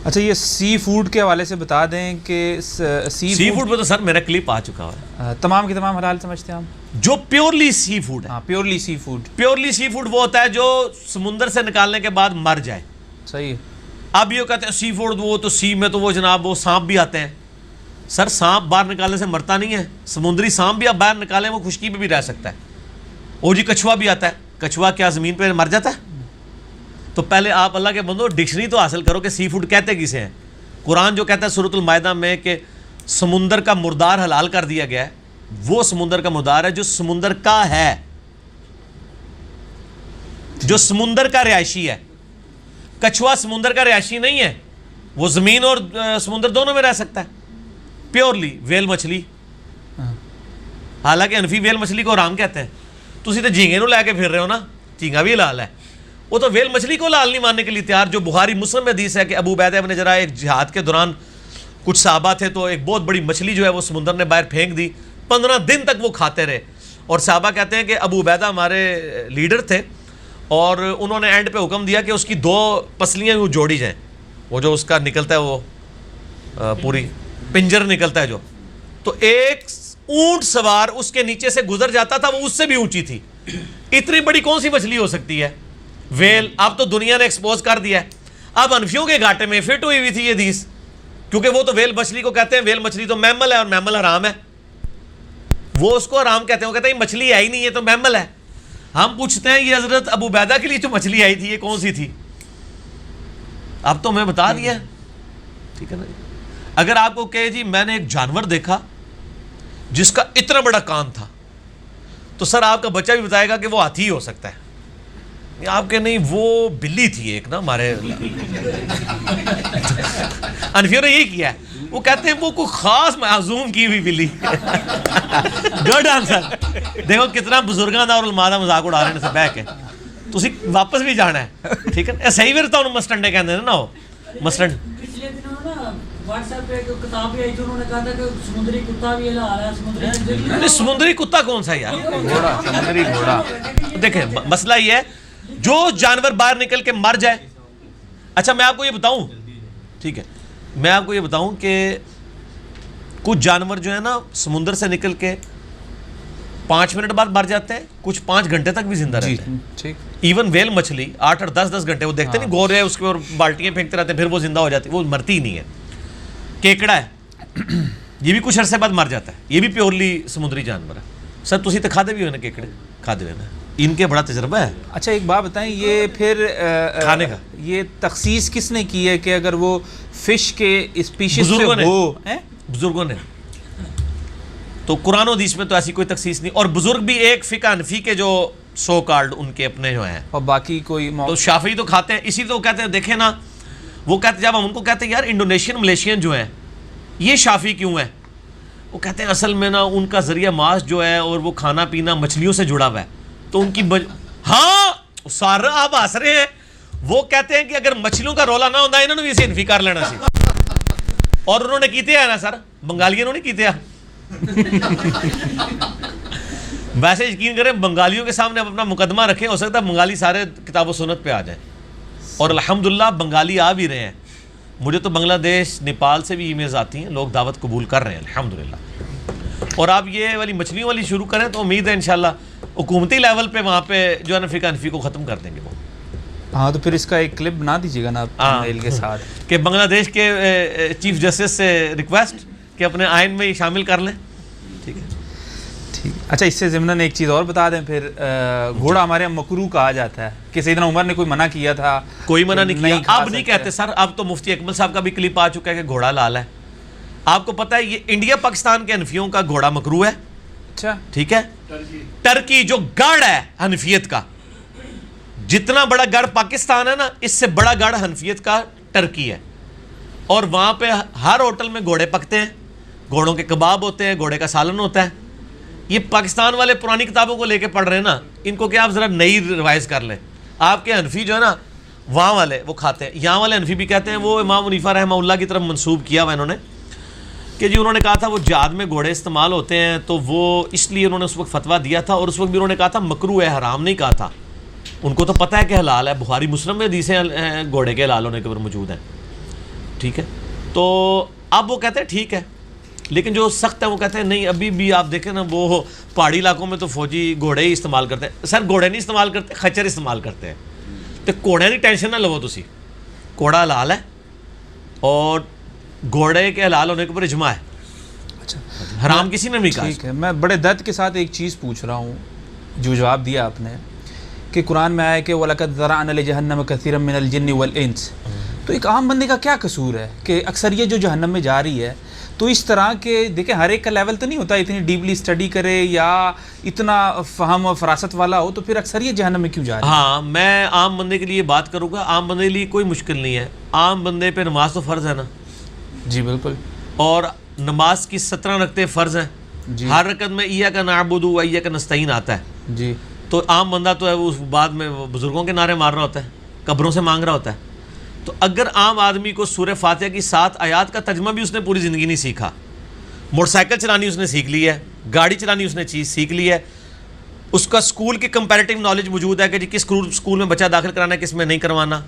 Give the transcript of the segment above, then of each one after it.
اچھا یہ سی فوڈ کے حوالے سے بتا دیں کہ سی فوڈ پہ تو سر میرا کلپ آ چکا ہے. تمام کے تمام حلال سمجھتے ہیں ہم؟ جو پیورلی سی فوڈ ہے. ہاں پیورلی سی فوڈ. پیورلی سی فوڈ وہ ہوتا ہے جو سمندر سے نکالنے کے بعد مر جائے. صحیح ہے. اب یہ کہتے ہیں سی فوڈ وہ تو سی میں تو وہ جناب وہ سانپ بھی آتے ہیں. سر سانپ باہر نکالنے سے مرتا نہیں ہے. سمندری سانپ بھی آپ باہر نکالیں وہ خشکی پہ بھی رہ سکتا ہے. اور جی کچھوا بھی آتا ہے. کچھوا کیا زمین پہ مر جاتا ہے؟ تو پہلے آپ اللہ کے بندو ڈکشنری تو حاصل کرو کہ سی فوڈ کہتے کسے ہیں. قرآن جو کہتا ہے سورۃ المائدہ میں کہ سمندر کا مردار حلال کر دیا گیا ہے, وہ سمندر کا مردار ہے جو سمندر کا ہے, جو سمندر کا رہائشی ہے. کچھوا سمندر کا رہائشی نہیں ہے, وہ زمین اور سمندر دونوں میں رہ سکتا ہے. پیورلی ویل مچھلی, حالانکہ حنفی ویل مچھلی کو حرام کہتے ہیں. تسی تو جھینگے نو لے کے پھر رہے ہو نا, جھینگا بھی حلال ہے. وہ تو ویل مچھلی کو حلال نہیں ماننے کے لیے تیار. جو بخاری مسلم میں حدیث ہے کہ ابو عبیدہ ابن جراح ایک جہاد کے دوران کچھ صحابہ تھے تو ایک بہت بڑی مچھلی جو ہے وہ سمندر نے باہر پھینک دی. 15 دن تک وہ کھاتے رہے. اور صحابہ کہتے ہیں کہ ابو عبیدہ ہمارے لیڈر تھے اور انہوں نے اینڈ پہ حکم دیا کہ اس کی 2 پسلیاں وہ جوڑی جائیں. وہ جو اس کا نکلتا ہے وہ پوری پنجر نکلتا ہے جو, تو ایک اونٹ سوار اس کے نیچے سے گزر جاتا تھا, وہ اس سے بھی اونچی تھی. اتنی بڑی کون سی مچھلی ہو سکتی ہے ویل؟ اب تو دنیا نے ایکسپوز کر دیا ہے. اب انفیوں کے گھاٹے میں فٹ ہوئی تھی یہ حدیث, کیونکہ وہ تو ویل مچھلی کو کہتے ہیں ویل مچھلی تو میمل ہے اور میمل حرام ہے. وہ اس کو حرام کہتے ہیں, وہ کہتے ہیں مچھلی آئی نہیں ہے تو میمل ہے. ہم پوچھتے ہیں یہ حضرت ابو عبیدہ کے لیے جو مچھلی آئی تھی یہ کون سی تھی؟ اب تو میں بتا دیا, ٹھیک ہے نا. اگر آپ کو کہے جی میں نے ایک جانور دیکھا جس کا اتنا بڑا کان تھا, تو سر آپ کا بچہ بھی بتائے گا کہ وہ ہاتھی ہو سکتا ہے. آپ کے نہیں, وہ بلی تھی ایک نا ہمارے انفیوں نے یہی کیا ہے. وہ کہتے ہیں وہ کوئی خاص معزوم کی ہوئی بلی. Good answer. دیکھو کتنا بزرگاں دا اور علماء دا مذاق اڑا رہے ہیں سے بہ کے. تسی واپس بھی جانا ہے, ٹھیک ہے. صحیح پھر تو مسٹنڈے کہندے نا, وہ مسٹنڈ. پچھلے دنوں نا واٹس ایپ پہ ایک کتاب بھی آئی تھی, انہوں نے کہا تھا کہ سمندری کتا بھی حلال ہے. سمندری کتا کون سا یار؟ گھوڑا, سمندری گھوڑا. دیکھیں مسئلہ یہ ہے جو جانور باہر نکل کے مر جائے. اچھا میں آپ کو یہ بتاؤں, ٹھیک ہے, میں آپ کو یہ بتاؤں کہ کچھ جانور جو ہے نا سمندر سے نکل کے 5 منٹ بعد مر جاتے ہیں, کچھ 5 گھنٹے تک بھی زندہ رہتے ہیں. ایون ویل مچھلی 8 اور 10 گھنٹے وہ دیکھتے نہیں, گور ہے اس کے اور بالٹیاں پھینکتے رہتے ہیں, پھر وہ زندہ ہو جاتی ہے, وہ مرتی ہی نہیں ہے. کیکڑا ہے, یہ بھی کچھ عرصے بعد مر جاتا ہے, یہ بھی پیورلی سمندری جانور ہے. سر تسی تو کھادے بھی ہوئے نا کیکڑے, کھادے ہوئے نا, ان کے بڑا تجربہ ہے. اچھا ایک بات بتائیں, یہ پھر کھانے کا یہ تخصیص کس نے کی ہے کہ اگر وہ فش کے اسپیشیز سے ہو؟ بزرگوں نے. تو قرآن و حدیث میں تو ایسی کوئی تخصیص نہیں. اور بزرگ بھی ایک فقہ حنفی کے جو سو کارڈ ان کے اپنے جو ہیں, اور باقی کوئی تو شافعی تو کھاتے ہیں. اسی تو کہتے ہیں دیکھیں نا, وہ کہتے جب ہم ان کو کہتے ہیں یار انڈونیشین ملیشین جو ہیں یہ شافعی کیوں ہیں, وہ کہتے ہیں اصل میں نا ان کا ذریعہ معاش جو ہے اور وہ کھانا پینا مچھلیوں سے جڑا ہوا ہے, تو ان کی ہاں سارا آپ ہنس رہے ہیں. وہ کہتے ہیں کہ اگر مچھلیوں کا رولا نہ ہوتا انہوں نے بھی اسے انفی کر لینا سی. اور انہوں نے کیتے ہیں نا سر, بنگالیوں نے کیتے ہیں. ویسے یقین کریں بنگالیوں کے سامنے اپنا مقدمہ رکھیں, ہو سکتا ہے بنگالی سارے کتاب و سنت پہ آ جائیں, اور الحمدللہ بنگالی آ بھی رہے ہیں. مجھے تو بنگلہ دیش نیپال سے بھی ای میلز آتی ہیں, لوگ دعوت قبول کر رہے ہیں الحمدللہ. اور آپ یہ والی مچھلیوں والی شروع کریں تو امید ہے انشاءاللہ حکومتی لیول پہ وہاں پہ جو ہے نا فقہ حنفی کو ختم کر دیں گے وہ. ہاں تو پھر اس کا ایک کلپ بنا دیجیے گا نا میل کے ساتھ, کہ بنگلہ دیش کے چیف جسٹس سے ریکویسٹ کہ اپنے آئین میں یہ شامل کر لیں, ٹھیک ہے. ٹھیک. اچھا اس سے ضمن ایک چیز اور بتا دیں پھر, گھوڑا ہمارے یہاں مکروہ کہا جاتا ہے کہ سیدنا عمر نے کوئی منع کیا تھا, کوئی منع نہیں کیا. اب نہیں کہتے سر, اب تو مفتی اکمل صاحب کا بھی کلپ آ چکا ہے کہ گھوڑا لال ہے. آپ کو پتہ ہے یہ انڈیا پاکستان کے حنفیوں کا گھوڑا مکروہ ہے. اچھا ٹھیک ہے. ٹرکی جو گڑھ ہے حنفیت کا, جتنا بڑا گڑھ پاکستان ہے نا اس سے بڑا گڑھ حنفیت کا ٹرکی ہے. اور وہاں پہ ہر ہوٹل میں گھوڑے پکتے ہیں, گھوڑوں کے کباب ہوتے ہیں, گھوڑے کا سالن ہوتا ہے. یہ پاکستان والے پرانی کتابوں کو لے کے پڑھ رہے ہیں نا, ان کو کہ آپ ذرا نئی ریوائز کر لیں. آپ کے حنفی جو ہے نا وہاں والے وہ کھاتے ہیں, یہاں والے حنفی بھی کہتے ہیں. وہ امام حنیفہ رحمہ اللہ کی طرف منسوب کیا ہوا انہوں نے کہ جی انہوں نے کہا تھا وہ جہاد میں گھوڑے استعمال ہوتے ہیں, تو وہ اس لیے انہوں نے اس وقت فتویٰ دیا تھا, اور اس وقت بھی انہوں نے کہا تھا مکروہ ہے, حرام نہیں کہا تھا. ان کو تو پتہ ہے کہ حلال ہے, بخاری مسلم میں حدیثیں گھوڑے کے حلال ہونے کے اوپر موجود ہیں. ٹھیک ہے. تو اب وہ کہتے ہیں ٹھیک ہے, لیکن جو سخت ہے وہ کہتے ہیں نہیں, ابھی بھی آپ دیکھیں نا وہ پہاڑی علاقوں میں تو فوجی گھوڑے ہی استعمال کرتے ہیں. سر گھوڑے نہیں استعمال کرتے, خچر استعمال کرتے ہیں. تو گھوڑے کی ٹینشن نہ لو, تسی گھوڑا حلال ہے اور گھوڑے کے حلال ہونے کے اوپر اجماع ہے, اچھا حرام کسی نے نہیں کہا. ٹھیک ہے, میں بڑے درد کے ساتھ ایک چیز پوچھ رہا ہوں, جو جواب دیا آپ نے کہ قرآن میں آیا کہ وَلَقَدْ ذَرَعْنَا لِجَهَنَّمَ كَثِيرًا مِنَ الْجِنِّ وَالْإِنسِ. تو ایک عام بندے کا کیا قصور ہے کہ اکثریت جو جہنم میں جا رہی ہے, تو اس طرح کے دیکھیں ہر ایک کا لیول تو نہیں ہوتا اتنی ڈیپلی اسٹڈی کرے یا اتنا فہم و فراست والا ہو, تو پھر اکثریت جہنم میں کیوں جا رہی ہے؟ ہاں, میں عام بندے کے لیے بات کروں گا. عام بندے کے لیے کوئی مشکل نہیں ہے. عام بندے پہ نماز تو فرض ہے نا. جی بالکل. اور نماز کی 17 رکعتیں فرض ہیں. جی ہر رکعت میں ایاک نعبد و ایاک نستعین آتا ہے. جی. تو عام بندہ تو ہے وہ بعد میں بزرگوں کے نعرے مار رہا ہوتا ہے, قبروں سے مانگ رہا ہوتا ہے. تو اگر عام آدمی کو سورہ فاتحہ کی 7 آیات کا ترجمہ بھی اس نے پوری زندگی نہیں سیکھا, موٹر سائیکل چلانی اس نے سیکھ لی ہے, گاڑی چلانی اس نے چیز سیکھ لی ہے, اس کا اسکول کی کمپیریٹیو نالج موجود ہے کہ جی کس اسکول میں بچہ داخل کرانا ہے, کس میں نہیں کروانا,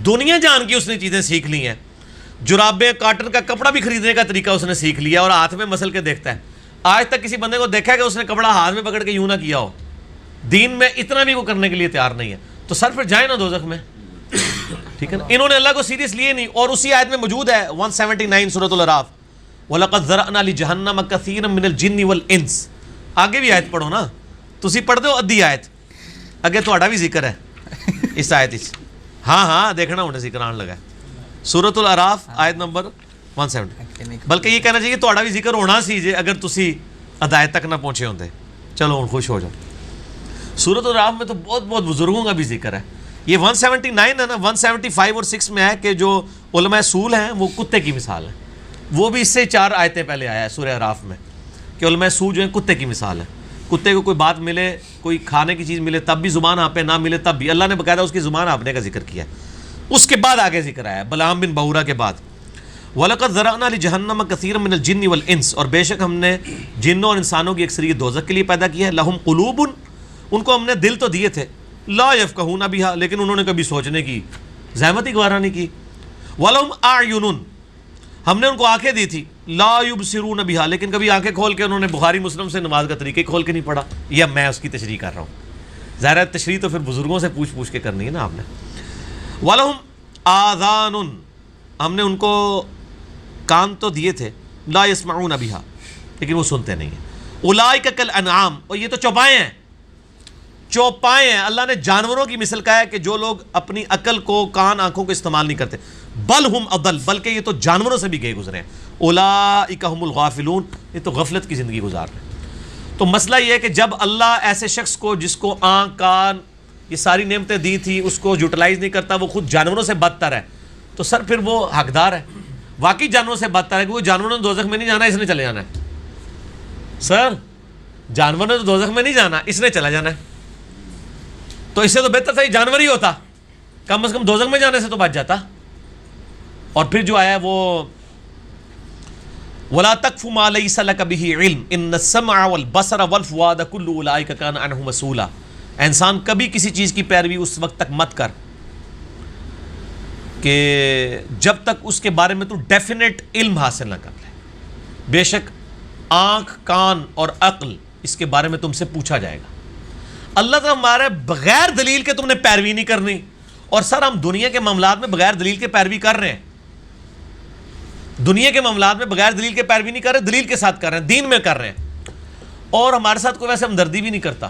دنیا جان کی اس نے چیزیں سیکھ لی ہیں. جرابیں, کاٹن کا کپڑا بھی خریدنے کا طریقہ اس نے سیکھ لیا اور ہاتھ میں مسل کے دیکھتا ہے. آج تک کسی بندے کو دیکھا ہے کہ اس نے کپڑا ہاتھ میں پکڑ کے یوں نہ کیا ہو. دین میں اتنا بھی وہ کرنے کے لیے تیار نہیں ہے. تو سر پھر جائے نا دوزخ میں, ٹھیک ہے نا. انہوں نے اللہ کو سیریس لیے نہیں. اور اسی آیت میں موجود ہے 179 سورۃ الاعراف, وَلَقَدْ ذَرَعْنَا لِجَهَنَّمَ كَثِيرًا مِنَ الْجِنِّ وَالْإِنسِ. آگے بھی آیت پڑھو نا, تسی پڑھ دو ادھی آیت, اگے تہاڈا بھی ذکر ہے اس آیت وچ. ہاں دیکھنا ہونے ذکر آن لگا ہے. سورۃ الاعراف آیت نمبر 170. بلکہ یہ کہنا چاہیے تہاڈا بھی ذکر ہونا سی جے اگر تسی ہدایت تک نہ پہنچے ہوندے. چلو ہن خوش ہو جاؤ. سورۃ الاعراف میں تو بہت بزرگوں کا بھی ذکر ہے. یہ 179 ہے نا, 175 اور 6 میں ہے کہ جو علماء اصول ہیں وہ کتے کی مثال ہے. وہ بھی اس سے 4 آیتیں پہلے آیا ہے سورہ اعراف میں کہ علماء اصول جو ہیں کتے کی مثال ہے. کتے کو کوئی بات ملے, کوئی کھانے کی چیز ملے تب بھی زبان ہانپے, نہ ملے تب بھی. اللہ نے باقاعدہ اس کی زبان ہانپنے کا ذکر کیا. اس کے بعد آگے ذکر آیا بلعام بن بعورہ کے بعد, وَلَقَدْ ذَرَعْنَا لِجَهَنَّمَ كَثِيرًا مِنَ الْجِنِّ وَالْإِنسِ. اور بے شک ہم نے جنوں اور انسانوں کی اکثریت دوزخ کے لیے پیدا کی ہے. لَهُمْ قُلُوبٌ, ان کو ہم نے دل تو دیے تھے, لا يفقهون بها, لیکن انہوں نے کبھی سوچنے کی زحمت ہی گوارا نہیں کی. وَلَهُمْ أَعْيُنٌ, ہم نے ان کو آنکھیں دی تھی, لا يبصرون بها, لیکن کبھی آنکھیں کھول کے انہوں نے بخاری مسلم سے نماز کا طریقہ کھول کے نہیں پڑھا. یا میں اس کی تشریح کر رہا ہوں, ظاہر ہے تشریح تو پھر بزرگوں سے پوچھ کے کرنی ہے نا آپ نے. وَلَهُمْ آذَانٌ, ہم نے ان کو کان تو دیے تھے, لا يسمعون بها, لیکن وہ سنتے نہیں ہیں. اولئک کالانعام, اور یہ تو چوپائے ہیں. اللہ نے جانوروں کی مثل کہا ہے کہ جو لوگ اپنی عقل کو, کان, آنکھوں کو استعمال نہیں کرتے. بل ہم اضل, بلکہ یہ تو جانوروں سے بھی گئے گزرے ہیں. اولئک هم الغافلون, یہ تو غفلت کی زندگی گزار رہے ہیں. تو مسئلہ یہ ہے کہ جب اللہ ایسے شخص کو جس کو آنکھ, کان, یہ ساری نعمتیں دی تھی, اس کو یوٹیلائز نہیں کرتا, وہ خود جانوروں سے بدتر ہے, تو سر پھر وہ حقدار ہے. واقعی جانوروں سے بدتر ہے کہ وہ جانوروں نے دوزخ میں نہیں جانا, اس نے چلے جانا ہے. سر جانوروں نے تو دوزخ میں نہیں جانا, اس نے چلا جانا ہے. تو اس سے تو بہتر تھا یہ جانور ہی ہوتا, کم از کم دوزخ میں جانے سے تو بچ جاتا. اور پھر جو آیا وہ وَلَا تَقْفُ مَا لَيْسَ لَكَ بِهِ عِلْمٌ إِنَّ السَّمْعَ وَالْبَصَرَ وَالْفُؤَادَ كُلُّ أُولَٰئِكَ كَانَ عَنْهُ مَسْئُولًا. انسان کبھی کسی چیز کی پیروی اس وقت تک مت کر کہ جب تک اس کے بارے میں تو ڈیفینیٹ علم حاصل نہ کر لے. بے شک آنکھ, کان اور عقل, اس کے بارے میں تم سے پوچھا جائے گا. اللہ تعالیٰ ہمارے بغیر دلیل کے تم نے پیروی نہیں کرنی. اور سر ہم دنیا کے معاملات میں بغیر دلیل کے پیروی کر رہے ہیں. دنیا کے معاملات میں بغیر دلیل کے پیروی نہیں کر رہے, دلیل کے ساتھ کر رہے ہیں, دین میں کر رہے ہیں. اور ہمارے ساتھ کوئی ویسے ہمدردی بھی نہیں کرتا.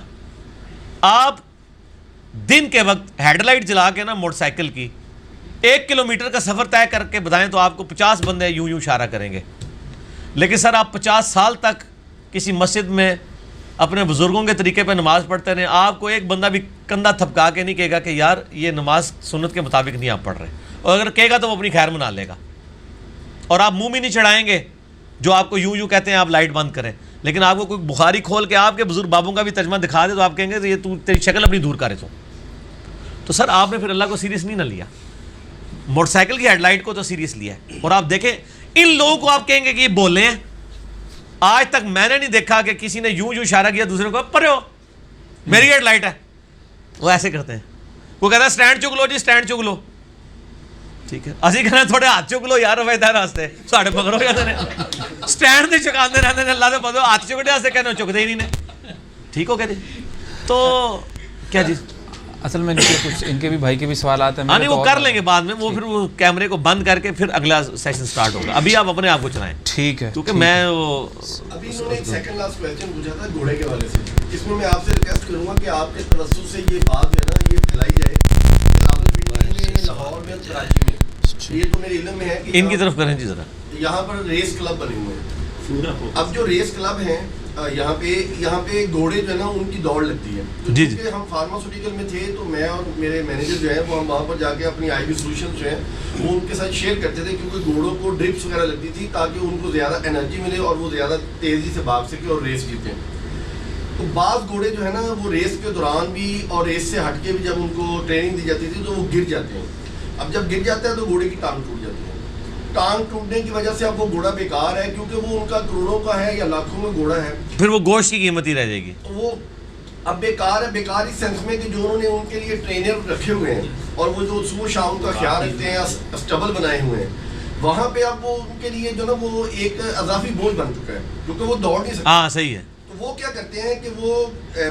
آپ دن کے وقت ہیڈ لائٹ جلا کے نا موٹر سائیکل کی 1 کلومیٹر کا سفر طے کر کے بتائیں تو آپ کو 50 بندے یوں اشارہ کریں گے. لیکن سر آپ 50 سال تک کسی مسجد میں اپنے بزرگوں کے طریقے پہ نماز پڑھتے رہے, آپ کو ایک بندہ بھی کندھا تھپکا کے نہیں کہے گا کہ یار یہ نماز سنت کے مطابق نہیں آپ پڑھ رہے. اور اگر کہے گا تو وہ اپنی خیر منا لے گا. اور آپ منہ بھی نہیں چڑھائیں گے جو آپ کو یوں کہتے ہیں آپ لائٹ بند کریں. لیکن آپ کو کوئی بخاری کھول کے آپ کے بزرگ بابوں کا بھی ترجمہ دکھا دے تو آپ کہیں گے یہ تو تیری شکل اپنی دور کرے. تو سر آپ نے پھر اللہ کو سیریس نہیں نہ لیا, موٹر سائیکل کی ہیڈ لائٹ کو تو سیریس لیا ہے. اور آپ دیکھیں ان لوگوں کو آپ کہیں گے کہ یہ بولے ہیں, آج تک میں نے نہیں دیکھا کہ کسی نے یوں اشارہ کیا دوسرے کو پرے ہو میری ہیڈ لائٹ ہے. وہ ایسے کرتے ہیں, وہ کہتا ہے سٹینڈ چک لو جی, سٹینڈ چک لو. ٹھیک ہے اسی کہنا تھوڑے ہاتھ چک لو یار ویدہ راستے ساڑھے مگر ہو جاتے ہیں سٹینڈ نہیں چکاندے رہتے ہیں اللہ دے پتہ ہاتھ چکتے راستے کہنے چکتے ہی نہیں نے ٹھیک ہو گیا جی تو کیا جی اصل میں ان کے بھی بھائی کے بھی سوالات ہیں ہاں نہیں وہ کر لیں گے بعد میں وہ پھر وہ کیمرے کو بند کر کے پھر اگلا سیشن سٹارٹ ہوگا ابھی آپ اپنے آپ کو چلائیں ٹھیک ہے کیونکہ میں وہ ابھی انہوں نے ایک سیکنڈ لاسٹ کویسچن پوچھا تھا گھوڑے کے والے سے اس میں آپ سے ریکویسٹ کروں گا کہ آپ کے توسط سے یہ بات جو ہے نا یہ پھیلائی جائے کہ راولپنڈی میں لاہور میں کراچی میں یہ تو میرے علم میں ہے کہ ان کی طرف کریں جی ذرا یہاں پر ریس کلب بنے ہوئے ہیں اب جو ریس کلب ہیں یہاں پہ گھوڑے جو ہے نا ان کی دوڑ لگتی ہے جی کیونکہ ہم فارماسیوٹیکل میں تھے تو میں اور میرے مینیجر جو ہیں وہ ہم وہاں پر جا کے اپنی آئی وی سولوشن جو ہیں وہ ان کے ساتھ شیئر کرتے تھے کیونکہ گھوڑوں کو ڈرپس وغیرہ لگتی تھی تاکہ ان کو زیادہ انرجی ملے اور وہ زیادہ تیزی سے بھاگ سکے اور ریس جیتے تو بعض گھوڑے جو ہے نا وہ ریس کے دوران بھی اور ریس سے ہٹ کے بھی جب ان کو ٹریننگ دی جاتی تھی تو وہ گر جاتے ہیں اب جب گر جاتا ہے تو گھوڑے کی ٹانگ ٹوٹ جاتی ہے ٹانگ ٹوٹنے کی وجہ سے اب وہ گھوڑا بیکار ہے کیونکہ وہ ان کا کروڑوں کا ہے یا لاکھوں میں گھوڑا ہے پھر وہ گوشت کی قیمت ہی رہ جائے گی وہ اب بیکار ہے بیکار اس سینس میں کہ جو انہوں نے ان کے لیے ٹرینر رکھے ہوئے ہیں اور وہ جو صبح شام کا خیال رکھتے ہیں اسٹیبل بنائے ہوئے ہیں وہاں پہ اب وہ ان کے لیے جو نا وہ ایک اضافی بوجھ بن چکا ہے کیونکہ وہ دوڑ نہیں سکتے ہاں صحیح ہے تو وہ کیا کرتے ہیں کہ وہ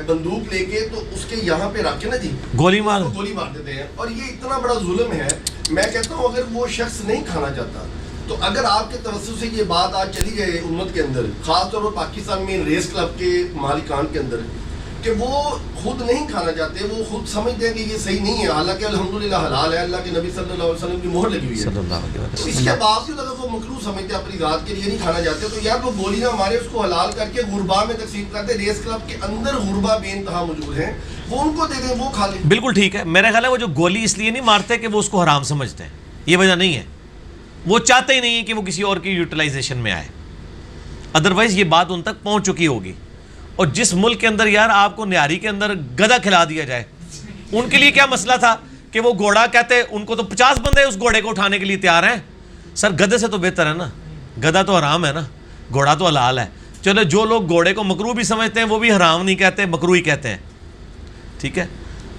بندوق لے کے تو اس کے یہاں پہ رکھ کے نا جی گولی مار گولی مار دیتے ہیں اور یہ اتنا بڑا ظلم ہے میں کہتا ہوں اگر وہ شخص نہیں کھانا چاہتا تو اگر آپ کے توسط سے یہ بات آج چلی جائے امت کے اندر خاص طور پر پاکستان میں ریس کلب کے مالکان کے اندر کہ وہ خود نہیں کھانا چاہتے وہ خود سمجھتے ہیں کہ یہ صحیح نہیں ہے حالانکہ الحمدللہ حلال ہے اللہ کے نبی صلی اللہ علیہ وسلم کی مہر لگی ہوئی ہے تو اس کے باوجود اگر وہ مکروہ سمجھتے ہیں اپنی ذات کے لیے نہیں کھانا چاہتے تو یار وہ گولی نہ مارے اس کو حلال کر کے غربا میں تقسیم کرتے ریس کلب کے اندر غربا بے انتہا موجود ہیں وہ ان کو دے دیں وہ کھا لیں بالکل ٹھیک ہے میرا خیال ہے وہ جو گولی اس لیے نہیں مارتے کہ وہ اس کو حرام سمجھتے ہیں یہ وجہ نہیں ہے وہ چاہتے ہی نہیں ہے کہ وہ کسی اور کی یوٹیلائزیشن میں آئے ادروائز یہ بات ان تک پہنچ چکی ہوگی اور جس ملک کے اندر یار آپ کو نیاری کے اندر گدھا کھلا دیا جائے ان کے لیے کیا مسئلہ تھا کہ وہ گھوڑا کہتے ان کو تو 50 بندے اس گھوڑے کو اٹھانے کے لیے تیار ہیں سر گدھے سے تو بہتر ہے نا گدھا تو حرام ہے نا گھوڑا تو حلال ہے چلو جو لوگ گھوڑے کو مکروہ بھی سمجھتے ہیں وہ بھی حرام نہیں کہتے مکروہ ہی کہتے ہیں ٹھیک ہے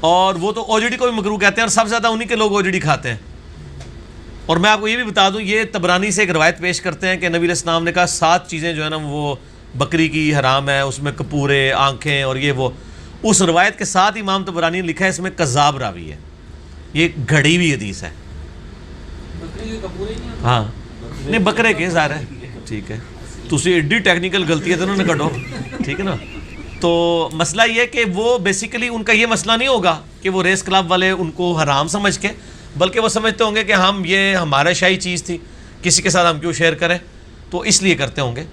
اور وہ تو اوجڑی کو بھی مکروہ کہتے ہیں اور سب سے زیادہ انہی کے لوگ اوجڑی کھاتے ہیں اور میں آپ کو یہ بھی بتا دوں یہ طبرانی سے ایک روایت پیش کرتے ہیں کہ نبی علیہ السلام نے کہا 7 چیزیں جو ہے نا وہ بکری کی حرام ہے اس میں کپورے آنکھیں اور یہ وہ اس روایت کے ساتھ امام طبرانی نے لکھا ہے اس میں کذاب راوی ہے یہ گھڑی ہوئی حدیث ہے ہاں نہیں بکرے کے ظاہر ہے ٹھیک ہے تسی ایڈی ٹیکنیکل غلطی ہے تو انہوں نے کٹو ٹھیک ہے نا تو مسئلہ یہ کہ وہ بیسیکلی ان کا یہ مسئلہ نہیں ہوگا کہ وہ ریس کلب والے ان کو حرام سمجھ کے بلکہ وہ سمجھتے ہوں گے کہ ہم یہ ہمارا شاہی چیز تھی کسی کے ساتھ ہم کیوں شیئر کریں تو اس لیے کرتے ہوں گے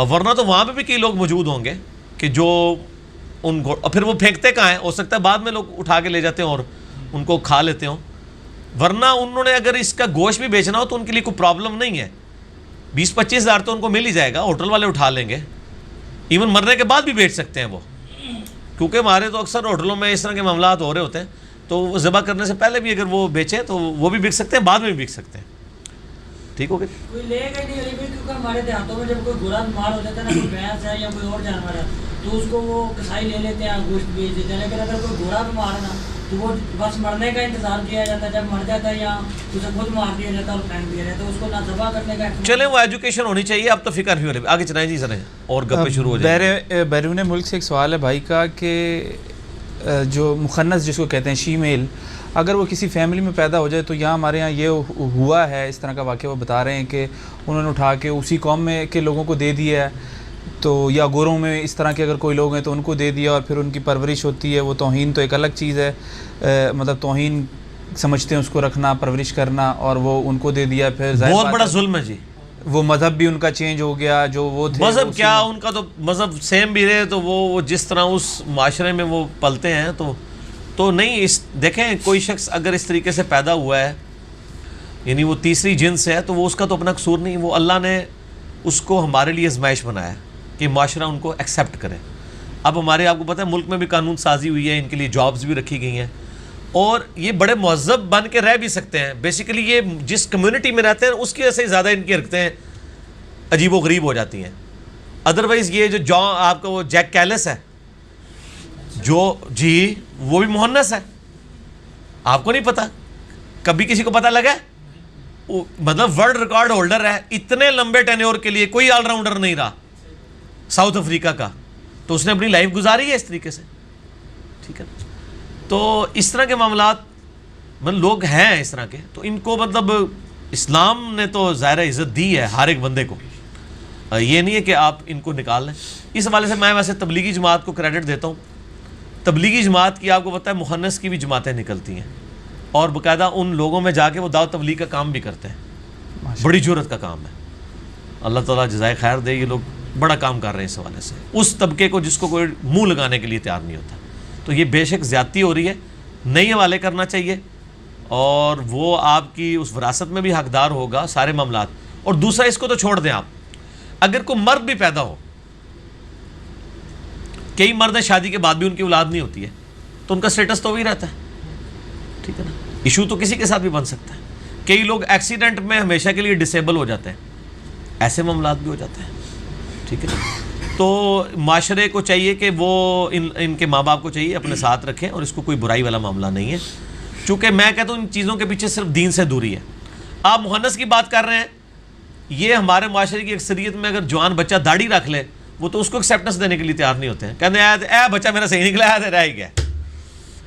ورنہ تو وہاں پہ بھی کئی لوگ موجود ہوں گے کہ جو ان کو پھر وہ پھینکتے کہاں ہیں ہو سکتا ہے بعد میں لوگ اٹھا کے لے جاتے ہیں اور ان کو کھا لیتے ہوں ورنہ انہوں نے اگر اس کا گوشت بھی بیچنا ہو تو ان کے لیے کوئی پرابلم نہیں ہے 20-25 ہزار تو ان کو مل ہی جائے گا ہوٹل والے اٹھا لیں گے ایون مرنے کے بعد بھی بیچ سکتے ہیں وہ کیونکہ ہمارے تو اکثر ہوٹلوں میں اس طرح کے معاملات ہو رہے ہوتے ہیں تو وہ ذبح کرنے سے پہلے بھی اگر وہ بیچیں تو وہ بھی بک سکتے ہیں بعد میں بھی بک سکتے ہیں ٹھیک ہو گیا کوئی لے گا نہیں علی بھائی کیونکہ ہمارے دیہاتوں میں جب کوئی گھوڑا بیمار ہو جاتا ہے نا کوئی بھینس ہے یا کوئی اور جانور ہے تو اس کو وہ کسائی لے لیتے ہیں گوشت بیچ دیتے ہیں لیکن اگر کوئی گھوڑا بیمار ہے نا تو وہ بس مرنے کا انتظار کیا جاتا ہے جب مر جاتا ہے یا اسے خود مار دیا جاتا ہے اور پھینک دیا جاتا ہے اس کو نہ ذبح کرنے کا چلیں وہ ایجوکیشن ہونی چاہیے اب تو فکر نہیں ہو رہی آگے چلائیں جی ذرا اور گپیں شروع ہو جائیں بیرون ملک سے ایک سوال ہے بھائی کا کہ جو مخنث جس کو کہتے ہیں شیمیل اگر وہ کسی فیملی میں پیدا ہو جائے تو یہاں ہمارے یہاں یہ ہوا ہے اس طرح کا واقعہ وہ بتا رہے ہیں کہ انہوں نے اٹھا کے اسی قوم میں کے لوگوں کو دے دیا ہے تو یا گوروں میں اس طرح کے اگر کوئی لوگ ہیں تو ان کو دے دیا اور پھر ان کی پرورش ہوتی ہے وہ توہین تو ایک الگ چیز ہے مطلب توہین سمجھتے ہیں اس کو رکھنا پرورش کرنا اور وہ ان کو دے دیا پھر بہت بڑا ظلم ہے جی وہ مذہب بھی ان کا چینج ہو گیا جو وہ تھے مذہب کیا ان کا تو مذہب سیم بھی رہے تو وہ جس طرح اس معاشرے میں وہ پلتے ہیں تو نہیں اس دیکھیں کوئی شخص اگر اس طریقے سے پیدا ہوا ہے یعنی وہ تیسری جنس ہے تو وہ اس کا تو اپنا قصور نہیں وہ اللہ نے اس کو ہمارے لیے آزمائش بنایا کہ معاشرہ ان کو ایکسیپٹ کرے اب ہمارے آپ کو پتہ ہے ملک میں بھی قانون سازی ہوئی ہے ان کے لیے جابز بھی رکھی گئی ہیں اور یہ بڑے مہذب بن کے رہ بھی سکتے ہیں بیسیکلی یہ جس کمیونٹی میں رہتے ہیں اس کی وجہ سے زیادہ ان کی حرکتیں عجیب و غریب ہو جاتی ہیں ادروائز یہ جو آپ کا وہ جیک کیلس ہے جو جی وہ بھی مہنس ہے آپ کو نہیں پتہ کبھی کسی کو پتہ لگا مطلب ورلڈ ریکارڈ ہولڈر ہے اتنے لمبے ٹینیور کے لیے، کوئی آل راؤنڈر نہیں رہا ساؤتھ افریقہ کا، تو اس نے اپنی لائف گزاری ہے اس طریقے سے، ٹھیک ہے. تو اس طرح کے معاملات مطلب لوگ ہیں اس طرح کے، تو ان کو مطلب اسلام نے تو ظاہر عزت دی ہے ہر ایک بندے کو، یہ نہیں ہے کہ آپ ان کو نکال لیں. اس حوالے سے میں ویسے تبلیغی جماعت کو کریڈٹ دیتا ہوں. تبلیغی جماعت کی آپ کو پتہ ہے مخنث کی بھی جماعتیں نکلتی ہیں، اور باقاعدہ ان لوگوں میں جا کے وہ دعوت تبلیغ کا کام بھی کرتے ہیں. بڑی جرت کا کام ہے، اللہ تعالیٰ جزائے خیر دے. یہ لوگ بڑا کام کر رہے ہیں اس حوالے سے، اس طبقے کو جس کو کوئی منہ لگانے کے لیے تیار نہیں ہوتا. تو یہ بے شک زیادتی ہو رہی ہے، نہیں حوالے کرنا چاہیے، اور وہ آپ کی اس وراثت میں بھی حقدار ہوگا سارے معاملات. اور دوسرا اس کو تو چھوڑ دیں آپ، اگر کوئی مرد بھی پیدا ہو، کئی مرد ہیں شادی کے بعد بھی ان کی اولاد نہیں ہوتی ہے، تو ان کا سٹیٹس تو وہی رہتا ہے، ٹھیک ہے نا. ایشو تو کسی کے ساتھ بھی بن سکتا ہے. کئی لوگ ایکسیڈنٹ میں ہمیشہ کے لیے ڈسیبل ہو جاتے ہیں، ایسے معاملات بھی ہو جاتے ہیں، ٹھیک ہے. تو معاشرے کو چاہیے کہ وہ ان کے ماں باپ کو چاہیے اپنے ساتھ رکھیں، اور اس کو کوئی برائی والا معاملہ نہیں ہے. چونکہ میں کہتا ہوں ان چیزوں کے پیچھے صرف دین سے دوری ہے. آپ مہنس کی بات کر رہے ہیں، یہ ہمارے معاشرے کی اکثریت میں اگر جوان بچہ داڑھی رکھ لے، وہ تو اس کو ایکسیپٹنس دینے کے لیے تیار نہیں ہوتے ہیں. کہتے ہیں اے بچہ میرا صحیح نکلا ہے، رہ گیا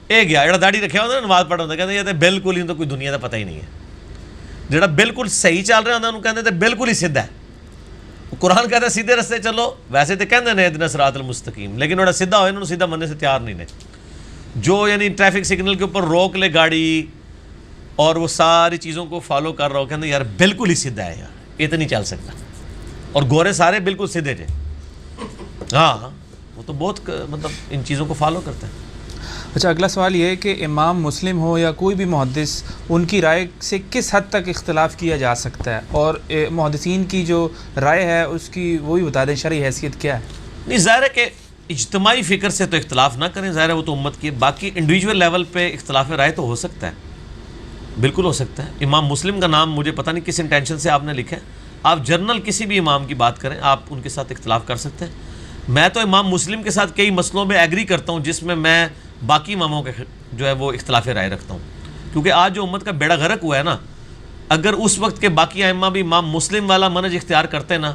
اے گیا جڑا داڑھی رکھا ہوتا ہے نماز پڑھا ہوتا ہے، کہتے ہیں بالکل ہی تو کوئی دنیا کا پتہ ہی نہیں ہے. جڑا بالکل صحیح چل رہا ہوتا ہے انہوں کہتے ہیں بالکل ہی سیدھا ہے. قرآن کہتا ہے سیدھے رستے چلو، ویسے تو کہتے ہیں اہدنا الصراط المستقیم، لیکن وہ سیدھا ہوئے انہوں سیدھا مننے سے تیار نہیں نے. جو یعنی ٹریفک سگنل کے اوپر روک لے گاڑی اور وہ ساری چیزوں کو فالو کر رہا ہو، کہتے ہیں یار بالکل ہی سیدھا ہے، یار یہ تو نہیں چل سکتا. اور گورے سارے بالکل سیدھے تھے، ہاں وہ تو بہت مطلب ان چیزوں کو فالو کرتے ہیں. اچھا، اگلا سوال یہ ہے کہ امام مسلم ہو یا کوئی بھی محدث، ان کی رائے سے کس حد تک اختلاف کیا جا سکتا ہے، اور محدثین کی جو رائے ہے اس کی وہ بھی بتا دیں، شرعی حیثیت کیا ہے؟ نہیں، ظاہر ہے کہ اجتماعی فکر سے تو اختلاف نہ کریں، ظاہر ہے وہ تو امت کی ہے. باقی انڈیویجول لیول پہ اختلاف رائے تو ہو سکتا ہے، بالکل ہو سکتا ہے. امام مسلم کا نام مجھے پتہ نہیں کس انٹینشن سے آپ نے لکھا ہے، آپ جنرل کسی بھی امام کی بات کریں، آپ ان کے ساتھ اختلاف کر سکتے ہیں. میں تو امام مسلم کے ساتھ کئی مسئلوں میں ایگری کرتا ہوں جس میں میں باقی اماموں کے جو ہے وہ اختلاف رائے رکھتا ہوں. کیونکہ آج جو امت کا بیڑا غرق ہوا ہے نا، اگر اس وقت کے باقی ائمہ بھی امام مسلم والا منہج اختیار کرتے نا،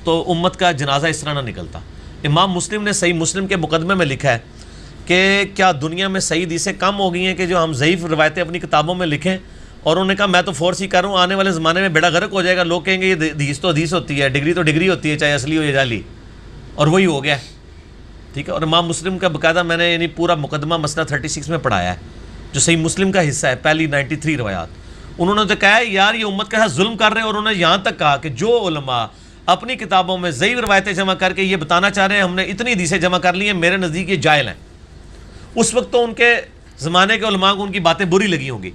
تو امت کا جنازہ اس طرح نہ نکلتا. امام مسلم نے صحیح مسلم کے مقدمے میں لکھا ہے کہ کیا دنیا میں صحیح حدیثیں کم ہو گئی ہیں کہ جو ہم ضعیف روایتیں اپنی کتابوں میں لکھیں. اور انہوں نے کہا میں تو فورس ہی کر رہا ہوں، آنے والے زمانے میں بیڑا غرق ہو جائے گا، لوگ کہیں گے یہ حدیث تو حدیث ہوتی ہے، ڈگری تو ڈگری ہوتی ہے، چاہے اصلی ہو یا جعلی. اور وہی ہو گیا، ٹھیک ہے. اور امام مسلم کا باقاعدہ میں نے یعنی پورا مقدمہ مسئلہ 36 میں پڑھایا ہے، جو صحیح مسلم کا حصہ ہے، پہلی 93 روایات. انہوں نے تو کہا ہے یار یہ امت کے ساتھ ظلم کر رہے ہیں، اور انہوں نے یہاں تک کہا کہ جو علماء اپنی کتابوں میں ضعیف روایتیں جمع کر کے یہ بتانا چاہ رہے ہیں ہم نے اتنی حدیثیں جمع کر لی ہیں، میرے نزدیک یہ جائل ہیں. اس وقت تو ان کے زمانے کے علماء کو ان کی باتیں بری لگی ہوں گی،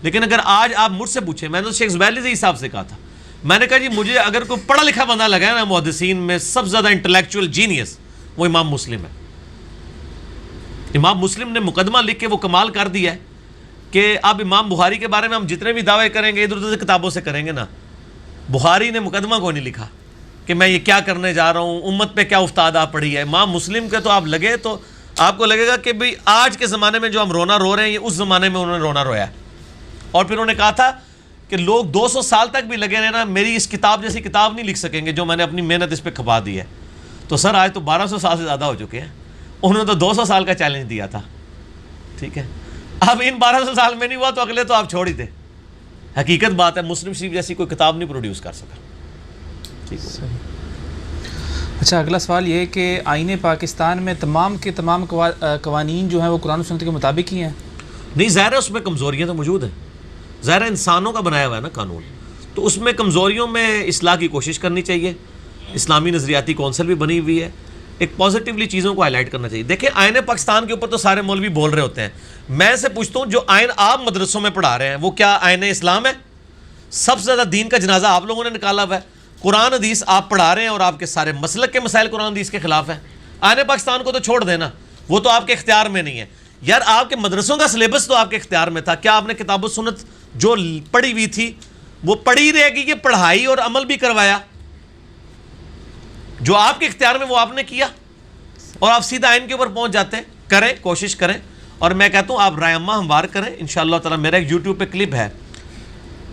لیکن اگر آج آپ مجھ سے پوچھیں، میں نے تو شیخ زبیر علی صاحب سے کہا تھا، میں نے کہا جی مجھے اگر کوئی پڑھا لکھا بندہ لگا ہے نا محدثین میں سب سے زیادہ انٹلیکچوئل جینیس، وہ امام مسلم ہے. امام مسلم نے مقدمہ لکھ کے وہ کمال کر دیا ہے کہ اب امام بخاری کے بارے میں ہم جتنے بھی دعوے کریں گے ادھر ادھر کتابوں سے کریں گے نا، بخاری نے مقدمہ کو نہیں لکھا کہ میں یہ کیا کرنے جا رہا ہوں، امت پہ کیا افتادہ پڑی ہے. امام مسلم کے تو آپ لگے تو آپ کو لگے گا کہ بھئی آج کے زمانے میں جو ہم رونا رو رہے ہیں یہ اس زمانے میں انہوں نے رونا رویا ہے. اور پھر انہوں نے کہا تھا کہ لوگ 200 سال تک بھی لگے رہنا میری اس کتاب جیسی کتاب نہیں لکھ سکیں گے جو میں نے اپنی محنت اس پہ کھپا دی ہے. تو سر آج تو 1200 سال سے زیادہ ہو چکے ہیں، انہوں نے تو 200 سال کا چیلنج دیا تھا، ٹھیک ہے. اب ان 1200 سال میں نہیں ہوا تو اگلے تو آپ چھوڑ ہی دیں. حقیقت بات ہے مسلم شریف جیسی کوئی کتاب نہیں پروڈیوس کر سکا، ٹھیک ہے. اچھا، اگلا سوال یہ ہے کہ آئین پاکستان میں تمام کے تمام قوانین جو ہیں وہ قرآن و سنت کے مطابق ہی ہیں؟ نہیں، ظاہر ہے اس میں کمزوریاں تو موجود ہیں. ظاہر ہے انسانوں کا بنایا ہوا ہے نا قانون، تو اس میں کمزوریوں میں اصلاح کی کوشش کرنی چاہیے. اسلامی نظریاتی کونسل بھی بنی ہوئی ہے، ایک پازیٹیولی چیزوں کو ہائی لائٹ کرنا چاہیے. دیکھیں آئین پاکستان کے اوپر تو سارے مولوی بول رہے ہوتے ہیں، میں سے پوچھتا ہوں جو آئین آپ مدرسوں میں پڑھا رہے ہیں وہ کیا آئین اسلام ہے؟ سب سے زیادہ دین کا جنازہ آپ لوگوں نے نکالا ہوا ہے. قرآن حدیث آپ پڑھا رہے ہیں اور آپ کے سارے مسلک کے مسائل قرآن حدیث کے خلاف ہیں. آئین پاکستان کو تو چھوڑ دینا، وہ تو آپ کے اختیار میں نہیں ہے. یار آپ کے مدرسوں کا سلیبس تو آپ کے اختیار میں تھا، کیا آپ نے کتاب و سنت جو پڑھی ہوئی تھی وہ پڑھی رہے گی کہ پڑھائی اور عمل بھی کروایا؟ جو آپ کے اختیار میں وہ آپ نے کیا، اور آپ سیدھا آئین کے اوپر پہنچ جاتے ہیں. کریں، کوشش کریں، اور میں کہتا ہوں آپ رائے عامہ ہموار کریں انشاءاللہ تعالی. میرا ایک یوٹیوب پہ کلپ ہے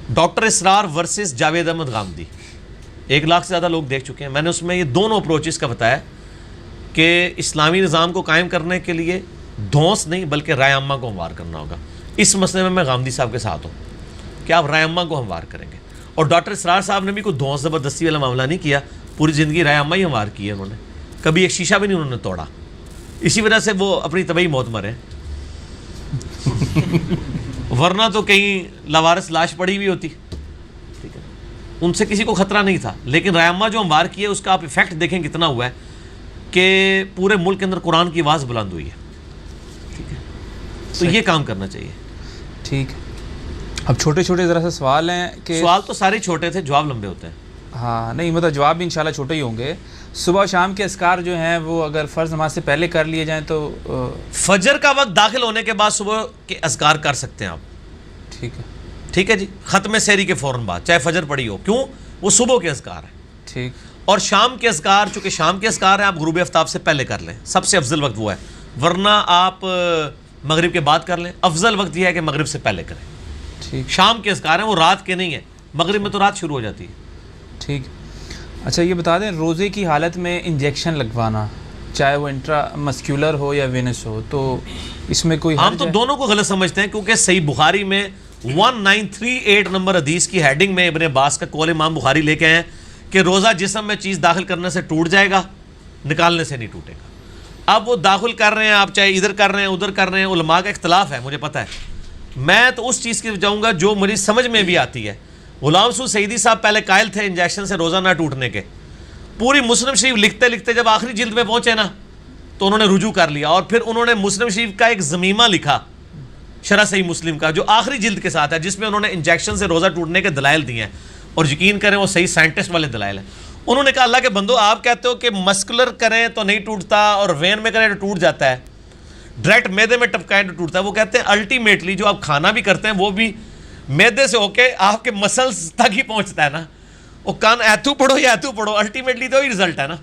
ڈاکٹر اسرار ورسز جاوید احمد غامدی، 1 لاکھ سے زیادہ لوگ دیکھ چکے ہیں. میں نے اس میں یہ دونوں اپروچز کا بتایا کہ اسلامی نظام کو قائم کرنے کے لیے دھونس نہیں بلکہ رائے عامہ کو ہموار کرنا ہوگا. اس مسئلے میں غامدی صاحب کے ساتھ ہوں کہ آپ رائے عامہ کو ہموار کریں گے. اور ڈاکٹر اسرار صاحب نے بھی کوئی دھونس زبردستی والا معاملہ نہیں کیا، پوری زندگی رائے عامہ ہی ہموار کی ہے انہوں نے، کبھی ایک شیشہ بھی نہیں انہوں نے توڑا. اسی وجہ سے وہ اپنی طبعی موت مرے، ورنہ تو کہیں لاوارث لاش پڑی ہوئی ہوتی. ٹھیک ہے، ان سے کسی کو خطرہ نہیں تھا. لیکن رائے عامہ جو ہموار کی ہے اس کا آپ ایفیکٹ دیکھیں کتنا ہوا ہے کہ پورے ملک کے اندر قرآن کی آواز بلند ہوئی ہے. ٹھیک ہے، تو یہ کام کرنا چاہیے. ٹھیک ہے، اب چھوٹے چھوٹے ذرا سے سوال ہیں کہ سوال تو سارے چھوٹے تھے، جواب لمبے ہوتے ہیں. ہاں نہیں مطلب جواب بھی انشاءاللہ چھوٹے ہی ہوں گے. صبح و شام کے اذکار جو ہیں وہ اگر فرض نماز سے پہلے کر لیے جائیں تو فجر کا وقت داخل ہونے کے بعد صبح کے اذکار کر سکتے ہیں آپ. ٹھیک ہے. ٹھیک ہے جی، ختم سحری کے فوراً بعد چاہے فجر پڑی ہو، کیوں؟ وہ صبح کے اذکار ہیں. ٹھیک. اور شام کے اذکار، چونکہ شام کے اذکار ہیں، آپ غروب آفتاب سے پہلے کر لیں، سب سے افضل وقت وہ ہے. ورنہ آپ مغرب کے بعد کر لیں، افضل وقت یہ ہے کہ مغرب سے پہلے کریں. ٹھیک. شام کے اذکار ہیں وہ رات کے نہیں ہیں، مغرب میں تو رات شروع ہو جاتی ہے. ٹھیک. اچھا یہ بتا دیں روزے کی حالت میں انجیکشن لگوانا چاہے وہ انٹرا مسکولر ہو یا وینس ہو تو اس میں کوئی ہم تو دونوں کو غلط سمجھتے ہیں، کیونکہ صحیح بخاری میں 1938 نمبر حدیث کی ہیڈنگ میں ابن عباس کا قول امام بخاری لے کے ہیں کہ روزہ جسم میں چیز داخل کرنے سے ٹوٹ جائے گا، نکالنے سے نہیں ٹوٹے گا. اب وہ داخل کر رہے ہیں، آپ چاہے ادھر کر رہے ہیں ادھر کر رہے ہیں، علماء کا اختلاف ہے، مجھے پتہ ہے. میں تو اس چیز کی جاؤں گا جو مجھے سمجھ میں بھی آتی ہے. غلام سعود سعیدی صاحب پہلے قائل تھے انجیکشن سے روزہ نہ ٹوٹنے کے. پوری مسلم شریف لکھتے لکھتے جب آخری جلد میں پہنچے نا تو انہوں نے رجوع کر لیا، اور پھر انہوں نے مسلم شریف کا ایک ضمیمہ لکھا شرح صحیح مسلم کا، جو آخری جلد کے ساتھ ہے، جس میں انہوں نے انجیکشن سے روزہ ٹوٹنے کے دلائل دیے ہیں. اور یقین کریں وہ صحیح سائنٹسٹ والے دلائل ہیں. انہوں نے کہا اللہ کے بندو آپ کہتے ہو کہ مسکولر کریں تو نہیں ٹوٹتا اور وین میں کریں تو ٹوٹ جاتا ہے، ڈائریکٹ میدے میں ٹپکائیں تو ٹوٹتا ہے. وہ کہتے ہیں الٹیمیٹلی جو آپ کھانا بھی کرتے ہیں وہ بھی میدے سے ہو کے آپ کے مسلز تک ہی پہنچتا ہے نا. وہ کان ایتھو پڑھو یا ایتھو پڑھو، الٹیمیٹلی تو ہی رزلٹ ہے نا.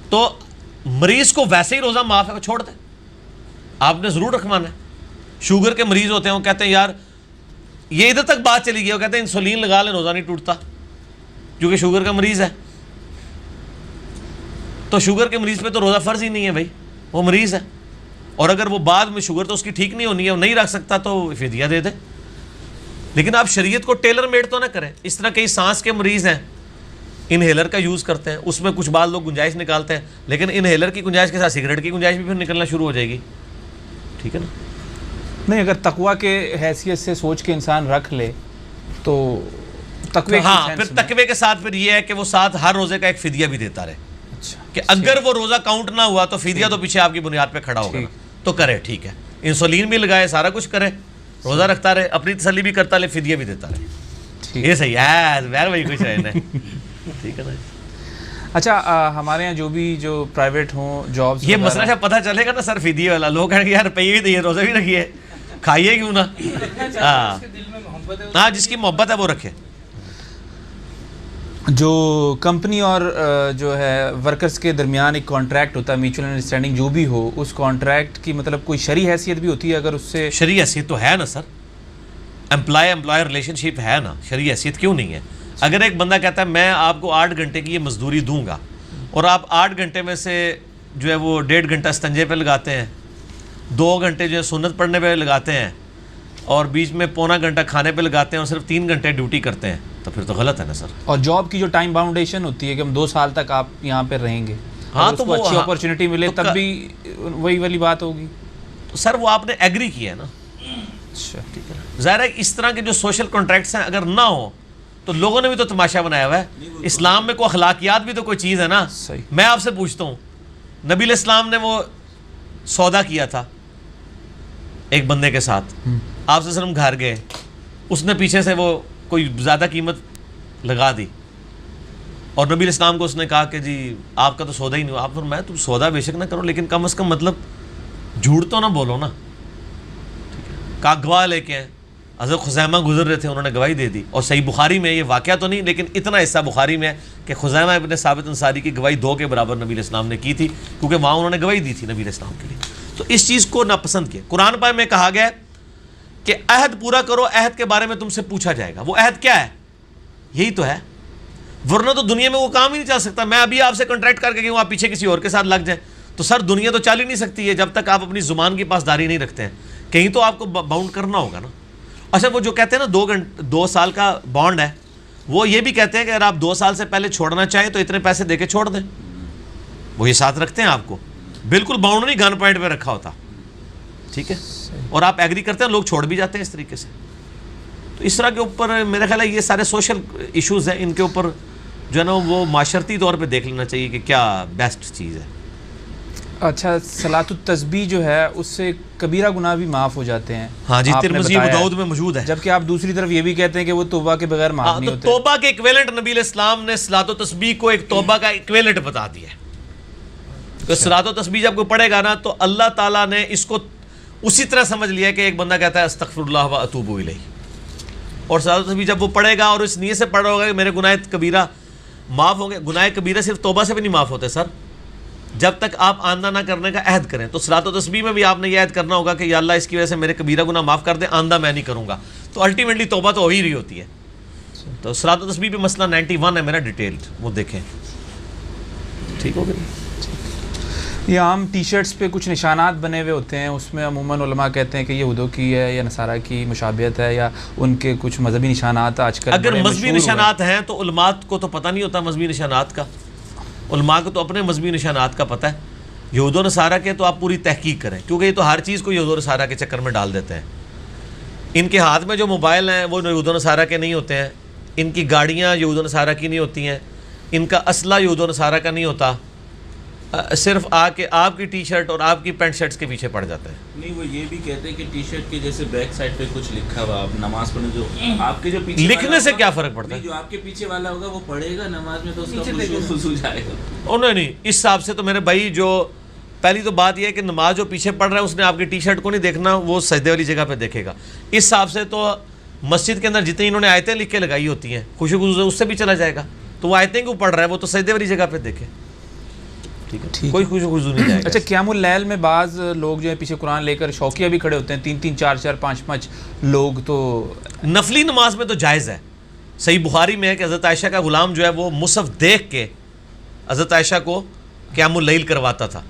تو مریض کو ویسے ہی روزہ معاف ہے، چھوڑ دیں، آپ نے ضرور رکھوانا ہے. شوگر کے مریض ہوتے ہیں، وہ کہتے ہیں یار یہ ادھر تک بات چلی گئی، وہ کہتے ہیں انسولین لگا لیں روزہ نہیں ٹوٹتا، کیونکہ شوگر کا مریض ہے. تو شوگر کے مریض پہ تو روزہ فرض ہی نہیں ہے بھائی، وہ مریض ہے. اور اگر وہ بعد میں شوگر تو اس کی ٹھیک نہیں ہونی ہے، وہ نہیں رکھ سکتا تو فدیہ دے دے. لیکن آپ شریعت کو ٹیلر میڈ تو نہ کریں. اس طرح کئی سانس کے مریض ہیں، انہیلر کا یوز کرتے ہیں، اس میں کچھ بعض لوگ گنجائش نکالتے ہیں، لیکن انہیلر کی گنجائش کے ساتھ سگریٹ کی گنجائش بھی پھر نکلنا شروع ہو جائے گی. ٹھیک ہے نا. نہیں اگر تقویٰ کے حیثیت سے سوچ کے انسان رکھ لے تو تقوی ہاں پھر تقوی کے ساتھ پھر یہ ہے کہ وہ ساتھ ہر روزے کا ایک فدیہ بھی دیتا رہے. اچھا کہ اگر وہ روزہ کاؤنٹ نہ ہوا تو فدیہ تو پیچھے آپ کی بنیاد پہ کھڑا ہوگا تو کرے. ٹھیک ہے، انسولین بھی لگائے، سارا کچھ کرے، روزہ رکھتا رہے، اپنی تسلی بھی کرتا رہے، فدیہ بھی دیتا رہے. یہ صحیح ہے، بہر بھائی خوش رہنا. ٹھیک ہے نا. اچھا ہمارے یہاں جو بھی جو پرائیویٹ ہوں جابس، یہ مسئلہ جب پتہ چلے گا نا سر فدیے والا، لوگ کہیں گے یار روپیے بھی دیے روزہ بھی رکھیے، کھائیے کیوں نہ. ہاں جس کی محبت ہے وہ رکھے. جو کمپنی اور جو ہے ورکرز کے درمیان ایک کانٹریکٹ ہوتا ہے، میوچل انڈرسٹینڈنگ جو بھی ہو، اس کانٹریکٹ کی مطلب کوئی شرعی حیثیت بھی ہوتی ہے اگر اس سے؟ شرعی حیثیت تو ہے نا سر، امپلائر ریلیشن شپ ہے نا، شرعی حیثیت کیوں نہیں ہے؟ اگر ایک بندہ کہتا ہے میں آپ کو 8 گھنٹے کی یہ مزدوری دوں گا، اور آپ 8 گھنٹے میں سے جو ہے وہ 1.5 گھنٹہ استنجے پہ لگاتے ہیں، 2 گھنٹے جو ہے سنت پڑھنے پہ لگاتے ہیں، اور بیچ میں پونا گھنٹہ کھانے پہ لگاتے ہیں، اور صرف 3 گھنٹے ڈیوٹی کرتے ہیں، تو پھر تو غلط ہے نا سر. اور جاب کی جو ٹائم باؤنڈیشن ہوتی ہے کہ ہم 2 سال تک آپ یہاں پہ رہیں گے، ہاں تو وہ اچھی اپرچونٹی ملے تب بھی وہی والی بات ہوگی. تو سر وہ آپ نے ایگری کیا ہے نا. اچھا ٹھیک ہے. ظاہر ہے اس طرح کے جو سوشل کانٹریکٹس ہیں اگر نہ ہوں تو لوگوں نے بھی تو تماشا بنایا ہوا ہے. اسلام میں کوئی اخلاقیات بھی تو کوئی چیز ہے نا. صحیح. میں آپ سے پوچھتا ہوں، نبی علیہ السلام نے وہ سودا کیا تھا ایک بندے کے ساتھ، آپ سے ہم گھر گئے، اس نے پیچھے سے وہ کوئی زیادہ قیمت لگا دی، اور نبی علیہ السلام کو اس نے کہا کہ جی آپ کا تو سودا ہی نہیں ہوا. آپ فرمایا تم سودا بے شک نہ کرو، لیکن کم از کم مطلب جھوٹ تو نہ بولو نا. کا گواہ لے کے حضرت خزیمہ گزر رہے تھے، انہوں نے گواہی دے دی. اور صحیح بخاری میں یہ واقعہ تو نہیں، لیکن اتنا حصہ بخاری میں ہے کہ خزیمہ ابن ثابت انصاری کی گواہی 2 کے برابر نبی علیہ السلام نے کی تھی، کیونکہ وہاں انہوں نے گواہی دی تھی نبی علیہ السلام کے لیے. تو اس چیز کو ناپسند کیا. قرآن پاک میں کہا گیا کہ عہد پورا کرو, عہد کے بارے میں تم سے پوچھا جائے گا. وہ عہد کیا ہے؟ یہی تو ہے, ورنہ تو دنیا میں وہ کام ہی نہیں چل سکتا. میں ابھی آپ سے کنٹریکٹ کر کے کہوں آپ پیچھے کسی اور کے ساتھ لگ جائیں, تو سر دنیا تو چل ہی نہیں سکتی ہے جب تک آپ اپنی زبان کی پاسداری نہیں رکھتے ہیں. کہیں تو آپ کو باؤنڈ کرنا ہوگا نا. اچھا وہ جو کہتے ہیں نا 2 سال کا بانڈ ہے, وہ یہ بھی کہتے ہیں کہ اگر آپ 2 سال سے پہلے چھوڑنا چاہیں تو اتنے پیسے دے کے چھوڑ دیں. وہ یہ ساتھ رکھتے ہیں آپ کو, بالکل باؤنڈ نہیں گن پوائنٹ پہ رکھا ہوتا, ٹھیک ہے, اور آپ ایگری کرتے ہیں, لوگ چھوڑ بھی جاتے ہیں اس طریقے سے. تو اس طرح کے اوپر میرا خیال ہے یہ سارے سوشل ایشوز ہیں, ان کے اوپر جو ہے نا وہ معاشرتی طور پہ دیکھ لینا چاہیے کہ کیا بیسٹ چیز ہے. اچھا, صلاۃ التسبیح جو ہے اس سے کبیرہ گناہ بھی معاف ہو جاتے ہیں. ہاں جی, آپ نے ترمذی بتایا ابو ہے. داؤد میں موجود ہے. جبکہ آپ دوسری طرف یہ بھی کہتے ہیں کہ وہ توبہ کے بغیر معاف نہیں تو ہوتے. توبہ کے ایکویلنٹ نبی علیہ السلام نے صلاۃ و تسبیح کو ایک توبہ کا ایکویلنٹ بتا دیا ہے. کہ صلاۃ و تسبیح جب کوئی پڑھے گا نا تو اللہ تعالیٰ نے اس کو اسی طرح سمجھ لیا کہ ایک بندہ کہتا ہے استغفر اللہ و اتوب الیہ, اور صلاۃ و تسبیح جب وہ پڑھے گا اور اس نیت سے پڑھ رہا ہوگا کہ میرے گناہ کبیرہ معاف ہوں گے. گناہ کبیرہ صرف توبہ سے بھی نہیں معاف ہوتے سر, جب تک آپ آئندہ نہ کرنے کا عہد کریں. تو صلاۃ و تسبیح میں بھی آپ نے یہ عہد کرنا ہوگا کہ یا اللہ اس کی وجہ سے میرے کبیرہ گناہ معاف کر دیں, آئندہ میں نہیں کروں گا. تو الٹیمیٹلی توبہ تو ہو ہی رہی ہوتی ہے. تو صلاۃ و تسبیح پہ مسئلہ 91 ہے میرا ڈیٹیلڈ, وہ دیکھیں. ٹھیک ہو گیا. یہ عام ٹی شرٹس پہ کچھ نشانات بنے ہوئے ہوتے ہیں, اس میں عموماً علماء کہتے ہیں کہ یہ یہودوں کی ہے یا نصارہ کی مشابہت ہے, یا ان کے کچھ مذہبی نشانات آج کل اگر بڑے مذہبی مشہور ہوئے. نشانات ہیں تو علماء کو تو پتہ نہیں ہوتا مذہبی نشانات کا. علماء کو تو اپنے مذہبی نشانات کا پتہ ہے. یہود و نصارہ کے تو آپ پوری تحقیق کریں, کیونکہ یہ تو ہر چیز کو یہود و نصارہ کے چکر میں ڈال دیتے ہیں. ان کے ہاتھ میں جو موبائل ہیں وہ یہود و نصارہ کے نہیں ہوتے ہیں, ان کی گاڑیاں یہود و نصارہ کی نہیں ہوتی ہیں, ان کا اسلحہ یہود و نصارہ کا نہیں ہوتا. صرف آ کے آپ کی ٹی شرٹ اور آپ کی پینٹ شرٹس کے پیچھے پڑ جاتے ہیں. نہیں, وہ یہ بھی کہتے ہیں کہ ٹی شرٹ کے جیسے بیک سائڈ پہ کچھ لکھا ہوا, آپ نماز پڑھنے جو آپ کے جو پیچھے لکھنے سے کیا فرق پڑتا ہے؟ جو آپ کے پیچھے والا ہوگا وہ پڑھے گا نماز میں تو اس کا خشوع جائے گا. نہیں, اس حساب سے تو میرے بھائی جو پہلی تو بات یہ ہے کہ نماز جو پیچھے پڑھ رہا ہے اس نے آپ کی ٹی شرٹ کو نہیں دیکھنا, وہ سجدے والی جگہ پہ دیکھے گا. اس حساب سے تو مسجد کے اندر جتنی انہوں نے آیتیں لکھ کے لگائی ہوتی ہیں خوشی خصوصی اس سے بھی چلا جائے گا. تو وہ آیتیں کیوں پڑھ رہا ہے, وہ تو سجدے والی جگہ پہ دیکھے, ٹھیک ہے, کوئی خوشی خصوصی نہیں جائے گا. اچھا, قیام اللیل میں بعض لوگ جو ہے پیچھے قرآن لے کر شوقیہ بھی کھڑے ہوتے ہیں, 3-3 4-4 5-5 لوگ. تو نفلی نماز میں تو جائز ہے. صحیح بخاری میں ہے کہ حضرت عائشہ کا غلام جو ہے وہ مصحف دیکھ کے حضرت عائشہ کو قیام اللیل کرواتا تھا.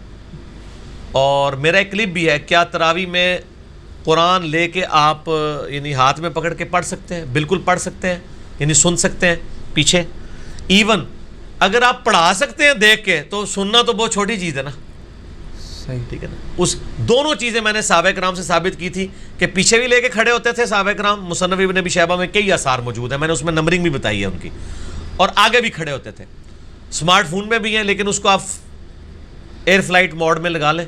اور میرا ایک کلپ بھی ہے, کیا تراویح میں قرآن لے کے آپ یعنی ہاتھ میں پکڑ کے پڑھ سکتے ہیں؟ بالکل پڑھ سکتے ہیں, یعنی سن سکتے ہیں پیچھے. ایون اگر آپ پڑھا سکتے ہیں دیکھ کے تو سننا تو بہت چھوٹی چیز ہے نا. صحیح, ٹھیک ہے نا. اس دونوں چیزیں میں نے صحابہ کرام سے ثابت کی تھی کہ پیچھے بھی لے کے کھڑے ہوتے تھے صحابہ کرام. مصنف ابن ابی شیبہ میں کئی آثار موجود ہیں, میں نے اس میں نمبرنگ بھی بتائی ہے ان کی, اور آگے بھی کھڑے ہوتے تھے. اسمارٹ فون میں بھی ہیں لیکن اس کو آپ ایئر فلائٹ موڈ میں لگا لیں,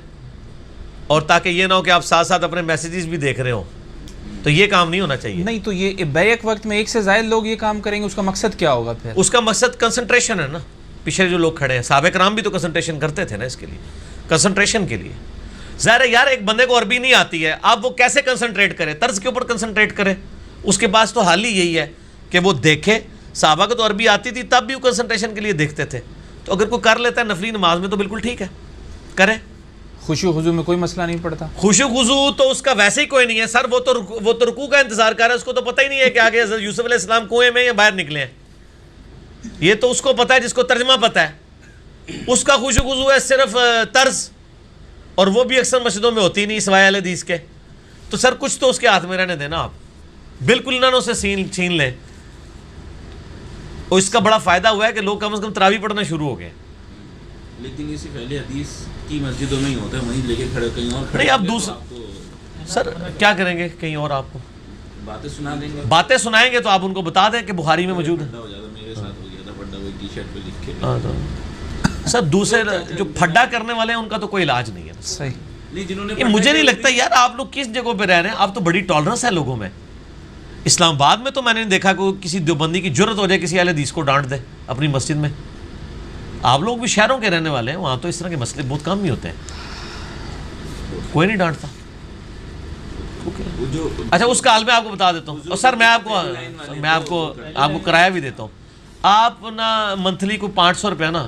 اور تاکہ یہ نہ ہو کہ آپ ساتھ ساتھ اپنے میسیجز بھی دیکھ رہے ہوں, تو یہ کام نہیں ہونا چاہیے. نہیں, تو یہ بیک وقت میں ایک سے زائد لوگ یہ کام کریں گے, اس کا مقصد کیا ہوگا پھر؟ اس کا مقصد کنسنٹریشن ہے نا. پیچھے جو لوگ کھڑے ہیں صحابہ کرام بھی تو کنسنٹریشن کرتے تھے نا, اس کے لیے کنسنٹریشن کے لیے. ظاہر ہے یار ایک بندے کو عربی نہیں آتی ہے, اب وہ کیسے کنسنٹریٹ کرے, طرز کے اوپر کنسنٹریٹ کرے. اس کے پاس تو حال ہی یہی ہے کہ وہ دیکھے. صحابہ کو تو عربی آتی تھی تب بھی وہ کنسنٹریشن کے لیے دیکھتے تھے. تو اگر کوئی کر لیتا ہے نفلی نماز میں تو بالکل ٹھیک ہے, کرے. خوشی و خضوع میں کوئی مسئلہ نہیں پڑتا. خوشی و خضوع تو اس کا ویسے ہی کوئی نہیں ہے سر. وہ تو رکوع کا انتظار کر رہا ہے, اس کو تو پتہ ہی نہیں ہے کہ آگے حضرت یوسف علیہ السلام کنویں میں یا باہر نکلے ہیں. یہ تو اس کو پتہ ہے جس کو ترجمہ پتہ ہے. اس کا خوشی و خضوع ہے صرف طرز, اور وہ بھی اکثر مسجدوں میں ہوتی نہیں سوائے اہل حدیث کے. تو سر کچھ تو اس کے ہاتھ میں رہنے دینا آپ, بالکل نہ اسے چھین لیں. اور اس کا بڑا فائدہ ہوا ہے کہ لوگ کم از کم تراویح پڑھنا شروع ہو گئے. لیکن یہ صرف اہل حدیث کی مسجدوں میں ہی ہوتا ہے, وہیں لے کے کھڑے کہیں اور کھڑے نہیں, آپ ہوں گے دوسرا تو آپ کو سر کیا کریں گے, کہیں اور آپ کو باتیں سنا دیں گے. باتیں سنائیں گے تو آپ ان کو بتا دیں کہ بخاری میں موجود ہے. پھڈا ہو جاتا, میرے ساتھ ہو گیا تھا پھڈا, وہی ٹی شرٹ پہ لکھ کے. سر دوسرے جو پھڈا کرنے والے ہیں ان کا تو کوئی علاج نہیں ہے. صحیح. نہیں, جنہوں نے یہ مجھے نہیں لگتا یار آپ لوگ کس جگہ پہ رہ رہے ہیں. آپ تو بڑی ٹالرنس ہے لوگوں میں. اسلام آباد میں تو میں نے دیکھا کہ کسی دیوبندی کی جرت ہو جائے کسی اہل حدیث کو ڈانٹ دے اپنی مسجد میں. آپ لوگ بھی شہروں کے رہنے والے ہیں, وہاں تو اس طرح کے مسئلے بہت کم ہی ہوتے ہیں, کوئی نہیں ڈانٹتا. اچھا اس کا حال میں آپ کو بتا دیتا ہوں. اور سر میں آپ کو کرایہ بھی دیتا ہوں. آپ نا منتھلی کو 500 روپیہ نا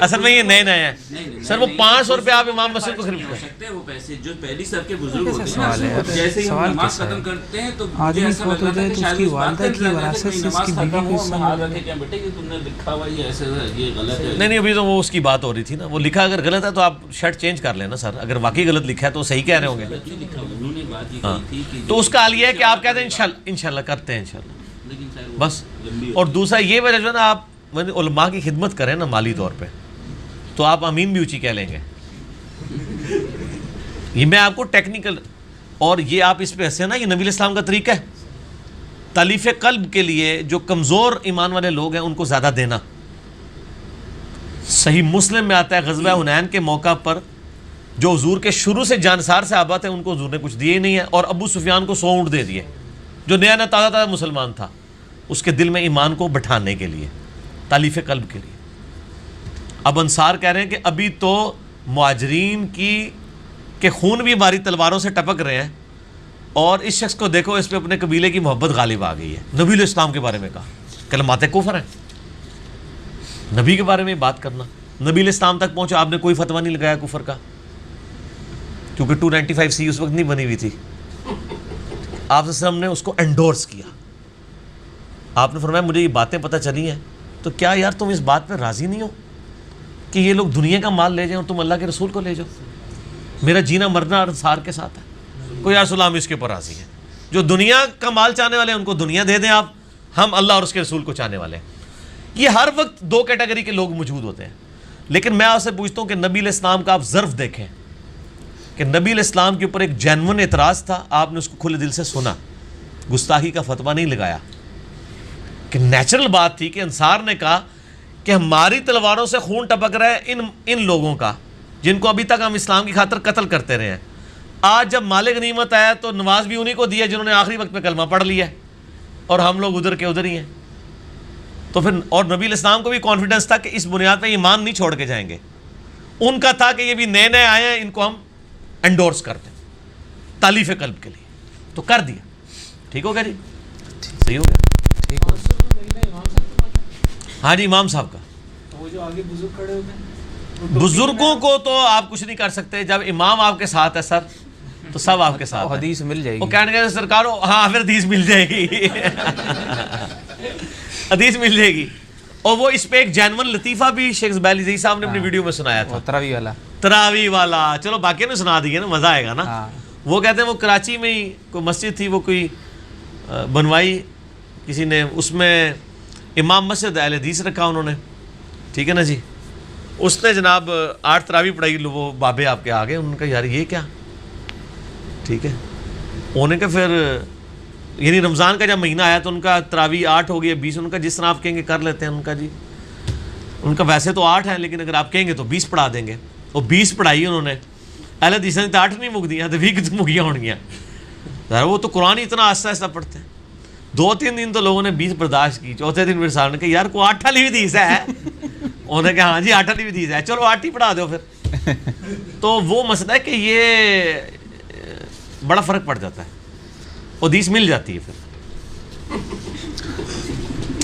اصل میں یہ نئے نئے ہیں سر. وہ 500 روپے آپ امام مسجد کو خرید ہو کر, سکتے ہیں وہ پیسے جو پہلی سب کے بزرگ ہوتے سوال ہے؟ ہیں جیسے ہی ہم سوال نماز کیسا ہے؟ ختم کرتے ہیں تو آدمی ایسا فوت ہو لگتا ہے جائے کہ تو اس شاید کی اس بات والدہ کا کی ڈر وراثت لگتا ہے سے کہ اس کی نماز بیوی ختم کو ہو, حصہ ہم ہاتھ ملے. رکھے کہ بیٹے کہ تم نے لکھا ہوا یہ ایسے یہ غلط ہے. نہیں ابھی تو وہ اس کی بات ہو رہی تھی نا, وہ لکھا اگر غلط ہے تو آپ شرٹ چینج کر لینا سر, اگر واقعی غلط لکھا ہے تو صحیح کہہ رہے ہوں گے. لکھا ہوا انہوں نے بات یہ ہاں کہی تھی کہ تو اس کا حال یہ ہے کہ آپ کہتے ہیں انشاءاللہ کرتے ہیں انشاءاللہ لیکن خیر وہ بس. لمبی اور دوسرا یہ وجہ جو ہے نا, آپ علماء کی خدمت کریں نا مالی طور پہ, تو آپ امین بھی اونچی کہہ لیں گے. یہ میں آپ کو ٹیکنیکل, اور یہ آپ اس پہ ہنسے نا, یہ نبی الاسلام کا طریقہ ہے تالیف قلب کے لیے. جو کمزور ایمان والے لوگ ہیں ان کو زیادہ دینا. صحیح مسلم میں آتا ہے غزوہ حنین کے موقع پر جو حضور کے شروع سے جانسار صحابہ تھے ان کو حضور نے کچھ دیے ہی نہیں ہے, اور ابو سفیان کو 100 اونٹ دے دیے, جو نیا نیا تازہ تازہ مسلمان تھا, اس کے دل میں ایمان کو بٹھانے کے لیے, تالیف قلب کے لیے. اب انصار کہہ رہے ہیں کہ ابھی تو مہاجرین کے خون بھی ہماری تلواروں سے ٹپک رہے ہیں, اور اس شخص کو دیکھو اس پہ اپنے قبیلے کی محبت غالب آ گئی ہے. نبی الاسلام کے بارے میں کہا کلمات کفر ہیں. نبی کے بارے میں بات کرنا, نبی الاسلام تک پہنچا, آپ نے کوئی فتویٰ نہیں لگایا کفر کا, کیونکہ 295C اس وقت نہیں بنی ہوئی تھی. آپ صلی اللہ علیہ وسلم نے اس کو انڈورس کیا. آپ نے فرمایا مجھے یہ باتیں پتہ چلی ہیں, تو کیا یار تم اس بات پہ راضی نہیں ہو کہ یہ لوگ دنیا کا مال لے جائیں اور تم اللہ کے رسول کو لے جاؤ؟ میرا جینا مرنا انصار کے ساتھ ہے. کوئی یا رسول اللہ ہم اس کے اوپر راضی ہیں. جو دنیا کا مال چاہنے والے ہیں ان کو دنیا دے دیں آپ, ہم اللہ اور اس کے رسول کو چاہنے والے ہیں. یہ ہر وقت دو کیٹیگری کے لوگ موجود ہوتے ہیں. لیکن میں آپ سے پوچھتا ہوں کہ نبی علیہ السلام کا آپ ظرف دیکھیں کہ نبی علیہ السلام کے اوپر ایک جینون اعتراض تھا, آپ نے اس کو کھلے دل سے سنا, گستاخی کا فتویٰ نہیں لگایا. کہ نیچرل بات تھی کہ انصار نے کہا کہ ہماری تلواروں سے خون ٹپک رہا ہے ان لوگوں کا جن کو ابھی تک ہم اسلام کی خاطر قتل کرتے رہے ہیں. آج جب مال غنیمت آیا تو نواز بھی انہی کو دیا جنہوں نے آخری وقت پہ کلمہ پڑھ لیا ہے, اور ہم لوگ ادھر کے ادھر ہی ہیں. تو پھر اور نبی علیہ السلام کو بھی کانفیڈنس تھا کہ اس بنیاد پہ ایمان نہیں چھوڑ کے جائیں گے. ان کا تھا کہ یہ بھی نئے نئے آئے ہیں, ان کو ہم انڈورس کر دیں تالیف قلب کے لیے, تو کر دیا. ٹھیک ہو گیا جی, صحیح ہو گیا. ٹھیک ہو. ہاں جی امام صاحب کا. وہ جو آگے بزرگ کھڑے ہوتے ہیں بزرگوں کو تو آپ کچھ نہیں کر سکتے, جب امام آپ کے ساتھ ہے سر تو سب آپ کے ساتھ ہیں. حدیث مل جائے وہ گی. کہنے گے سرکار ہاں پھر حدیث مل جائے گی حدیث مل جائے گی. اور وہ اس پہ ایک جینون لطیفہ بھی شیخ زبیلی زئی صاحب نے اپنی ویڈیو میں سنایا تھا, وہ تراویح والا. تراویح والا. چلو باقی نے سنا دیے نا, مزہ آئے گا نا. ہاں. وہ کہتے ہیں وہ کراچی میں ہی کوئی مسجد تھی, وہ کوئی بنوائی کسی نے, اس میں امام مسجد اہل حدیث رکھا انہوں نے, ٹھیک ہے نا جی. اس نے جناب 8 تراویح پڑھائی, وہ بابے آپ کے آگے, انہوں نے کہا یار یہ کیا, ٹھیک ہے. انہوں نے کہا پھر یعنی رمضان کا جب مہینہ آیا تو ان کا تراویح 8 ہو گئی 20, ان کا جس طرح آپ کہیں گے کر لیتے ہیں. ان کا جی ان کا ویسے تو 8 ہیں, لیکن اگر آپ کہیں گے تو 20 پڑھا دیں گے. وہ 20 پڑھائی انہوں نے. اہل حدیث نے تو 8 نہیں مک دیا, تو 20 مکیاں ہو گیا. وہ تو قرآن ہی اتنا آہستہ آہستہ پڑھتے ہیں. 2-3 دن تو لوگوں نے 20 برداشت کی, چوتھے دن میرے صاحب نے کہا یار کوئی 8 والی حدیث ہے. انہوں نے کہا ہاں جی 8 والی حدیث ہے, چلو 8 ہی پڑھا دو پھر. تو وہ مسئلہ ہے کہ یہ بڑا فرق پڑ جاتا ہے. حدیث مل جاتی ہے, پھر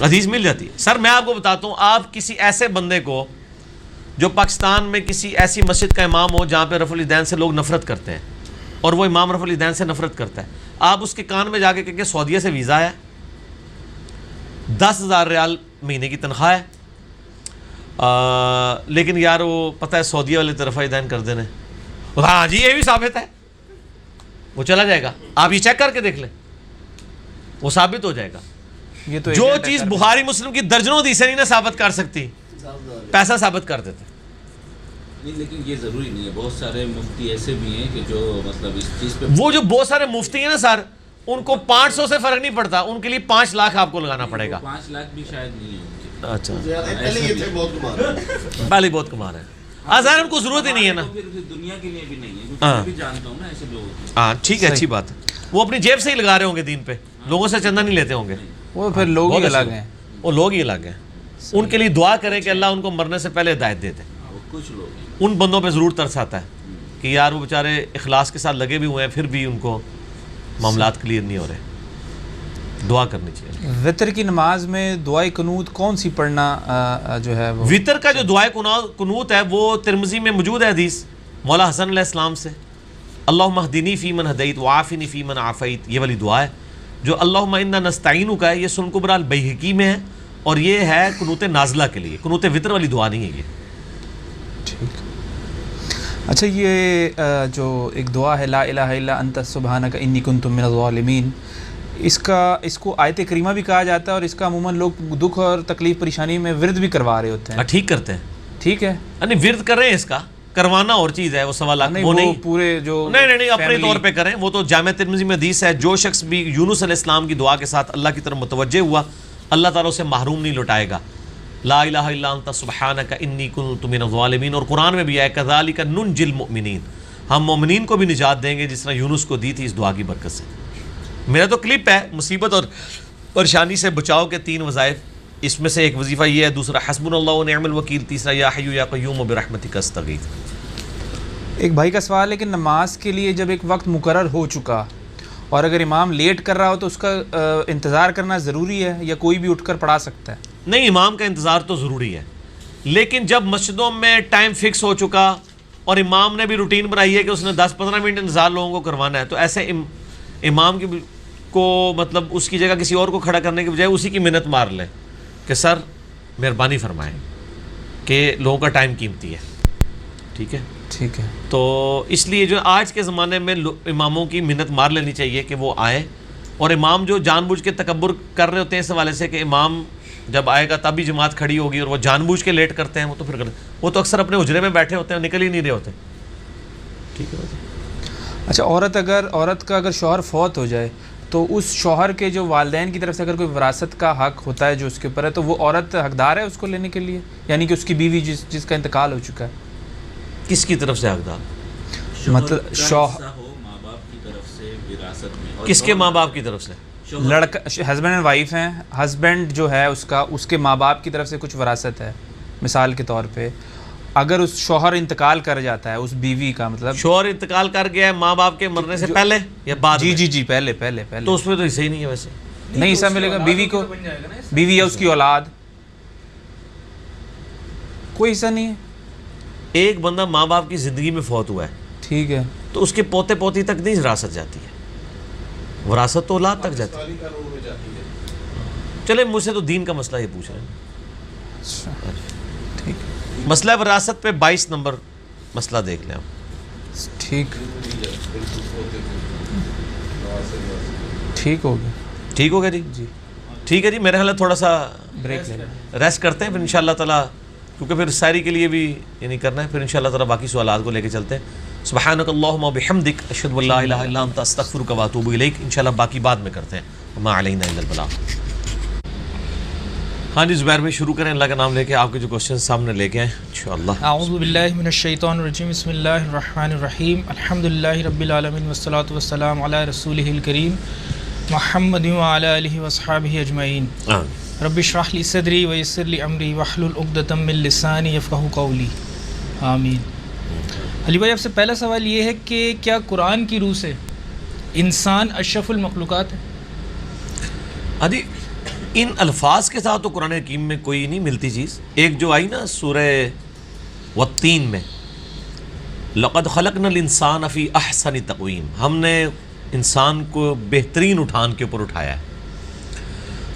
حدیث مل جاتی ہے. سر میں آپ کو بتاتا ہوں, آپ کسی ایسے بندے کو جو پاکستان میں کسی ایسی مسجد کا امام ہو جہاں پہ رفع الیدین سے لوگ نفرت کرتے ہیں, اور وہ امام رفع الیدین سے نفرت کرتا ہے, آپ اس کے کان میں جا کے کہ سعودیہ سے ویزا ہے, 10,000 ریال مہینے کی تنخواہ ہے, لیکن یار وہ پتہ ہے سعودیہ والے طرف الیدین کر دینے, ہاں جی یہ بھی ثابت ہے, وہ چلا جائے گا. آپ یہ چیک کر کے دیکھ لیں, وہ ثابت ہو جائے گا. یہ تو جو چیز بخاری مسلم کی درجنوں حدیثیں نہیں نا ثابت کر سکتی, پیسہ ثابت کر دیتے. نہیں لیکن یہ ضروری نہیں ہے, بہت سارے مفتی ایسے بھی ہیں کہ جو مطلب اس چیز پہ, وہ جو بہت سارے مفتی ہیں نا سر, ان کو 500 سے فرق نہیں پڑتا, ان کے لیے 5 لاکھ آپ کو لگانا پڑے گا. 5 لاکھ بھی شاید نہیں ہے. اچھا پہلے یہ تھے بہت کمار. پہلے بہت کمار ہے, ظاہر ان کو ضرورت ہی نہیں ہے نا. پھر دنیا کے لیے بھی نہیں ہے, کیونکہ میں بھی جانتا ہوں نا ایسے لوگ. ہاں ٹھیک ہے, اچھی بات ہے. وہ اپنی جیب سے ہی لگا رہے ہوں گے دین پہ, لوگوں سے چندہ نہیں لیتے ہوں گے. وہ پھر لوگ ہی الگ ہیں, وہ لوگ ہی الگ ہیں. ان کے لیے دعا کریں کہ اللہ ان کو مرنے سے پہلے ہدایت دے دے. کچھ لوگ ہیں ان بندوں پہ ضرور ترس آتا ہے کہ یار وہ بیچارے اخلاص کے ساتھ لگے بھی ہوئے ہیں, پھر بھی ان کو معاملات کلیئر نہیں ہو رہے. دعا کرنی چاہیے. وطر کی نماز میں دعائے قنوت کون سی پڑھنا جو ہے وہ وطر کا جو دعائے قنوت ہے وہ ترمذی میں موجود ہے حدیث مولا حسن علیہ السلام سے. اللہم اہدنی فی من ہدیت وعافنی فی من عافیت، یہ والی دعا ہے. جو اللہم انا نستعینک ہے یہ سنن کبری البیہقی میں ہے، اور یہ ہے قنوت نازلہ کے لیے، قنوت وطر والی دعا نہیں ہے یہ. ٹھیک. اچھا، یہ جو ایک دعا ہے لا الہ الا انت سبحانک انی کنت من الظالمین، اس کو آیت کریمہ بھی کہا جاتا ہے، اور اس کا عموماً لوگ دکھ اور تکلیف پریشانی میں ورد بھی کروا رہے ہوتے ہیں. ٹھیک کرتے ہیں. ٹھیک ہے، یعنی ورد کر رہے ہیں، اس کا کروانا اور چیز ہے، وہ سوال نہیں وہ وہ نہیں پورے جو نہیں اپنے طور پہ کریں. وہ تو جامع ترمذی میں حدیث ہے، جو شخص بھی یونس علیہ السلام کی دعا کے ساتھ اللہ کی طرف متوجہ ہوا اللہ تعالیٰ اسے محروم نہیں لوٹائے گا. لا الہ الا انت سبحانک انی کنت من الظالمین. اور قرآن میں بھی ہے کذالک ننجی المؤمنین، ہم مومنین کو بھی نجات دیں گے جس طرح یونس کو دی تھی اس دعا کی برکت سے. میرا تو کلپ ہے مصیبت اور پریشانی سے بچاؤ کے 3 وظائف، اس میں سے ایک وظیفہ یہ ہے، دوسرا حسبنا اللہ و نعم الوکیل، تیسرا یا حی یا قیوم برحمتک استغیث. ایک بھائی کا سوال ہے کہ نماز کے لیے جب ایک وقت مقرر ہو چکا اور اگر امام لیٹ کر رہا ہو تو اس کا انتظار کرنا ضروری ہے یا کوئی بھی اٹھ کر پڑھا سکتا ہے؟ نہیں، امام کا انتظار تو ضروری ہے، لیکن جب مسجدوں میں ٹائم فکس ہو چکا اور امام نے بھی روٹین بنائی ہے کہ اس نے 10-15 منٹ انتظار لوگوں کو کروانا ہے، تو ایسے امام کو مطلب اس کی جگہ کسی اور کو کھڑا کرنے کے بجائے اسی کی منت مار لیں کہ سر مہربانی فرمائیں کہ لوگوں کا ٹائم قیمتی ہے. ٹھیک ہے. ٹھیک ہے. تو اس لیے جو آج کے زمانے میں اماموں کی منت مار لینی چاہیے کہ وہ آئیں، اور امام جو جان بوجھ کے تکبر کر رہے ہوتے ہیں اس حوالے سے کہ امام جب آئے گا تب بھی جماعت کھڑی ہوگی، اور وہ جان بوجھ کے لیٹ کرتے ہیں، وہ تو پھر وہ تو اکثر اپنے حجرے میں بیٹھے ہوتے ہیں، نکل ہی نہیں رہے ہوتے. ٹھیک ہے. اچھا، عورت کا اگر شوہر فوت ہو جائے تو اس شوہر کے جو والدین کی طرف سے اگر کوئی وراثت کا حق ہوتا ہے جو اس کے اوپر ہے، تو وہ عورت حقدار ہے اس کو لینے کے لیے، یعنی کہ اس کی بیوی جس کا انتقال ہو چکا ہے؟ کس کی طرف سے حقدار؟ مطلب شوہر ہو ماں باپ کی طرف سے وراثت میں، اور کس کے ماں باپ کی طرف سے؟ لڑکا ہسبینڈ اینڈ وائف ہیں، ہسبینڈ جو ہے اس کے ماں باپ کی طرف سے کچھ وراثت ہے. مثال کے طور پہ اگر اس شوہر انتقال کر جاتا ہے اس بیوی کا، مطلب شوہر انتقال کر گیا ہے ماں باپ کے مرنے سے پہلے یا بعد میں؟ جی پہلے تو اس میں تو حصہ ہی نہیں ہے ویسے. نہیں حصہ ملے گا بیوی کو، بیوی یا اس کی اولاد، کوئی حصہ نہیں ہے. ایک بندہ ماں باپ کی زندگی میں فوت ہوا ہے، ٹھیک ہے، تو اس کے پوتے پوتی تک نہیں وراثت جاتی ہے، وراثت تو اولاد تک جاتی ہے. چلے مجھ سے تو دین کا مسئلہ یہ پوچھ رہے ہیں. اچھا ٹھیک مسئلہ وراثت پہ 22 نمبر مسئلہ دیکھ لیں آپ. ٹھیک ٹھیک ہو گیا. ٹھیک ہو گیا جی؟ جی ٹھیک ہے جی. میرے خیال ہے تھوڑا سا بریک لے لیں. ریسٹ کرتے ہیں، پھر انشاءاللہ تعالیٰ کیونکہ پھر ساری کے لیے بھی یعنی کرنا ہے، پھر انشاءاللہ تعالیٰ باقی سوالات کو لے کے چلتے ہیں. سبحانک اللہم و بحمدک اشہد ان لا الہ الا انت استغفرک و اتوب الیک. انشاءاللہ باقی بعد میں کرتے ہیں. وما علینا الا البلاغ. ہاں جی زبیر بھائی شروع کریں، اللہ کا نام لے کے آپ کے جو کوشچن سامنے لے کے آئیں انشاءاللہ. اعوذ باللہ من الشیطان الرجیم، بسم اللہ الرحمن الرحیم، الحمدللہ رب العالمین والصلاة والسلام علی رسولہ الکریم محمد وعلی آلہ واصحابہ اجمعین. رب اشرح لی صدری ویسر لی امری واحلل عقدۃ من لسانی یفقہوا قولی. آمین. علی بھائی آپ سے پہلا سوال یہ ہے کہ کیا قرآن کی روح سے انسان اشرف المخلوقات ہے؟ ہاں جی، ان الفاظ کے ساتھ تو قرآن حکیم میں کوئی نہیں ملتی چیز. ایک جو آئی نا سورہ والتین میں، لقد خلقنا الانسان فی احسن تقویم، ہم نے انسان کو بہترین اٹھان کے اوپر اٹھایا ہے.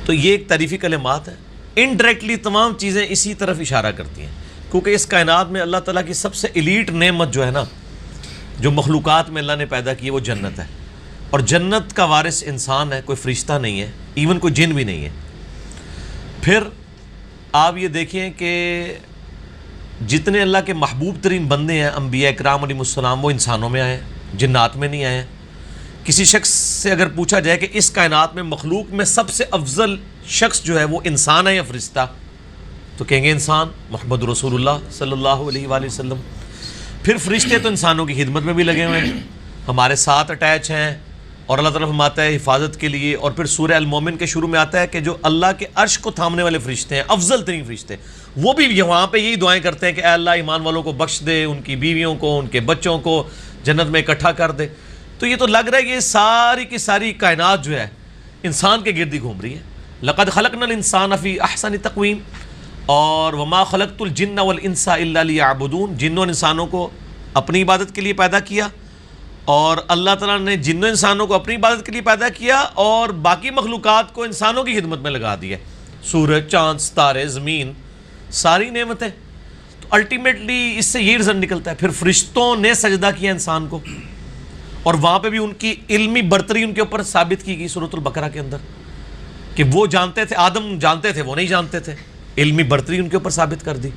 تو یہ ایک تعریفی کلمات ہے. انڈائریکٹلی تمام چیزیں اسی طرف اشارہ کرتی ہیں، کیونکہ اس کائنات میں اللہ تعالیٰ کی سب سے ایلیٹ نعمت جو ہے نا، جو مخلوقات میں اللہ نے پیدا کی ہے، وہ جنت ہے. اور جنت کا وارث انسان ہے، کوئی فرشتہ نہیں ہے، ایون کوئی جن بھی نہیں ہے. پھر آپ یہ دیکھیں کہ جتنے اللہ کے محبوب ترین بندے ہیں انبیاء اکرام علیہ السلام، وہ انسانوں میں آئے ہیں، جنات میں نہیں آئے ہیں. کسی شخص سے اگر پوچھا جائے کہ اس کائنات میں مخلوق میں سب سے افضل شخص جو ہے وہ انسان ہے یا فرشتہ، تو کہیں گے انسان، محمد رسول اللہ صلی اللہ علیہ وآلہ وسلم. پھر فرشتے تو انسانوں کی خدمت میں بھی لگے ہوئے ہیں، ہمارے ساتھ اٹیچ ہیں، اور اللہ تعالیٰ فرماتا ہے حفاظت کے لیے. اور پھر سورہ المومن کے شروع میں آتا ہے کہ جو اللہ کے عرش کو تھامنے والے فرشتے ہیں، افضل ترین فرشتے، وہ بھی وہاں پہ یہی دعائیں کرتے ہیں کہ اے اللہ ایمان والوں کو بخش دے، ان کی بیویوں کو، ان کے بچوں کو جنت میں اکٹھا کر دے. تو یہ تو لگ رہا ہے کہ ساری کی ساری کائنات جو ہے انسان کے گرد ہی گھوم رہی ہے. لقد خلقنا الانسان فی احسن تقویم، اور وما خلقت الجن والانس الا لیعبدون، جنوں اور انسانوں کو اپنی عبادت کے لیے پیدا کیا، اور اللہ تعالیٰ نے جنوں انسانوں کو اپنی عبادت کے لیے پیدا کیا اور باقی مخلوقات کو انسانوں کی خدمت میں لگا دیا. سورج، چاند، ستارے، زمین، ساری نعمتیں. تو الٹیمیٹلی اس سے یہ رزلٹ نکلتا ہے. پھر فرشتوں نے سجدہ کیا انسان کو، اور وہاں پہ بھی ان کی علمی برتری ان کے اوپر ثابت کی گئی سورۃ البقرہ کے اندر، کہ وہ جانتے تھے، آدم جانتے تھے، وہ نہیں جانتے تھے. علمی برتری ان کے اوپر ثابت کر دی.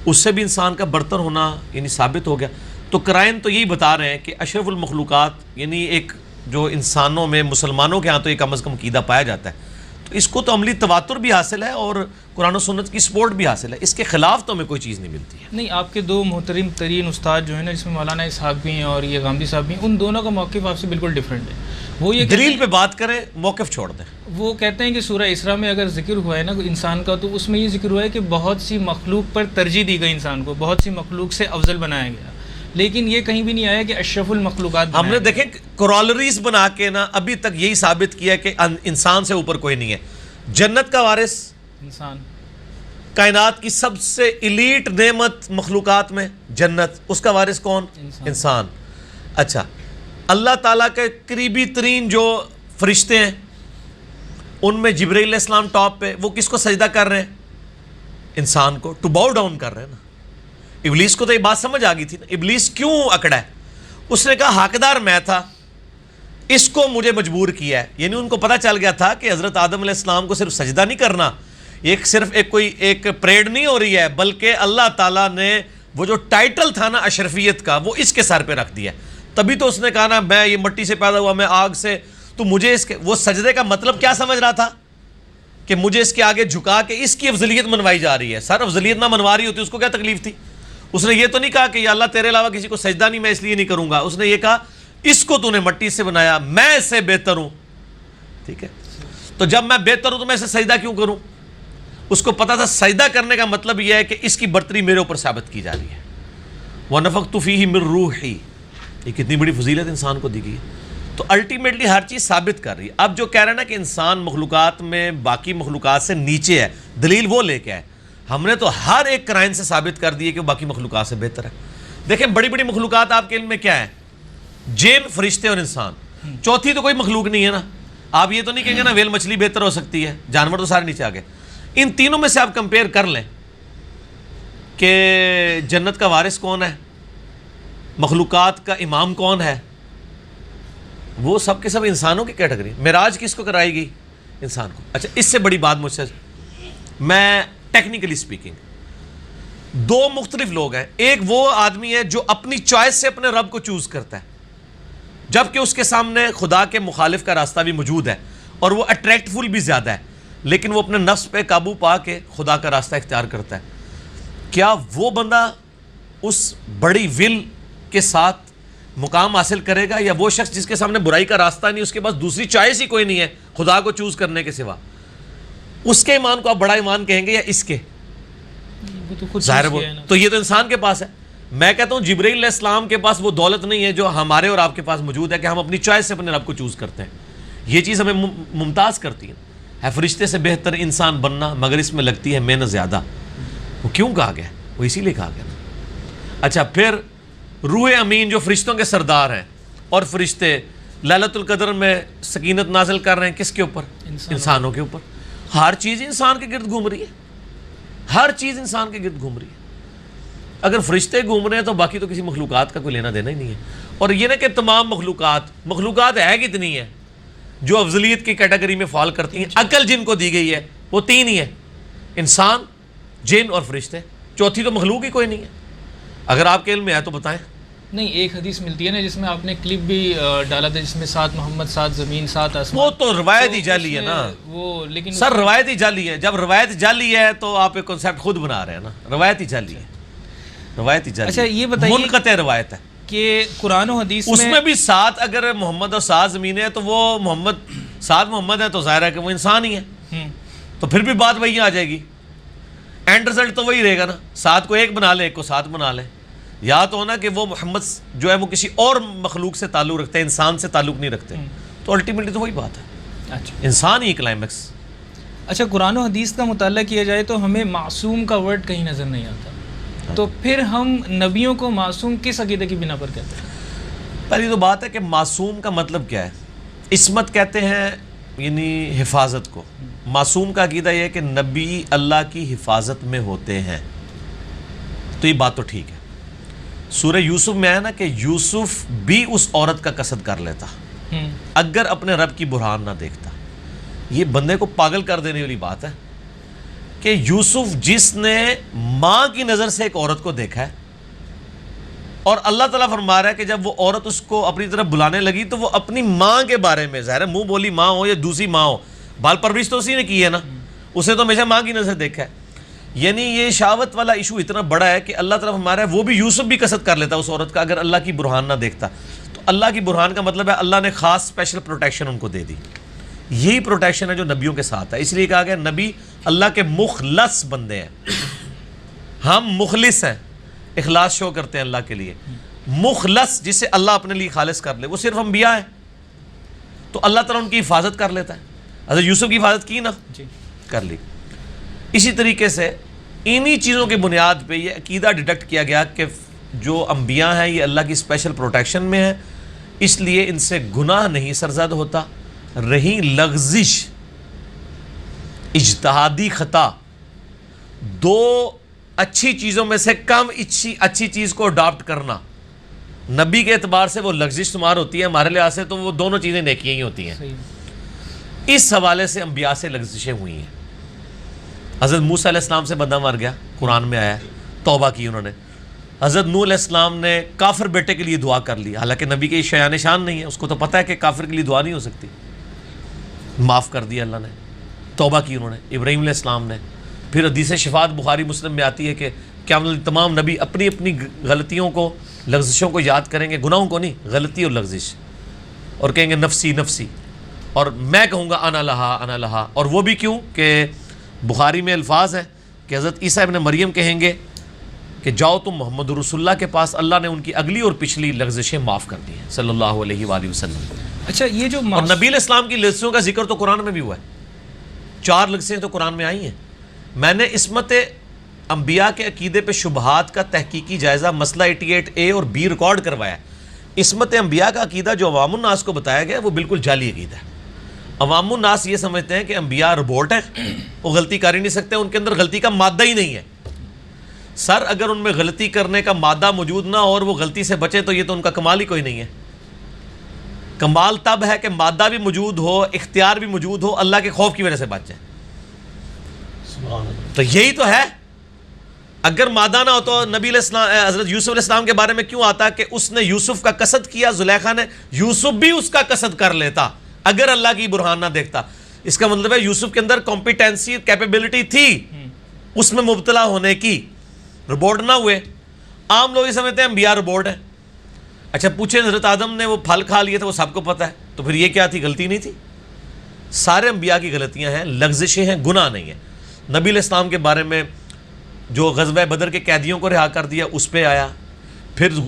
اس سے بھی انسان کا برتر ہونا یعنی ثابت ہو گیا. تو قرائن تو یہی بتا رہے ہیں کہ اشرف المخلوقات یعنی ایک جو انسانوں میں مسلمانوں کے ہاں تو یہ کم از کم عقیدہ پایا جاتا ہے. تو اس کو تو عملی تواتر بھی حاصل ہے اور قرآن و سنت کی سپورٹ بھی حاصل ہے. اس کے خلاف تو ہمیں کوئی چیز نہیں ملتی ہے. نہیں، آپ کے دو محترم ترین استاد جو ہیں نا، جس میں مولانا اسحاق بھی ہیں اور یہ غامدی صاحب بھی ہیں، ان دونوں کا موقف آپ سے بالکل ڈیفرنٹ ہے. وہ یہ دلیل پہ بات کریں، موقف چھوڑ دیں. وہ کہتے ہیں کہ سورہ اسراء میں اگر ذکر ہوا ہے نا انسان کا، تو اس میں یہ ذکر ہوا ہے کہ بہت سی مخلوق پر ترجیح دی گئی، انسان کو بہت سی مخلوق سے افضل بنایا گیا، لیکن یہ کہیں بھی نہیں آیا کہ اشرف المخلوقات. ہم نے دیکھیں کورالریز بنا کے نا ابھی تک یہی ثابت کیا کہ انسان سے اوپر کوئی نہیں ہے. جنت کا وارث انسان، کائنات کی سب سے ایلیٹ نعمت مخلوقات میں جنت، اس کا وارث کون؟ انسان. اچھا، اللہ تعالیٰ کے قریبی ترین جو فرشتے ہیں ان میں جبرائیل علیہ السلام ٹاپ پہ، وہ کس کو سجدہ کر رہے ہیں؟ انسان کو. ٹو باؤ ڈاؤن کر رہے ہیں نا. ابلیس کو تو یہ بات سمجھ آ گئی تھی نا. ابلیس کیوں اکڑا ہے؟ اس نے کہا حقدار میں تھا، اس کو مجھے مجبور کیا ہے. یعنی ان کو پتہ چل گیا تھا کہ حضرت آدم علیہ السلام کو صرف سجدہ نہیں کرنا، صرف ایک پریڈ نہیں ہو رہی ہے، بلکہ اللہ تعالیٰ نے وہ جو ٹائٹل تھا نا اشرفیت کا، وہ اس کے سر پہ رکھ دیا. تبھی تو اس نے کہا نا میں یہ مٹی سے پیدا ہوا، میں آگ سے، تو مجھے اس کے، وہ سجدے کا مطلب کیا سمجھ رہا تھا کہ مجھے اس کے آگے جھکا کے اس کی افضلیت منوائی جا رہی ہے. سر افضلیت نہ منوا رہی ہوتی اس کو کیا تکلیف تھی؟ اس نے یہ تو نہیں کہا کہ یا اللہ تیرے علاوہ کسی کو سجدہ نہیں، میں اس لیے نہیں کروں گا. اس نے یہ کہا اس کو تو نے مٹی سے بنایا، میں اس سے بہتر ہوں. ٹھیک ہے، تو جب میں بہتر ہوں تو میں اسے سجدہ کیوں کروں؟ اس کو پتا تھا سجدہ کرنے کا مطلب یہ ہے کہ اس کی برتری میرے اوپر ثابت کی جا رہی ہے. وَنَفَخْتُ فِيهِ مِن رُوحِي، یہ کتنی بڑی فضیلت انسان کو دی گئی ہے. تو الٹیمیٹلی ہر چیز ثابت کر رہی ہے. اب جو کہہ رہے ہیں نا کہ انسان مخلوقات میں باقی مخلوقات سے نیچے ہے، دلیل وہ لے کے آئے. ہم نے تو ہر ایک قرائن سے ثابت کر دی ہے کہ وہ باقی مخلوقات سے بہتر ہے. دیکھیں بڑی بڑی مخلوقات آپ کے علم میں کیا ہے؟ جن، فرشتے اور انسان. چوتھی تو کوئی مخلوق نہیں ہے نا. آپ یہ تو نہیں کہیں گے نا ویل مچھلی بہتر ہو سکتی ہے، جانور تو سارے نیچے آ گئے. ان تینوں میں سے آپ کمپیئر کر لیں کہ جنت کا وارث کون ہے، مخلوقات کا امام کون ہے. وہ سب کے سب انسانوں کی کیٹیگری. معراج کس کو کرائی گئی؟ انسان کو. اچھا، اس سے بڑی بات مجھ سے، میں ٹیکنیکلی سپیکنگ، دو مختلف لوگ ہیں. ایک وہ آدمی ہے جو اپنی چوائس سے اپنے رب کو چوز کرتا ہے، جبکہ اس کے سامنے خدا کے مخالف کا راستہ بھی موجود ہے اور وہ اٹریکٹفل بھی زیادہ ہے، لیکن وہ اپنے نفس پہ قابو پا کے خدا کا راستہ اختیار کرتا ہے. کیا وہ بندہ اس بڑی ول کے ساتھ مقام حاصل کرے گا، یا وہ شخص جس کے سامنے برائی کا راستہ نہیں، اس کے پاس دوسری چوائس ہی کوئی نہیں ہے خدا کو چوز کرنے کے سوا؟ اس کے ایمان کو آپ بڑا ایمان کہیں گے یا اس کے؟ ظاہر وہ تو یہ تو انسان کے پاس ہے. میں کہتا ہوں جبرائیل علیہ السلام کے پاس وہ دولت نہیں ہے جو ہمارے اور آپ کے پاس موجود ہے کہ ہم اپنی چوائس سے اپنے رب کو چوز کرتے ہیں. یہ چیز ہمیں ممتاز کرتی ہے فرشتے سے بہتر انسان بننا، مگر اس میں لگتی ہے محنت زیادہ. وہ کیوں کہا گیا؟ وہ اسی لیے کہا گیا نا. اچھا، پھر روح امین جو فرشتوں کے سردار ہیں، اور فرشتے لیلۃ القدر میں سکینت نازل کر رہے ہیں کس کے اوپر؟ انسانوں کے اوپر. ہر چیز انسان کے گرد گھوم رہی ہے، ہر چیز انسان کے گرد گھوم رہی ہے. اگر فرشتے گھوم رہے ہیں تو باقی تو کسی مخلوقات کا کوئی لینا دینا ہی نہیں ہے. اور یہ نہ کہ تمام مخلوقات ہے کتنی ہے جو افضلیت کی کیٹیگری میں فال کرتی ہیں. عقل جن کو دی گئی ہے وہ تین ہی ہے، انسان، جن اور فرشتے. چوتھی تو مخلوق ہی کوئی نہیں ہے. اگر آپ کے علم میں ہے تو بتائیں. نہیں، ایک حدیث ملتی ہے نا جس میں آپ نے کلپ بھی ڈالا تھا، جس میں 7 محمد 7 زمین 7 آسمان. وہ تو روایت ہی جعلی ہے نا وہ، لیکن سر روایت ہی جعلی ہے. جب روایت جعلی ہے تو آپ ایک کنسیپٹ خود بنا رہے ہیں نا. روایت ہی جعلی ہے، روایت ہی جعلی. اچھا، یہ بتائیے منقطع روایت ہے کہ قرآن و حدیث اس میں بھی 7 اگر محمد اور 7 زمینیں ہیں تو وہ 7 محمد ہیں تو ظاہر ہے کہ وہ انسان ہی ہے. تو پھر بھی بات وہی آ جائے گی، اینڈ رزلٹ تو وہی رہے گا نا. 7 کو 1 بنا لے، 1 کو 7 بنا لے. یا تو ہونا کہ وہ محمد جو ہے وہ کسی اور مخلوق سے تعلق رکھتے ہیں، انسان سے تعلق نہیں رکھتے. تو الٹیمیٹلی تو وہی بات ہے. اچھا انسان ہی کلائمیکس. اچھا، قرآن و حدیث کا مطالعہ کیا جائے تو ہمیں معصوم کا ورڈ کہیں نظر نہیں آتا، تو پھر ہم نبیوں کو معصوم کس عقیدے کی بنا پر کہتے ہیں؟ پہلی تو بات ہے کہ معصوم کا مطلب کیا ہے. عصمت کہتے ہیں یعنی حفاظت کو. معصوم کا عقیدہ یہ ہے کہ نبی اللہ کی حفاظت میں ہوتے ہیں. تو یہ بات تو ٹھیک ہے. سورہ یوسف میں ہے نا کہ یوسف بھی اس عورت کا قصد کر لیتا اگر اپنے رب کی برہان نہ دیکھتا. یہ بندے کو پاگل کر دینے والی بات ہے کہ یوسف جس نے ماں کی نظر سے ایک عورت کو دیکھا ہے اور اللہ تعالیٰ فرما رہا ہے کہ جب وہ عورت اس کو اپنی طرف بلانے لگی تو وہ اپنی ماں کے بارے میں، ظاہر ہے منہ بولی ماں ہو یا دوسری ماں ہو، بال پرورش تو اسی نے کی ہے نا، اسے تو ہمیشہ ماں کی نظر دیکھا ہے. یعنی یہ شہوت والا ایشو اتنا بڑا ہے کہ اللہ تعالیٰ فرما رہا ہے وہ بھی یوسف بھی قصد کر لیتا اس عورت کا اگر اللہ کی برہان نہ دیکھتا. تو اللہ کی برہان کا مطلب ہے اللہ نے خاص اسپیشل پروٹیکشن ان کو دے دی. یہی پروٹیکشن ہے جو نبیوں کے ساتھ ہے. اس لیے کہا گیا نبی اللہ کے مخلص بندے ہیں. ہم مخلص ہیں، اخلاص شو کرتے ہیں اللہ کے لیے. مخلص جسے اللہ اپنے لیے خالص کر لے وہ صرف انبیاء ہیں. تو اللہ تعالیٰ ان کی حفاظت کر لیتا ہے. حضرت یوسف کی حفاظت کی نا، کر لی. اسی طریقے سے انہی چیزوں کی بنیاد پہ یہ عقیدہ ڈیڈکٹ کیا گیا کہ جو انبیاء ہیں یہ اللہ کی اسپیشل پروٹیکشن میں ہیں، اس لیے ان سے گناہ نہیں سرزد ہوتا. رہی لغزش، اجتہادی خطا، دو اچھی چیزوں میں سے کم اچھی چیز کو اڈاپٹ کرنا، نبی کے اعتبار سے وہ لغزش شمار ہوتی ہے، ہمارے لحاظ سے تو وہ دونوں چیزیں نیکیاں ہی ہوتی ہیں. اس حوالے سے انبیاء سے لغزشیں ہوئی ہیں. حضرت موسیٰ علیہ السلام سے بندہ مر گیا، قرآن میں آیا ہے، توبہ کی انہوں نے. حضرت نوح علیہ السلام نے کافر بیٹے کے لیے دعا کر لی، حالانکہ نبی کے شایان شان نہیں ہے، اس کو تو پتہ ہے کہ کافر کے لیے دعا نہیں ہو سکتی. معاف کر دیا اللہ نے، توبہ کی انہوں نے. ابراہیم علیہ السلام نے. پھر حدیث شفاعت بخاری مسلم میں آتی ہے کہ قیامت تمام نبی اپنی اپنی غلطیوں کو، لغزشوں کو یاد کریں گے، گناہوں کو نہیں، غلطی اور لغزش، اور کہیں گے نفسی نفسی، اور میں کہوں گا انا لہا انا لہا. اور وہ بھی کیوں کہ بخاری میں الفاظ ہیں کہ حضرت عیسیٰ ابن مریم کہیں گے کہ جاؤ تم محمد رسول اللہ کے پاس، اللہ نے ان کی اگلی اور پچھلی لغزشیں معاف کر دی ہیں صلی اللہ علیہ وآلہ وسلم. اچھا، یہ جو اور نبی علیہ السلام کی لغزشوں کا ذکر تو قرآن میں بھی ہوا ہے. 4 لغزشیں تو قرآن میں آئی ہیں. میں نے عصمت انبیاء کے عقیدے پہ شبہات کا تحقیقی جائزہ مسئلہ 88A اور B ریکارڈ کروایا. عصمت انبیاء کا عقیدہ جو عوام الناس کو بتایا گیا ہے وہ بالکل جعلی عقیدہ ہے. عوام الناس یہ سمجھتے ہیں کہ انبیاء روبوٹ ہیں، وہ غلطی کر ہی نہیں سکتے، ان کے اندر غلطی کا مادہ ہی نہیں ہے. سر اگر ان میں غلطی کرنے کا مادہ موجود نہ ہو اور وہ غلطی سے بچے تو یہ تو ان کا کمال ہی کوئی نہیں ہے. کمال تب ہے کہ مادہ بھی موجود ہو، اختیار بھی موجود ہو، اللہ کے خوف کی وجہ سے بچ جائے. تو یہی تو ہے. اگر مادہ نہ ہو تو نبی علیہ السلام حضرت یوسف علیہ السلام کے بارے میں کیوں آتا کہ اس نے یوسف کا قصد کیا، زلیخا نے، یوسف بھی اس کا قصد کر لیتا اگر اللہ کی برہان نہ دیکھتا. اس کا مطلب ہے یوسف کے اندر کمپیٹنسی، کیپیبلٹی تھی اس میں مبتلا ہونے کی. روبوٹ نہ ہوئے. عام لوگ یہ سمجھتے ہیں انبیاء روبوٹ ہیں. اچھا پوچھیں حضرت آدم نے وہ پھل کھا لیے تھے، وہ سب کو پتہ ہے، تو پھر یہ کیا تھی؟ غلطی نہیں تھی. سارے انبیاء کی غلطیاں ہیں، لغزشیں ہیں، گناہ نہیں ہے. نبی علیہ السلام کے بارے میں جو غزوہ بدر کے قیدیوں کو رہا کر دیا اس پہ آیا. پھر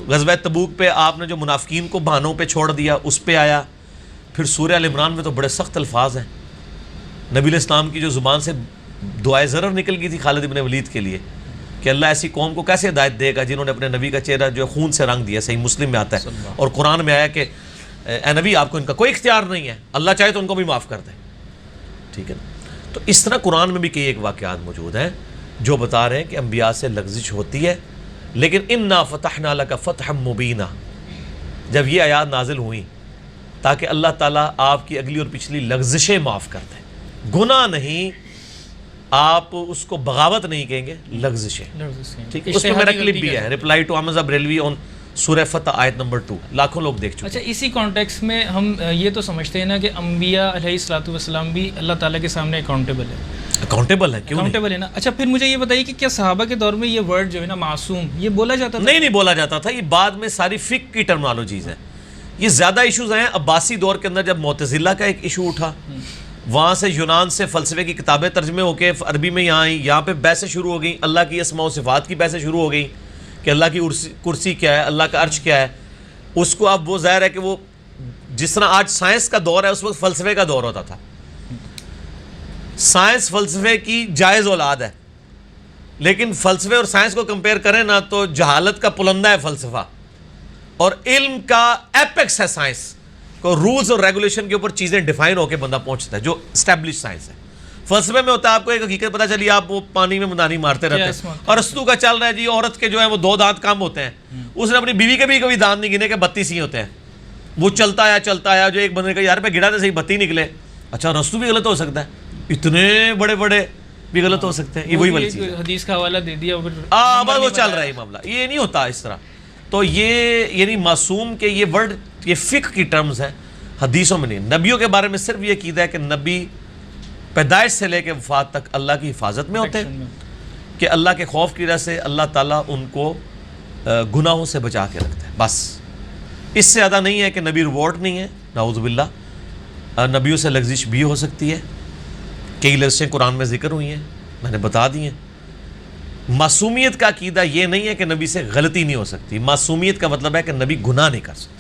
غزوہ تبوک پہ آپ نے جو منافقین کو بہانوں پہ چھوڑ دیا اس پہ آیا. پھر سورہ ال عمران میں تو بڑے سخت الفاظ ہیں. نبی علیہ السلام کی جو زبان سے دعائے ضرر نکل گئی تھی خالد ابن ولید کے لیے کہ اللہ ایسی قوم کو کیسے ہدایت دے گا جنہوں نے اپنے نبی کا چہرہ جو خون سے رنگ دیا. صحیح مسلم میں آتا ہے اور قرآن میں آیا کہ اے نبی آپ کو ان کا کوئی اختیار نہیں ہے، اللہ چاہے تو ان کو بھی معاف کر دے. ٹھیک ہے نا. تو اس طرح قرآن میں بھی کئی ایک واقعات موجود ہیں جو بتا رہے ہیں کہ انبیاء سے لغزش ہوتی ہے. لیکن انا فتحنا لک فتحا مبینا، جب یہ آیات نازل ہوئیں تاکہ اللہ تعالیٰ آپ کی اگلی اور پچھلی لغزشیں معاف کر دیں. گناہ نہیں، آپ اس کو بغاوت نہیں کہیں گے، لغزشیں. ٹھیک ہے. اس میں میرا کلپ بھی ہے، رپلائی ٹو احمد بریلوی آن سورہ فتح آیت نمبر 2، لاکھوں لوگ دیکھ چکے. اچھا، اسی کانٹیکس میں ہم یہ تو سمجھتے ہیں نا کہ انبیاء علیہ الصلوۃ والسلام بھی اللہ تعالیٰ کے سامنے اکاؤنٹیبل ہے. اکاؤنٹیبل ہے، کیوں نہیں؟ اکاؤنٹیبل ہے نا. اچھا پھر مجھے یہ بتائیے کہ کیا صحابہ کے دور میں یہ ورڈ جو ہے نا معصوم، یہ بولا جاتا تھا؟ نہیں بولا جاتا تھا. یہ بعد میں ساری فقہ کی ٹرمنالوجیز ہیں. یہ زیادہ ایشوز ہیں عباسی دور کے اندر جب معتزلہ کا ایک ایشو اٹھا، وہاں سے یونان سے فلسفے کی کتابیں ترجمے ہو کے عربی میں یہاں آئیں، یہاں پہ بحثیں شروع ہو گئیں، اللہ کی اسماء و صفات کی بحثیں شروع ہو گئیں کہ اللہ کی کرسی کیا ہے، اللہ کا عرش کیا ہے. اس کو اب وہ ظاہر ہے کہ وہ جس طرح آج سائنس کا دور ہے اس وقت فلسفے کا دور ہوتا تھا. سائنس فلسفے کی جائز اولاد ہے, لیکن فلسفے اور سائنس کو کمپیئر کریں نا تو جہالت کا پلندہ ہے فلسفہ, اور علم کا ایپیکس ہے سائنس. کو رولز اور ریگولیشن کے اوپر چیزیں ڈیفائن ہو کے بندہ پہنچتا ہے, جو اسٹیبلش سائنس ہے. فلسفے میں ہوتا ہے آپ کو ایک حقیقت پتہ چلی, آپ وہ پانی میں مدانی مارتے رہتے ہیں. اور ارسطو کا چل رہا ہے جی عورت کے جو ہے وہ 2 دانت کم ہوتے ہیں, اس نے اپنی بیوی کے بھی کبھی دانت نہیں گنے کہ 32 ہی ہوتے ہیں. وہ چلتا آیا جو ایک بندے کا یار پہ گڑا تو صحیح 32 نکلے. اچھا ارسطو بھی غلط ہو سکتا ہے, اتنے بڑے بڑے بھی غلط ہو سکتے ہیں. یہ وہی والی چیز ہے, حدیث کا حوالہ دے دیا, بس وہ چل رہا ہے معاملہ, یہ نہیں ہوتا اس طرح. تو یہ یعنی معصوم کے یہ ورڈ یہ فقہ کی ٹرمز ہیں, حدیثوں میں نہیں. نبیوں کے بارے میں صرف یہ عقیدہ ہے کہ نبی پیدائش سے لے کے وفات تک اللہ کی حفاظت میں ہوتے ہیں, کہ اللہ کے خوف کی وجہ سے اللہ تعالیٰ ان کو گناہوں سے بچا کے رکھتا ہے. بس اس سے زیادہ نہیں ہے کہ نبی ریوارڈ نہیں ہے, نعوذ باللہ. نبیوں سے لغزش بھی ہو سکتی ہے, کئی لغزشیں قرآن میں ذکر ہوئی ہیں, میں نے بتا دی ہیں. معصومیت کا عقیدہ یہ نہیں ہے کہ نبی سے غلطی نہیں ہو سکتی. معصومیت کا مطلب ہے کہ نبی گناہ نہیں کر سکتا.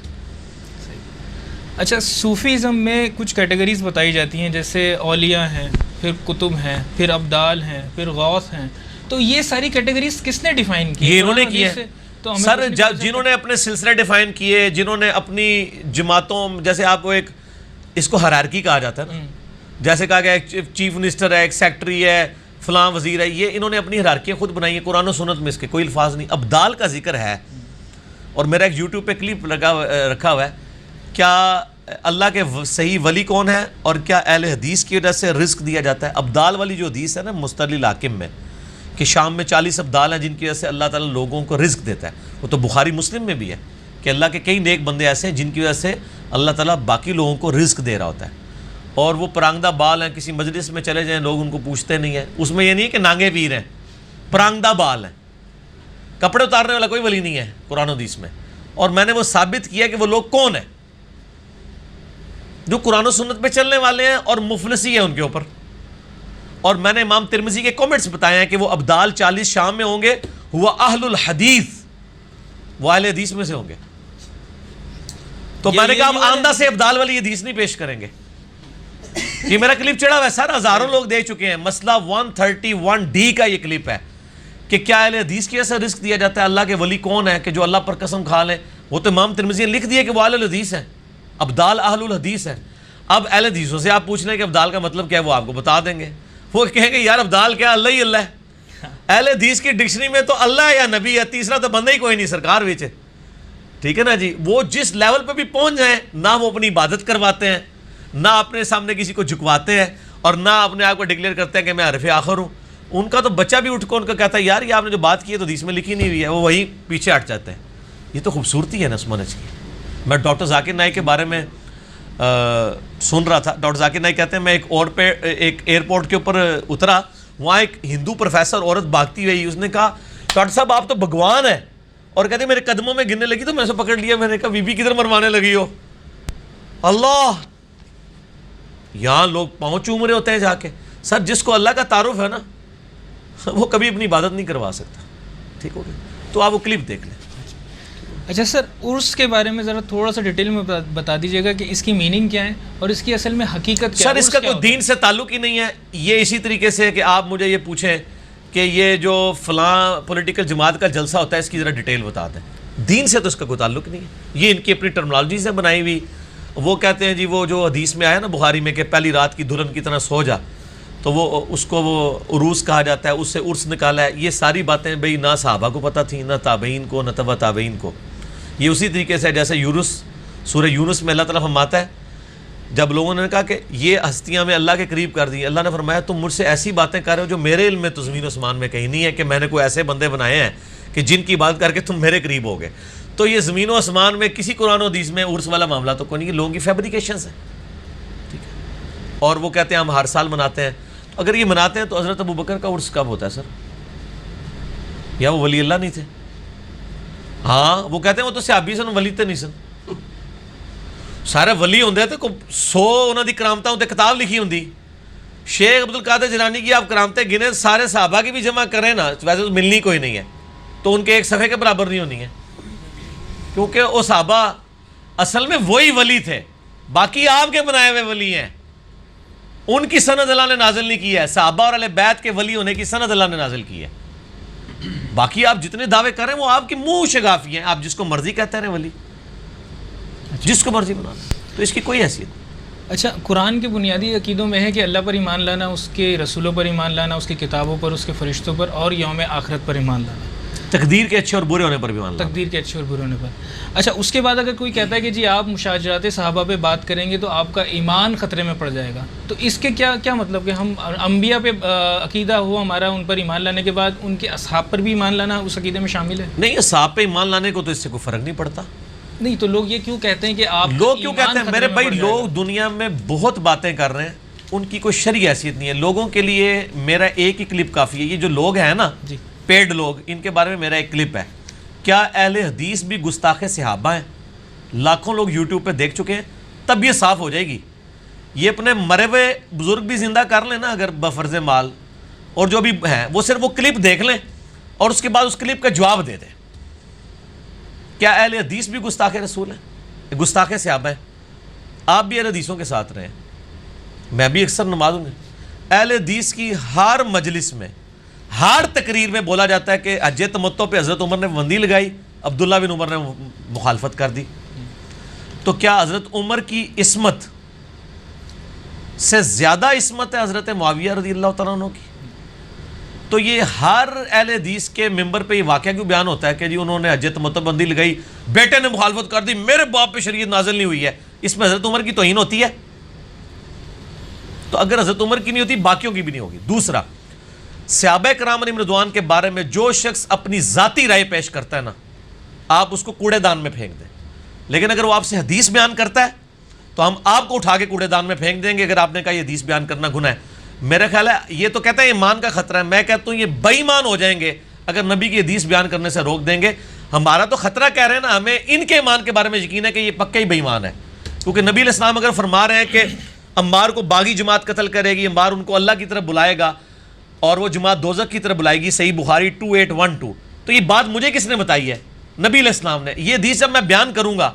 اچھا, صوفیزم میں کچھ کیٹیگریز بتائی جاتی ہیں, جیسے اولیاء ہیں, پھر کتب ہیں, پھر ابدال ہیں, پھر غوث ہیں. تو یہ ساری کیٹیگریز کس نے ڈیفائن کی؟ یہ انہوں نے کی ہے سر. جنہوں نے اپنے سلسلے ڈیفائن کیے, جنہوں نے اپنی جماعتوں, جیسے آپ کو ایک اس کو ہرارکی کہا جاتا ہے نا, جیسے کہا گیا ایک چیف منسٹر ہے, ایک سیکٹری ہے, فلاں وزیر ہے, یہ انہوں نے اپنی ہرارکیاں خود بنائی ہیں. قرآن و سنت میں اس کے کوئی الفاظ نہیں. ابدال کا ذکر ہے, اور میرا ایک یوٹیوب پہ کلپ رکھا ہوا ہے. کیا اللہ کے صحیح ولی کون ہے اور کیا اہل حدیث کی وجہ سے رزق دیا جاتا ہے؟ ابدال والی جو حدیث ہے نا مستدل حاکم میں, کہ شام میں 40 ابدال ہیں جن کی وجہ سے اللہ تعالیٰ لوگوں کو رزق دیتا ہے. وہ تو بخاری مسلم میں بھی ہے کہ اللہ کے کئی نیک بندے ایسے ہیں جن کی وجہ سے اللہ تعالیٰ باقی لوگوں کو رزق دے رہا ہوتا ہے. اور وہ پرانگدہ بال ہیں, کسی مجلس میں چلے جائیں لوگ ان کو پوچھتے نہیں ہیں. اس میں یہ نہیں ہے کہ نانگے پیر ہیں, پرانگدہ بال ہیں. کپڑے اتارنے والا کوئی ولی نہیں ہے قرآن و حدیث میں. اور میں نے وہ ثابت کیا کہ وہ لوگ کون ہیں جو قرآن و سنت پہ چلنے والے ہیں اور مفلسی ہے ان کے اوپر. اور میں نے امام ترمذی کے کامنٹس بتائے ہیں کہ وہ ابدال 40 شام میں ہوں گے, ہوا اہل الحدیث, وہ اہل حدیث میں سے ہوں گے. تو میں نے کہا اب آمدہ سے ابدال والی حدیث نہیں پیش کریں گے. یہ میرا کلپ چڑھا ہوا ہے سر, ہزاروں لوگ دیکھ چکے ہیں. مسئلہ 131D کا یہ کلپ ہے کہ کیا اہل حدیث کی وجہ سے رزق دیا جاتا ہے؟ اللہ کے ولی کون ہے کہ جو اللہ پر قسم کھا لیں؟ وہ تو امام ترمذی نے لکھ دیا کہ وہ اہل الحدیث ہیں, ابدال اہل الحدیث ہیں. اب اہل حدیثوں سے آپ پوچھ لیں کہ ابدال کا مطلب کیا ہے, وہ آپ کو بتا دیں گے. وہ کہیں گے یار ابدال کیا, اللہ ہی اللہ ہے. اہل حدیث کی ڈکشنری میں تو اللہ ہے یا نبی ہے, تیسرا تو بندہ ہی کوئی نہیں سرکار بیچے. ٹھیک ہے نا جی. وہ جس لیول پہ بھی پہنچ جائیں, نہ وہ اپنی عبادت کرواتے ہیں, نہ اپنے سامنے کسی کو جھکواتے ہیں, اور نہ اپنے آپ کو ڈکلیئر کرتے ہیں کہ میں عارف آخر ہوں. ان کا تو بچہ بھی اٹھ کو ان کا کہتا ہے یار یہ آپ نے جو بات کی ہے تو حدیث میں لکھی نہیں ہوئی ہے, وہ وہیں پیچھے ہٹ جاتے ہیں. یہ تو خوبصورتی ہے نا اس منہج کی. میں ڈاکٹر ذاکر نائک کے بارے میں سن رہا تھا. ڈاکٹر ذاکر نائک کہتے ہیں میں ایک ایئرپورٹ کے اوپر اترا, وہاں ایک ہندو پروفیسر عورت بھاگتی ہوئی, اس نے کہا ڈاکٹر صاحب آپ تو بھگوان ہیں, اور کہتے ہیں میرے قدموں میں گرنے لگی تو میں اسے پکڑ لیا, میں نے کہا بی بی کدھر مروانے لگی ہو. اللہ, یہاں لوگ پاؤں چوم رہے ہوتے ہیں جا کے. سر جس کو اللہ کا تعارف ہے نا وہ کبھی اپنی عبادت نہیں کروا سکتا. ٹھیک ہو گیا, تو آپ وہ کلپ دیکھ لیں. اچھا سر, عرس کے بارے میں ذرا تھوڑا سا ڈیٹیل میں بتا دیجیے گا کہ اس کی میننگ کیا ہے اور اس کی اصل میں حقیقت کیا ہے. سر اس کا کوئی دین سے تعلق ہی نہیں ہے. یہ اسی طریقے سے کہ آپ مجھے یہ پوچھیں کہ یہ جو فلاں پولیٹیکل جماعت کا جلسہ ہوتا ہے اس کی ذرا ڈیٹیل بتا دیں. دین سے تو اس کا کوئی تعلق نہیں ہے. یہ ان کی اپنی ٹرمنالوجی سے بنائی ہوئی. وہ کہتے ہیں جی وہ جو حدیث میں آیا نا بخاری میں کہ پہلی رات کی دلہن کی طرح سو جا, تو وہ اس کو وہ عروس کہا جاتا ہے, اس سے عرس نکالا ہے. یہ ساری باتیں بھئی نہ صحابہ کو پتہ تھیں, نہ تابعین کو, نہ تبع تابعین کو. یہ اسی طریقے سے جیسے یونس, سورہ یونس میں اللہ تعالیٰ فرماتا ہے جب لوگوں نے کہا کہ یہ ہستیاں میں اللہ کے قریب کر دی, اللہ نے فرمایا تم مجھ سے ایسی باتیں کر رہے ہو جو میرے علم میں تو زمین و آسمان میں کہیں نہیں ہے کہ میں نے کوئی ایسے بندے بنائے ہیں کہ جن کی عبادت کر کے تم میرے قریب ہو گئے. تو یہ زمین و آسمان میں کسی قرآن و حدیث میں عرس والا معاملہ تو کوئی نہیں, لوگوں کی فیبریکیشنز ہیں. ٹھیک ہے, اور وہ کہتے ہیں ہم ہر سال مناتے ہیں. اگر یہ مناتے ہیں تو حضرت ابو بکر کا عرس کب ہوتا ہے سر؟ یا وہ ولی اللہ نہیں تھے؟ ہاں وہ کہتے ہیں وہ تو صحابی سن, ولی تے نہیں سن. سارے ولی ہوندے تے 100 انہاں دی کرامتاں تے کتاب لکھی ہوندی. شیخ عبد القادر جیلانی کی آپ کرامتیں گنے سارے صحابہ کی بھی جمع کریں نا, ویسے تو ملنی کوئی نہیں ہے, تو ان کے ایک صفحے کے برابر نہیں ہونی ہے, کیونکہ وہ صحابہ اصل میں وہی ولی تھے باقی آپ کے بنائے ہوئے ولی ہیں، ان کی سند اللہ نے نازل نہیں کی ہے. صحابہ اور اہل بیت کے ولی ہونے کی سند اللہ نے نازل کی ہے. باقی آپ جتنے دعوے کر رہے ہیں وہ آپ کی منہ شگافی ہیں. آپ جس کو مرضی کہتے رہے ولی، جس کو مرضی بنا لیں، تو اس کی کوئی حیثیت نہیں. اچھا، قرآن کے بنیادی عقیدوں میں ہے کہ اللہ پر ایمان لانا، اس کے رسولوں پر ایمان لانا، اس کی کتابوں پر، اس کے فرشتوں پر، اور یوم آخرت پر ایمان لانا، تقدیر کے اچھے اور برے ہونے پر بھی مان لانا. تقدیر کے اچھے اور برے ہونے پر. اچھا، اس کے بعد اگر کوئی کہتا ہے کہ جی آپ مشاجرات صحابہ پہ بات کریں گے تو آپ کا ایمان خطرے میں پڑ جائے گا، تو اس کے کیا مطلب کہ ہم انبیاء پہ عقیدہ ہوا ہمارا، ان پر ایمان لانے کے بعد ان کے اصحاب پر بھی ایمان لانا اس عقیدے میں شامل ہے؟ نہیں، صحابہ پہ ایمان لانے کو تو اس سے کوئی فرق نہیں پڑتا. نہیں تو لوگ یہ کیوں کہتے ہیں کہ آپ لوگ کیوں کہتے ہیں؟ میرے بھائی، لوگ دنیا میں بہت باتیں کر رہے ہیں، ان کی کوئی شرعی حیثیت نہیں ہے. لوگوں کے لیے میرا ایک ہی کلپ کافی ہے. یہ جو لوگ ہیں نا جی پیڈ لوگ، ان کے بارے میں میرا ایک کلپ ہے. کیا اہل حدیث بھی گستاخ صحابہ ہیں؟ لاکھوں لوگ یوٹیوب پہ دیکھ چکے ہیں، تب یہ صاف ہو جائے گی. یہ اپنے مرے ہوئے بزرگ بھی زندہ کر لیں نا اگر بفرض مال، اور جو بھی ہیں وہ صرف وہ کلپ دیکھ لیں اور اس کے بعد اس کلپ کا جواب دے دیں. کیا اہل حدیث بھی گستاخ رسول ہیں، گستاخ صحابہ ہیں؟ آپ بھی اہل حدیثوں کے ساتھ رہے ہیں، میں بھی اکثر نماز ہوں. اہل حدیث کی ہر مجلس میں، ہر تقریر میں بولا جاتا ہے کہ حج تمتع پہ حضرت عمر نے پابندی لگائی، عبداللہ بن عمر نے مخالفت کر دی. تو کیا حضرت عمر کی عصمت سے زیادہ عصمت ہے حضرت معاویہ رضی اللہ تعالیٰ عنہ کی؟ تو یہ ہر اہل حدیث کے ممبر پہ یہ واقعہ کیوں بیان ہوتا ہے کہ جی انہوں نے حج تمتع پابندی لگائی، بیٹے نے مخالفت کر دی، میرے باپ پہ شریعت نازل نہیں ہوئی ہے؟ اس میں حضرت عمر کی توہین ہوتی ہے. تو اگر حضرت عمر کی نہیں ہوتی، باقیوں کی بھی نہیں ہوگی. دوسرا، صحابہ کرام علیہم رضوان کے بارے میں جو شخص اپنی ذاتی رائے پیش کرتا ہے نا، آپ اس کو کوڑے دان میں پھینک دیں. لیکن اگر وہ آپ سے حدیث بیان کرتا ہے تو ہم آپ کو اٹھا کے کوڑے دان میں پھینک دیں گے اگر آپ نے کہا یہ حدیث بیان کرنا گناہ ہے. میرا خیال ہے یہ تو کہتا ہے ایمان کا خطرہ ہے، میں کہتا ہوں یہ بے ایمان ہو جائیں گے اگر نبی کی حدیث بیان کرنے سے روک دیں گے. ہمارا تو خطرہ کہہ رہے ہیں نا، ہمیں ان کے ایمان کے بارے میں یقین ہے کہ یہ پکا ہی بے ایمان ہے. کیونکہ نبی علیہ السلام اگر فرما رہے ہیں کہ عمار کو باغی جماعت قتل کرے گی، عمار ان کو اللہ کی طرف بلائے گا اور وہ جماعت دوزخ کی طرف بلائے گی، صحیح بخاری 2812، تو یہ بات مجھے کس نے بتائی ہے؟ نبی علیہ السلام نے. یہ حدیث جب میں بیان کروں گا،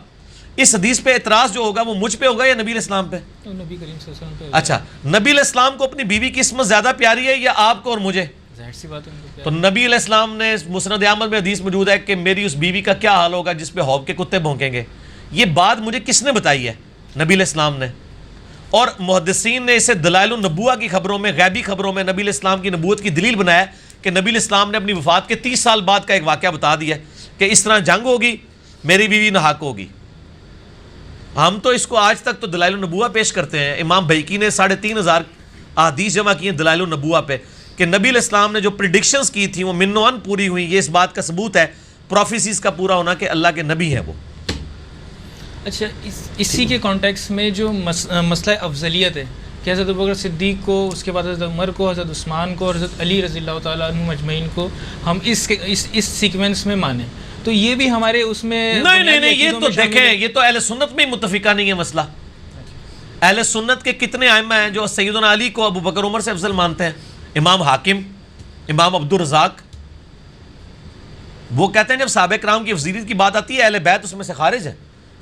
اس حدیث پہ اعتراض جو ہوگا وہ مجھ پہ ہوگا یا نبی علیہ السلام پہ؟ نبی کریم صلی اللہ علیہ وسلم پہ. اچھا، نبی علیہ السلام کو اپنی بیوی کی عصمت زیادہ پیاری ہے یا آپ کو اور مجھے؟ ظاہر سی بات ہے ان کو تو نبی علیہ السلام نے مسند احمد میں حدیث موجود ہے کہ میری اس بیوی کا کیا حال ہوگا جس پہ حوض کے کتے بھونکیں گے. یہ بات مجھے کس نے بتائی ہے؟ نبی علیہ السلام نے. اور محدثین نے اسے دلائل النبوہ کی خبروں میں، غیبی خبروں میں نبی علیہ السلام کی نبوت کی دلیل بنایا کہ نبی علیہ السلام نے اپنی وفات کے 30 سال بعد کا ایک واقعہ بتا دیا کہ اس طرح جنگ ہوگی، میری بیوی ناحق ہوگی. ہم تو اس کو آج تک تو دلائل النبوہ پیش کرتے ہیں. امام بہقی نے 3500 احادیث جمع کی ہیں دلائل النبوہ پہ کہ نبی علیہ السلام نے جو پریڈکشنز کی تھیں وہ من و ان پوری ہوئی. یہ اس بات کا ثبوت ہے پروفیسیز کا پورا ہونا کہ اللہ کے نبی ہیں وہ. اچھا، اسی کے کانٹیکس میں جو مسئلہ افضلیت ہے کہ حضرت ابوبکر صدیق کو، اس کے بعد حضرت عمر کو، حضرت عثمان کو اور حضرت علی رضی اللہ تعالیٰ عنہ مجمعین کو ہم اس سیکوینس میں مانیں، تو یہ بھی ہمارے اس میں نہیں، یہ تو دیکھیں، یہ تو اہل سنت میں ہی متفقہ نہیں ہے مسئلہ. اہل سنت کے کتنے ائمہ ہیں جو سیدنا علی کو ابو بکر عمر سے افضل مانتے ہیں؟ امام حاکم، امام عبدالرزاق، وہ کہتے ہیں جب صحابہ کرام کی فضیلت کی بات آتی ہے اہل بیت اس میں سے خارج ہے.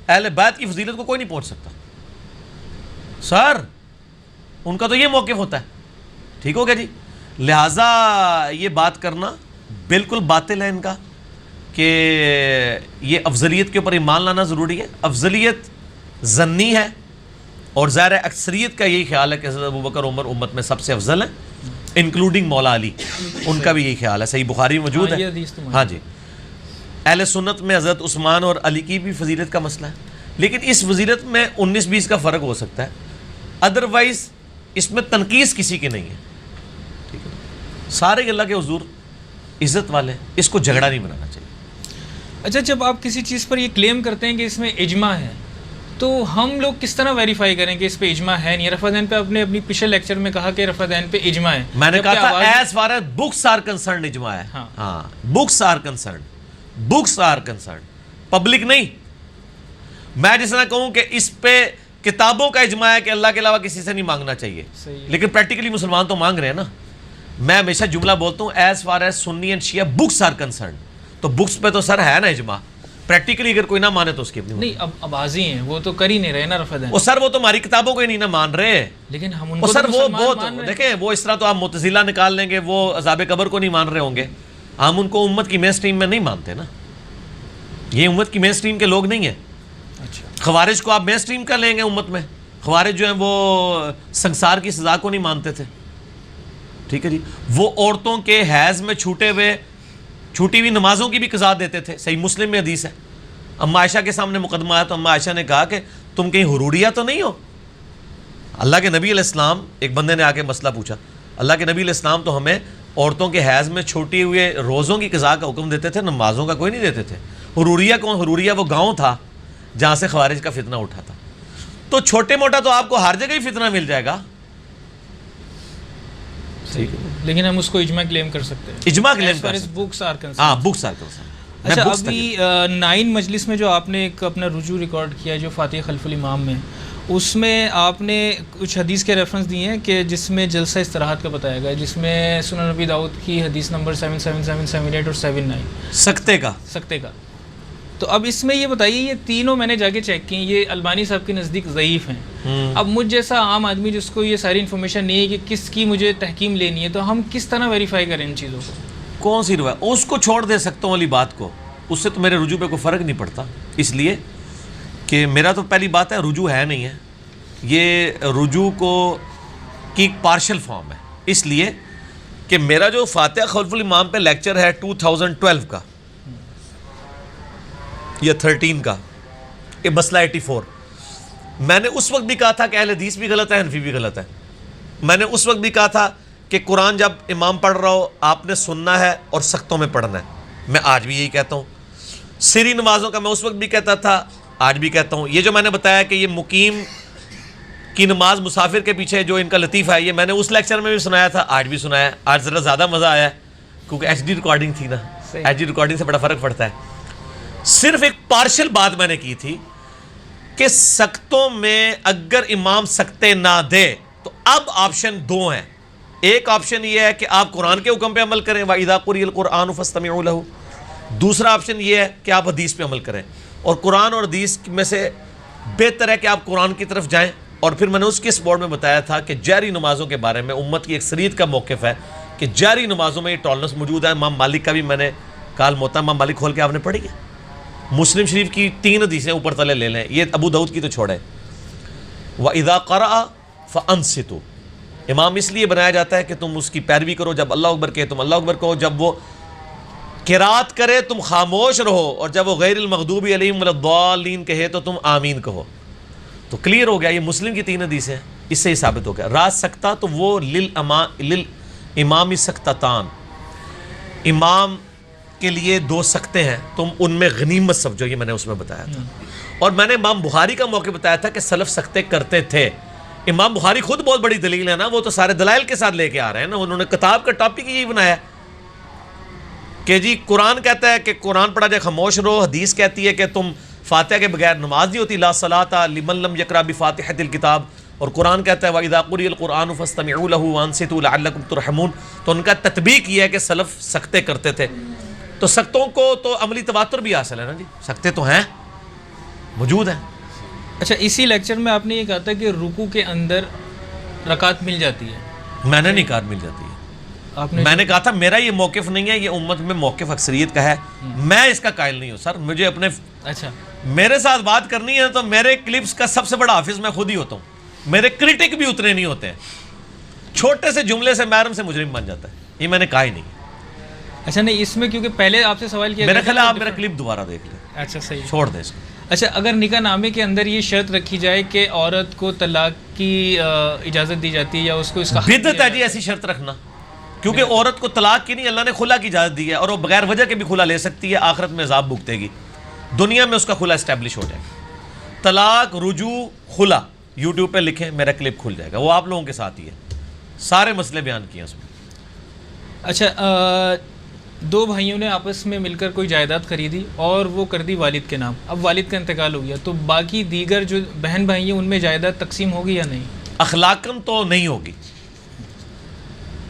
اہل بیت کی فضیلت کو کوئی نہیں پہنچ سکتا سر، ان کا تو یہ موقف ہوتا ہے. ٹھیک ہو گیا جی. لہٰذا یہ بات کرنا بالکل باطل ہے ان کا کہ یہ افضلیت کے اوپر ایمان لانا ضروری ہے. افضلیت ظنی ہے اور ظاہر ہے اکثریت کا یہی خیال ہے کہ حضرت ابوبکر عمر امت میں سب سے افضل ہیں، انکلوڈنگ مولا علی. ان کا بھی یہی خیال ہے، صحیح بخاری موجود ہے. ہاں جی. اہل سنت میں حضرت عثمان اور علی کی بھی فضیلت کا مسئلہ ہے، لیکن اس فضیلت میں 19-20 کا فرق ہو سکتا ہے، ادروائز اس میں تنقیص کسی کی نہیں ہے. ٹھیک ہے، سارے اللہ کے حضور عزت والے، اس کو جھگڑا نہیں بنانا چاہیے. اچھا، جب آپ کسی چیز پر یہ کلیم کرتے ہیں کہ اس میں اجماع ہے تو ہم لوگ کس طرح ویریفائی کریں کہ اس پہ اجماع ہے نہیں؟ رفع دین پہ اپنے اپنی پچھلے لیکچر میں کہا کہ رفع دین پہ اجماع ہے. میں نے کہا تھا as far as books are concerned اجماع ہے. ہاں، بکس آر کنسرنڈ، پبلک نہیں. میں جس طرح کہوں کہ اس پہ کتابوں کا اجماع ہے کہ اللہ کے علاوہ کسی سے نہیں مانگنا چاہیے، لیکن پریکٹیکلی مسلمان تو مانگ رہے ہیں نا. میں ہمیشہ جملہ بولتا ہوں as far as Sunni and Shia books are concerned, تو بکس پہ تو سر ہے نا اجماع. پریکٹیکلی اگر کوئی نہ مانے تو اس کی اپنی نہیں اب آزی ہیں وہ تو کر ہی نہیں رہے نا رفع دین. وہ سر وہ تو ہماری کتابوں کو ہی نہیں نہ مان رہے. لیکن ہم ان وہ کو سر تو وہ مسلمان مان رہے ہیں. دیکھیں وہ اس طرح تو آپ معتزلہ نکال لیں گے, وہ عذاب قبر کو نہیں مان رہے ہوں گے. ہم ان کو امت کی مین سٹریم میں نہیں مانتے نا, یہ امت کی مین سٹریم کے لوگ نہیں ہیں. اچھا خوارج کو آپ مین سٹریم کا لیں گے امت میں. خوارج جو ہیں وہ سنسار کی سزا کو نہیں مانتے تھے, ٹھیک ہے جی. وہ عورتوں کے حیض میں چھوٹی ہوئی نمازوں کی بھی قضا دیتے تھے. صحیح مسلم میں حدیث ہے. اما عائشہ کے سامنے مقدمہ آیا تو اما عائشہ نے کہا کہ تم کہیں حروریہ تو نہیں ہو. اللہ کے نبی علیہ السلام, ایک بندے نے آ کے مسئلہ پوچھا, اللہ کے نبی علیہ السلام تو ہمیں عورتوں کے حیض میں چھوٹے ہوئے روزوں کی قضا کا حکم دیتے تھے, نمازوں کا کوئی نہیں دیتے تھے. حروریہ کون؟ حروریہ وہ گاؤں تھا جہاں سے خوارج کا فتنہ اٹھا تھا. تو چھوٹے موٹا تو آپ کو ہر جگہ ہی فتنہ مل جائے گا. لیکن ہم اس کو اجماع کلیم کر سکتے ہیں. اجماع کلیم کر بکس آر کنسرن. ہاں بکس آر کنسرن. اچھا ابھی 9 مجلس میں جو آپ نے ایک اپنا رجوع ریکارڈ کیا جو فاتح خلف الامام میں, اس میں آپ نے کچھ حدیث کے ریفرنس دیے ہیں کہ جس میں جلسہ استراحت کا بتایا گیا, جس میں سنن نبی داؤد کی حدیث نمبر 777 78 اور 79 سکتے کا. تو اب اس میں یہ بتائیے, یہ تینوں میں نے جا کے چیک کیے, یہ البانی صاحب کے نزدیک ضعیف ہیں. اب مجھ جیسا عام آدمی جس کو یہ ساری انفارمیشن نہیں ہے کہ کس کی مجھے تحکیم لینی ہے, تو ہم کس طرح ویریفائی کریں ان چیزوں کو؟ کون سی روایت؟ اس کو چھوڑ دے سکتا ہوں والی بات کو, اس سے تو میرے رجوع پہ کوئی فرق نہیں پڑتا. اس لیے کہ میرا تو پہلی بات ہے رجوع ہے نہیں ہے, یہ رجوع کی ایک پارشل فارم ہے. اس لیے کہ میرا جو فاتح خلف الامام پہ لیکچر ہے 2012 کا یا 13 کا, یہ مسئلہ 84, میں نے اس وقت بھی کہا تھا کہ اہل حدیث بھی غلط ہے, حنفی بھی غلط ہے. میں نے اس وقت بھی کہا تھا کہ قرآن جب امام پڑھ رہا ہو آپ نے سننا ہے اور سختوں میں پڑھنا ہے. میں آج بھی یہی کہتا ہوں. سری نمازوں کا میں اس وقت بھی کہتا تھا, آج بھی کہتا ہوں. یہ جو میں نے بتایا کہ یہ مقیم کی نماز مسافر کے پیچھے جو ان کا لطیفہ ہے, یہ میں نے اس لیکچر میں بھی سنایا تھا, آج بھی سنایا. آج ذرا زیادہ مزہ آیا ہے کیونکہ ایچ ڈی ریکارڈنگ تھی نا, ایچ ڈی ریکارڈنگ سے بڑا فرق پڑتا ہے. صرف ایک پارشل بات میں نے کی تھی کہ سختوں میں اگر امام سکتے نہ دے تو اب آپشن 2 ہیں. ایک آپشن یہ ہے کہ آپ قرآن کے حکم پہ عمل کریں, وَإِذَا قُرِئَ الْقُرْآنُ فَاسْتَمِعُوا لَهُ. دوسرا آپشن یہ ہے کہ آپ حدیث پہ عمل کریں, اور قرآن اور حدیث میں سے بہتر ہے کہ آپ قرآن کی طرف جائیں. اور پھر میں نے اس کے سپورٹ میں بتایا تھا کہ جہری نمازوں کے بارے میں امت کی اکثریت کا موقف ہے کہ جہری نمازوں میں یہ ٹالرنس موجود ہے. امام مالک کا بھی میں نے کال موتا, امام مالک کھول کے آپ نے پڑھی ہے. مسلم شریف کی 3 حدیثیں اوپر تلے لے لیں, یہ ابو داؤد کی تو چھوڑے. وَإِذَا قَرَأَ فَأَنصِتُوا. امام اس لیے بنایا جاتا ہے کہ تم اس کی پیروی کرو, جب اللہ اکبر کہے تم اللہ اکبر کہو, جب وہ قرات کرے تم خاموش رہو, اور جب وہ غیر المغضوب علیہم ولا الضالین کہے تو تم آمین کہو. تو کلیئر ہو گیا, یہ مسلم کی 3 حدیثیں ہیں, اس سے ہی ثابت ہو گیا. راز سکتا تو وہ للامام سکتتان, امام کے لیے 2 سکتے ہیں, تم ان میں غنیمت سمجھو, یہ میں نے اس میں بتایا تھا. اور میں نے امام بخاری کا موقع بتایا تھا کہ سلف سکتے کرتے تھے. امام بخاری خود بہت بڑی دلیل ہے نا, وہ تو سارے دلائل کے ساتھ لے کے آ رہے ہیں نا. انہوں نے کتاب کا ٹاپک یہی بنایا کہ جی قرآن کہتا ہے کہ قرآن پڑھا جائے خاموش رہو, حدیث کہتی ہے کہ تم فاتحہ کے بغیر نماز نہیں ہوتی, لا صلاۃ لمن لم یقرأ بفاتحۃ الکتاب, اور قرآن کہتا ہے وَإِذَا قُرِئَ الْقُرْآنُ فَاسْتَمِعُوا لَهُ وَأَنصِتُوا لَعَلَّكُمْ تُرْحَمُونَ. تو ان کا تطبیق یہ ہے کہ سلف سکتے کرتے تھے. تو سختوں کو تو عملی تواتر بھی حاصل ہے نا جی, سکتے تو ہیں, موجود ہیں. اچھا اسی لیکچر میں آپ نے یہ کہا تھا کہ رکوع کے اندر رکعت مل جاتی ہے. میں نے نہیں کہا مل جاتی ہے, میں نے کہا تھا میرا یہ موقف نہیں ہے, یہ امت میں موقف اکثریت کا ہے. میں اس کا قائل نہیں ہوں سر. مجھے اپنے اچھا میرے ساتھ بات کرنی ہے تو میرے کلپس کا سب سے بڑا حافظ میں خود ہی ہوتا ہوں. میرے کرٹک بھی اتنے نہیں ہوتے ہیں. چھوٹے سے جملے سے محرم سے مجرم بن جاتا ہے, یہ میں نے کہا ہی نہیں. اچھا نہیں, اس میں کیونکہ پہلے آپ سے سوال کیا میرا خیال ہے آپ میرا کلپ دوبارہ دیکھ لیں. اچھا صحیح, چھوڑ دیں اس کو. اچھا اگر نکاح نامے کے اندر یہ شرط رکھی جائے کہ عورت کو طلاق کی اجازت دی جاتی ہے یا اس کو اس کا بدعت ہے جی ایسی شرط رکھنا, کیونکہ عورت کو طلاق کی نہیں, اللہ نے خلا کی اجازت دی ہے, اور وہ بغیر وجہ کے بھی خلا لے سکتی ہے, آخرت میں عذاب بھگتے گی, دنیا میں اس کا خلا اسٹیبلش ہو جائے گا. طلاق, رجوع, خلا, یوٹیوب پہ لکھیں, میرا کلپ کھل جائے گا, وہ آپ لوگوں کے ساتھ ہی ہے, سارے مسئلے بیان کیے اس میں. اچھا 2 بھائیوں نے آپس میں مل کر کوئی جائیداد خریدی اور وہ کر دی والد کے نام, اب والد کا انتقال ہو گیا, تو باقی دیگر جو بہن بھائی ہیں ان میں جائیداد تقسیم ہوگی یا نہیں؟ اخلاقاً تو نہیں ہوگی,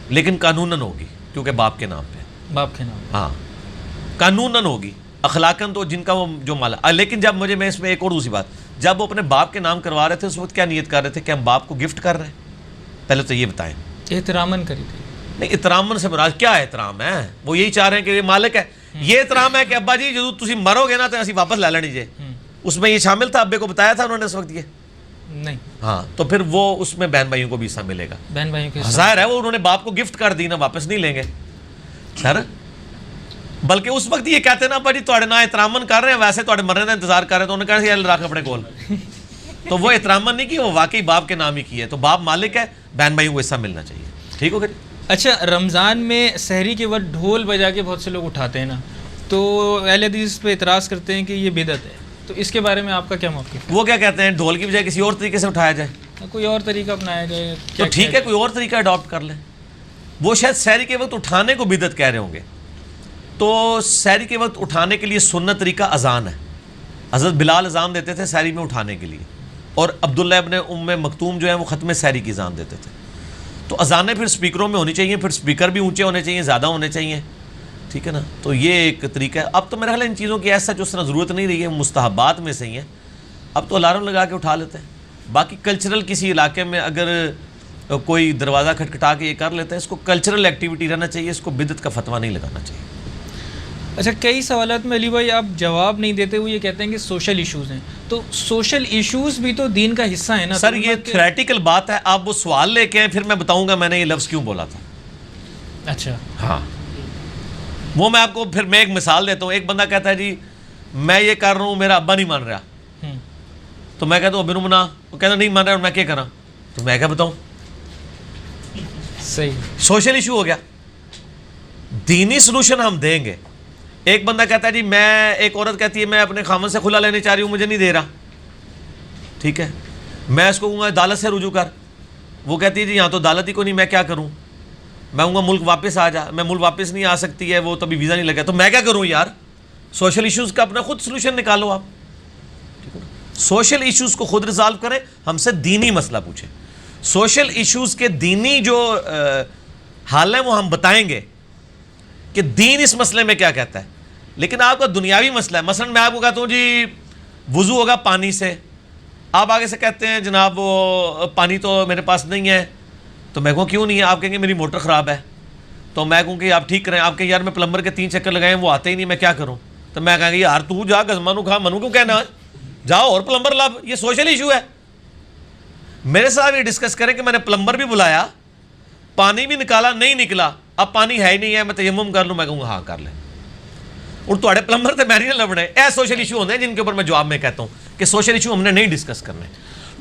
لیکن قانوناً ہوگی, کیونکہ باپ کے نام پہ. باپ کے نام, ہاں قانوناً ہوگی, اخلاقاً تو جن کا وہ جو مالا. لیکن جب میں اس میں ایک اور دوسری بات, جب وہ اپنے باپ کے نام کروا رہے تھے اس وقت کیا نیت کر رہے تھے کہ ہم باپ کو گفٹ کر رہے ہیں؟ پہلے تو یہ بتائیں. احتراماً کری تھی. نہیں, احترام سے مراد کیا احترام ہے؟ وہ یہی چاہ رہے ہیں کہ یہ مالک ہے. یہ احترام ہے کہ ابا جی جدو تسی مرو گے نا تو اسی واپس لے لینی جے. اس میں یہ شامل تھا؟ ابے کو بتایا تھا انہوں نے اس وقت یہ؟ نہیں. ہاں, تو پھر وہ اس میں بہن بھائیوں کو بھی حصہ ملے گا. بہن بھائیوں کے ظاہر ہے وہ انہوں نے باپ کو گفٹ کر دی نا, واپس نہیں لیں گے سر. بلکہ اس وقت یہ کہتے ہیں نا ابا جی تھوڑے نا احترامن کر رہے ہیں, ویسے تھوڑے مرنے کا انتظار کر رہے ہیں, تو انہوں نے کہا یار رکھ اپنے کول. تو وہ احترامن نہیں کی, وہ واقعی باپ کے نام ہی کی ہے. تو باپ مالک ہے, بہن بھائیوں کو حصہ ملنا چاہیے. ٹھیک ہو گیا. اچھا, رمضان میں سحری کے وقت ڈھول بجا کے بہت سے لوگ اٹھاتے ہیں نا, تو اہل حدیث پہ اعتراض کرتے ہیں کہ یہ بدعت ہے, تو اس کے بارے میں آپ کا کیا موقف ہے؟ وہ کیا کہتے ہیں ڈھول کی بجائے کسی اور طریقے سے اٹھایا جائے, کوئی اور طریقہ اپنایا جائے تو ٹھیک ہے, کوئی اور طریقہ اڈاپٹ کر لیں. وہ شاید سحری کے وقت اٹھانے کو بدعت کہہ رہے ہوں گے. تو سحری کے وقت اٹھانے کے لیے سنت طریقہ اذان ہے. حضرت بلال اذان دیتے تھے سحری میں اٹھانے کے لیے, اور عبداللہ ابن ام مکتوم جو ہیں وہ ختم سحری کی اذان دیتے تھے. تو اذانیں پھر سپیکروں میں ہونی چاہیے, پھر سپیکر بھی اونچے ہونے چاہیے, زیادہ ہونے چاہیے. ٹھیک ہے نا. تو یہ ایک طریقہ ہے. اب تو میرا خیال ہے ان چیزوں کی ایسا جو اس طرح ضرورت نہیں رہی ہے, مستحبات میں سے ہی ہیں. اب تو الارم لگا کے اٹھا لیتے ہیں. باقی کلچرل کسی علاقے میں اگر کوئی دروازہ کھٹکھٹا کے یہ کر لیتا ہے, اس کو کلچرل ایکٹیویٹی رہنا چاہیے, اس کو بدعت کا فتویٰ نہیں لگانا چاہیے. اچھا, کئی سوالات میں علی بھائی آپ جواب نہیں دیتے ہوئے یہ کہتے ہیں کہ سوشل ایشوز ہیں, تو سوشل ایشوز بھی تو دین کا حصہ ہیں نا سر. یہ تھیوریٹیکل بات ہے, آپ وہ سوال لے کے آئیں, پھر میں بتاؤں گا میں نے یہ لفظ کیوں بولا تھا. اچھا, ہاں, وہ میں آپ کو پھر میں ایک مثال دیتا ہوں. ایک بندہ کہتا ہے جی میں یہ کر رہا ہوں, میرا ابا نہیں مان رہا. تو میں کہتا ہوں ابے نو منا, وہ کہتا نہیں مان رہا, اور میں کیا کراں؟ تو میں کیا بتاؤں؟ صحیح, سوشل ایشو ہو گیا. دینی سلوشن ہم دیں گے. ایک بندہ کہتا ہے جی میں, ایک عورت کہتی ہے میں اپنے خامن سے کھلا لینے چاہ رہی ہوں, مجھے نہیں دے رہا. ٹھیک ہے, میں اس کو کہوں گا عدالت سے رجوع کر. وہ کہتی ہے جی یہاں تو عدالت ہی کو نہیں, میں کیا کروں؟ میں کہوں گا ملک واپس آ جا. میں ملک واپس نہیں آ سکتی ہے, وہ تو ابھی ویزا نہیں لگا. تو میں کیا کروں یار؟ سوشل ایشوز کا اپنا خود سلوشن نکالو آپ. سوشل ایشوز کو خود ریزالو کریں, ہم سے دینی مسئلہ پوچھیں. سوشل ایشوز کے دینی جو حال ہیں وہ ہم بتائیں گے کہ دین اس مسئلے میں کیا کہتا ہے. لیکن آپ کا دنیاوی مسئلہ ہے, مثلا میں آپ کو کہتا ہوں جی وضو ہوگا پانی سے, آپ آگے سے کہتے ہیں جناب وہ پانی تو میرے پاس نہیں ہے. تو میں کہوں کیوں نہیں ہے؟ آپ کہیں گے میری موٹر خراب ہے. تو میں کہوں کہ آپ ٹھیک کریں. آپ کہیں یار میں پلمبر کے 3 چکر لگائے ہیں, وہ آتے ہی نہیں, میں کیا کروں؟ تو میں کہیں گے یار تو جا گزمانو کھا, منو کیوں کہنا ہے, جاؤ اور پلمبر لاب. یہ سوشل ایشو ہے. میرے ساتھ یہ ڈسکس کریں کہ میں نے پلمبر بھی بلایا, پانی بھی نکالا, نہیں نکلا, اب پانی ہے ہی نہیں ہے, میں تیمم کر لوں. میں کہوں ہاں کر لیں. اور تھوڑے پلمبر تو میں نہیں لبنے. اے سوشل ایشو ہوتے ہیں جن کے اوپر میں جواب میں کہتا ہوں کہ سوشل ایشو ہم نے نہیں ڈسکس کرنے.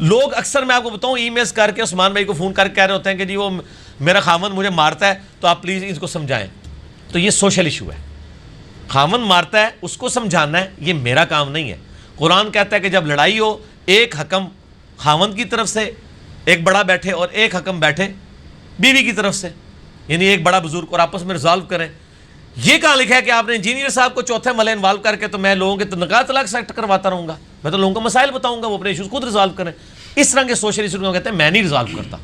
لوگ اکثر میں آپ کو بتاؤں ای میلز کر کے عثمان بھائی کو فون کر کے کہہ رہے ہوتے ہیں کہ جی وہ میرا خامن مجھے مارتا ہے, تو آپ پلیز اس کو سمجھائیں. تو یہ سوشل ایشو ہے. خامن مارتا ہے, اس کو سمجھانا ہے, یہ میرا کام نہیں ہے. قرآن کہتا ہے کہ جب لڑائی ہو, ایک حکم خامن کی طرف سے ایک بڑا بیٹھے اور ایک حکم بیٹھے بیوی کی طرف سے, یعنی ایک بڑا بزرگ, اور آپس میں ریزالو کریں. یہ کہاں لکھا ہے کہ آپ نے انجینئر صاحب کو چوتھے ملے انوالو کر کے تو میں لوگوں کے نکاح طلاق سیٹ کرواتا رہوں گا؟ میں تو لوگوں کو مسائل بتاؤں گا, وہ اپنے ایشوز خود ریزالو کریں. اس طرح کے سوشل ایشوز کو کہتے ہیں میں نہیں ریزالو کرتا.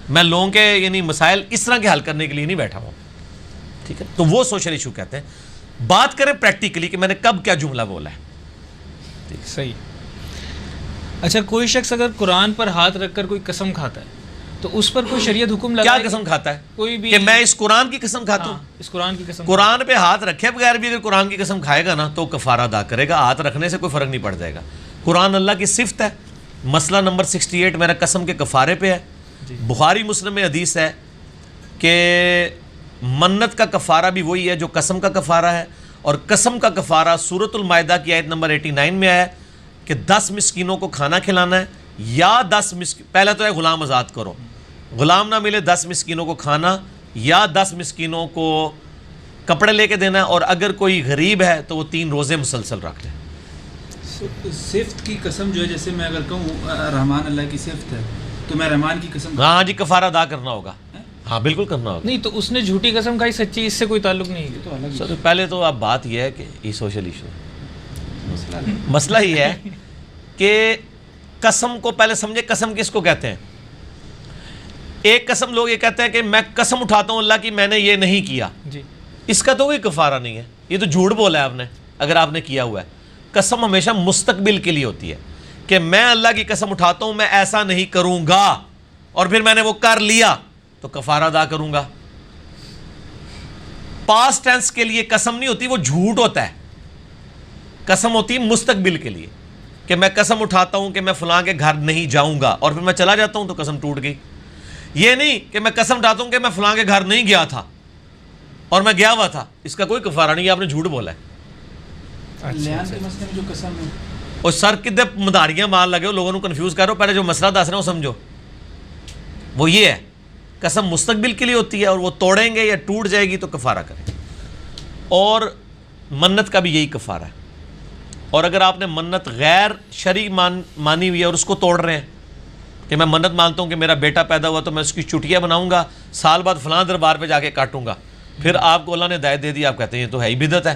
میں لوگوں کے یعنی مسائل اس طرح کے حل کرنے کے لیے نہیں بیٹھا ہوں. ٹھیک ہے, تو وہ سوشل ایشو کہتے ہیں. بات کریں پریکٹیکلی کہ میں نے کب کیا جملہ بولا ہے. صحیح. اچھا, کوئی شخص اگر قرآن پر ہاتھ رکھ کر کوئی قسم کھاتا ہے تو اس پر کوئی شریعت حکم لگا؟ کیا قسم کھاتا ہے؟ کوئی بھی کہ میں اس قرآن کی قسم کھاتا ہوں. اس قرآن کی قسم, قرآن پہ ہاتھ رکھے بغیر بھی اگر قرآن کی قسم کھائے گا نا تو کفارہ ادا کرے گا. ہاتھ رکھنے سے کوئی فرق نہیں پڑ جائے گا. قرآن اللہ کی صفت ہے. مسئلہ نمبر 68 میرا قسم کے کفارے پہ ہے. بخاری مسلم میں حدیث ہے کہ منت کا کفارہ بھی وہی ہے جو قسم کا کفارہ ہے, اور قسم کا کفارہ سورۃ المائدہ کی آیت نمبر 89 میں آیا ہے کہ 10 مسکینوں کو کھانا کھلانا ہے, یا 10 پہلا تو ہے غلام آزاد کرو, غلام نہ ملے 10 مسکینوں کو کھانا, یا 10 مسکینوں کو کپڑے لے کے دینا, اور اگر کوئی غریب ہے تو وہ 3 روزے مسلسل رکھ لے. صفت کی قسم جو ہے, جیسے میں اگر کہوں رحمان اللہ کی صفت ہے تو میں رحمان کی قسم, ہاں جی کفارہ ادا کرنا ہوگا. ہاں بالکل کرنا ہوگا. نہیں تو اس نے جھوٹی قسم کھائی, سچی, اس سے کوئی تعلق نہیں ہے. تو الگ سر پہلے تو اب بات یہ ہے کہ یہ سوشل ایشو مسئلہ یہ ہے کہ قسم کو پہلے سمجھے. قسم کس کو کہتے ہیں؟ ایک قسم لوگ یہ کہتے ہیں کہ میں قسم اٹھاتا ہوں اللہ کی میں نے یہ نہیں کیا, جی, اس کا تو کوئی کفارہ نہیں ہے, یہ تو جھوٹ بولا ہے آپ نے. اگر آپ نے کیا ہوا ہے. قسم ہمیشہ مستقبل کے لیے ہوتی ہے کہ میں اللہ کی قسم اٹھاتا ہوں میں ایسا نہیں کروں گا, اور پھر میں نے وہ کر لیا تو کفارہ ادا کروں گا. پاسٹ ٹینس کے لیے قسم نہیں ہوتی, وہ جھوٹ ہوتا ہے. قسم ہوتی ہے مستقبل کے لیے کہ میں قسم اٹھاتا ہوں کہ میں فلاں کے گھر نہیں جاؤں گا, اور پھر میں چلا جاتا ہوں تو قسم ٹوٹ گئی. یہ نہیں کہ میں قسم اٹھاتا ہوں کہ میں فلاں کے گھر نہیں گیا تھا اور میں گیا ہوا تھا, اس کا کوئی کفارہ نہیں, آپ نے جھوٹ بولا ہے. لیان کے مسئلے میں جو قسم ہے, اور سر کدھر مداریاں مار لگے ہو, لوگوں کو کنفیوز کرو. پہلے جو مسئلہ دس رہے ہو سمجھو, وہ یہ ہے قسم مستقبل کے لیے ہوتی ہے, اور وہ توڑیں گے یا ٹوٹ جائے گی تو کفارہ کریں. اور منت کا بھی یہی کفارہ ہے. اور اگر آپ نے منت غیر شرعی مانی ہوئی ہے اور اس کو توڑ رہے ہیں کہ میں منت مانتا ہوں کہ میرا بیٹا پیدا ہوا تو میں اس کی چٹیاں بناؤں گا, سال بعد فلاں دربار پہ جا کے کاٹوں گا, پھر آپ کو اللہ نے ہدایت دے دی, آپ کہتے ہیں یہ تو ہے ہی بدعت ہے,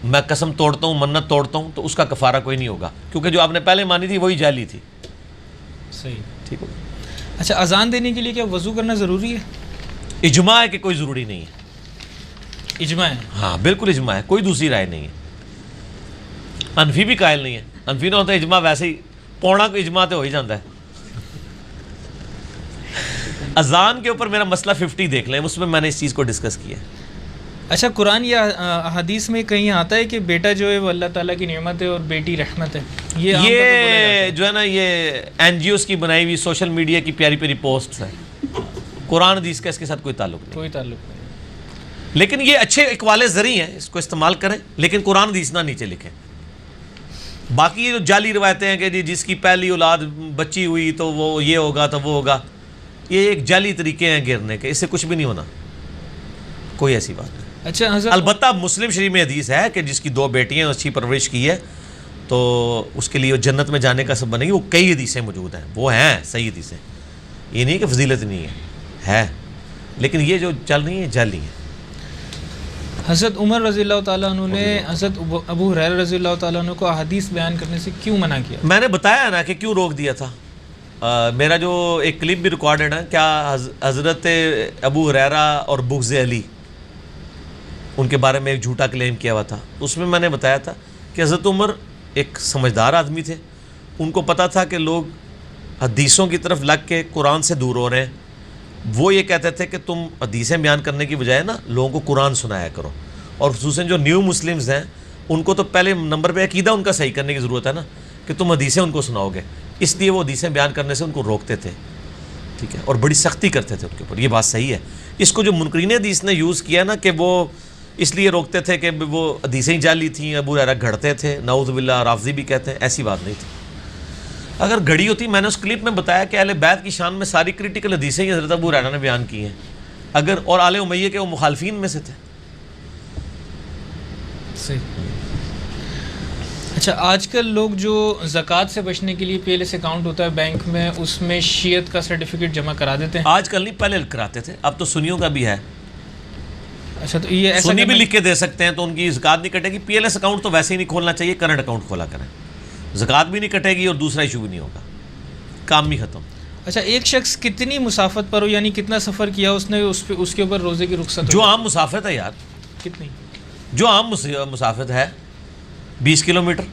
میں قسم توڑتا ہوں, منت توڑتا ہوں, تو اس کا کفارہ کوئی نہیں ہوگا, کیونکہ جو آپ نے پہلے مانی تھی وہی جعلی تھی. صحیح, ٹھیک ہو. اچھا اذان دینے کے لیے کیا وضو کرنا ضروری ہے؟ اجماع ہے کہ کوئی ضروری نہیں ہے. اجماع ہے. ہاں بالکل اجماع ہے, کوئی دوسری رائے نہیں ہے. انفی بھی قائل نہیں ہے, انفی نہ ہوتا ہے اجماع ویسے ہی پونا کو اجماع تو ہو ہی جاتا ہے. اذان کے اوپر میرا مسئلہ 50 دیکھ لیں, اس میں نے اس چیز کو ڈسکس کیا ہے. اچھا قرآن یا حدیث میں کہیں آتا ہے کہ بیٹا جو ہے وہ اللہ تعالیٰ کی نعمت ہے اور بیٹی رحمت ہے؟ یہ عام طور پہ بولا جاتا ہے. جو ہے نا یہ این جی اوز کی بنائی ہوئی سوشل میڈیا کی پیاری پیاری پوسٹس ہیں. قرآن حدیث کا اس کے ساتھ کوئی تعلق نہیں. کوئی تعلق نہیں. لیکن یہ اچھے اقوال زرعی ہیں, اس کو استعمال کریں, لیکن قرآن حدیث نہ نیچے لکھیں. باقی یہ جو جعلی روایتیں ہیں کہ جی جس کی پہلی اولاد بچی ہوئی تو وہ یہ ہوگا تو وہ ہوگا, یہ ایک جعلی طریقے ہیں گرنے کے, اس سے کچھ بھی نہیں ہونا, کوئی ایسی بات نہیں. اچھا حضرت, البتہ مسلم شریف میں حدیث ہے کہ جس کی 2 بیٹیاں اچھی پرورش کی ہے تو اس کے لیے وہ جنت میں جانے کا سبب بنے گی. وہ کئی حدیثیں موجود ہیں, وہ ہیں صحیح حدیثیں, یہ نہیں کہ فضیلت نہیں ہے, لیکن یہ جو چل رہی ہیں جعلی ہیں. حضرت عمر رضی اللہ تعالیٰ عنہ نے حضرت ابو ہریرہ رضی اللہ تعالیٰ عنہ کو احادیث بیان کرنے سے کیوں منع کیا؟ میں نے بتایا نا کہ کیوں روک دیا تھا. میرا جو ایک کلپ بھی ریکارڈڈ ہے, کیا حضرت ابو ہریرہ اور بغض علی ان کے بارے میں ایک جھوٹا کلیم کیا ہوا تھا. اس میں نے بتایا تھا کہ حضرت عمر ایک سمجھدار آدمی تھے, ان کو پتہ تھا کہ لوگ حدیثوں کی طرف لگ کے قرآن سے دور ہو رہے ہیں. وہ یہ کہتے تھے کہ تم حدیثیں بیان کرنے کی بجائے نا لوگوں کو قرآن سنایا کرو, اور خصوصاً جو نیو مسلمز ہیں ان کو تو پہلے نمبر پہ عقیدہ ان کا صحیح کرنے کی ضرورت ہے نا, کہ تم حدیثیں ان کو سناؤ گے, اس لیے وہ حدیثیں بیان کرنے سے ان کو روکتے تھے. ٹھیک ہے, اور بڑی سختی کرتے تھے ان کے اوپر. یہ بات صحیح ہے. اس کو جو منکرین حدیث نے یوز کیا نا کہ وہ اس لیے روکتے تھے کہ وہ حدیثیں جعلی تھیں, ابو ہریرہ گھڑتے تھے, نعوذ باللہ, رافضی بھی کہتے ہیں, ایسی بات نہیں تھی. اگر گھڑی ہوتی, میں نے اس کلپ میں بتایا کہ اہل بیت کی شان میں ساری کریٹیکل حدیثیں ہی حضرت ابو ہریرہ نے بیان کی ہیں, اگر اور آل امیہ کے وہ مخالفین میں سے تھے. صحیح. اچھا آج کل لوگ جو زکوٰۃ سے بچنے کے لیے پی ایل ایس اکاؤنٹ ہوتا ہے بینک میں, اس میں شیعت کا سرٹیفکیٹ جمع کرا دیتے ہیں. آج کل نہیں, پہلے کراتے تھے, اب تو سنیوں کا بھی ہے. اچھا تو یہ ایسا سنی بھی لکھ کے دے سکتے ہیں تو ان کی زکوٰۃ نہیں کٹے گی. پی ایل ایس اکاؤنٹ تو ویسے ہی نہیں کھولنا چاہیے, کرنٹ اکاؤنٹ کھولا کریں, زکوٰۃ بھی نہیں کٹے گی اور دوسرا ایشو بھی نہیں ہوگا, کام بھی ختم. اچھا ایک شخص کتنی مسافت پر ہو, یعنی کتنا سفر کیا اس نے, اس کے اوپر روزے کی رخصت جو عام مسافت ہے یار, کتنی, جو عام مسافت ہے 20 کلومیٹر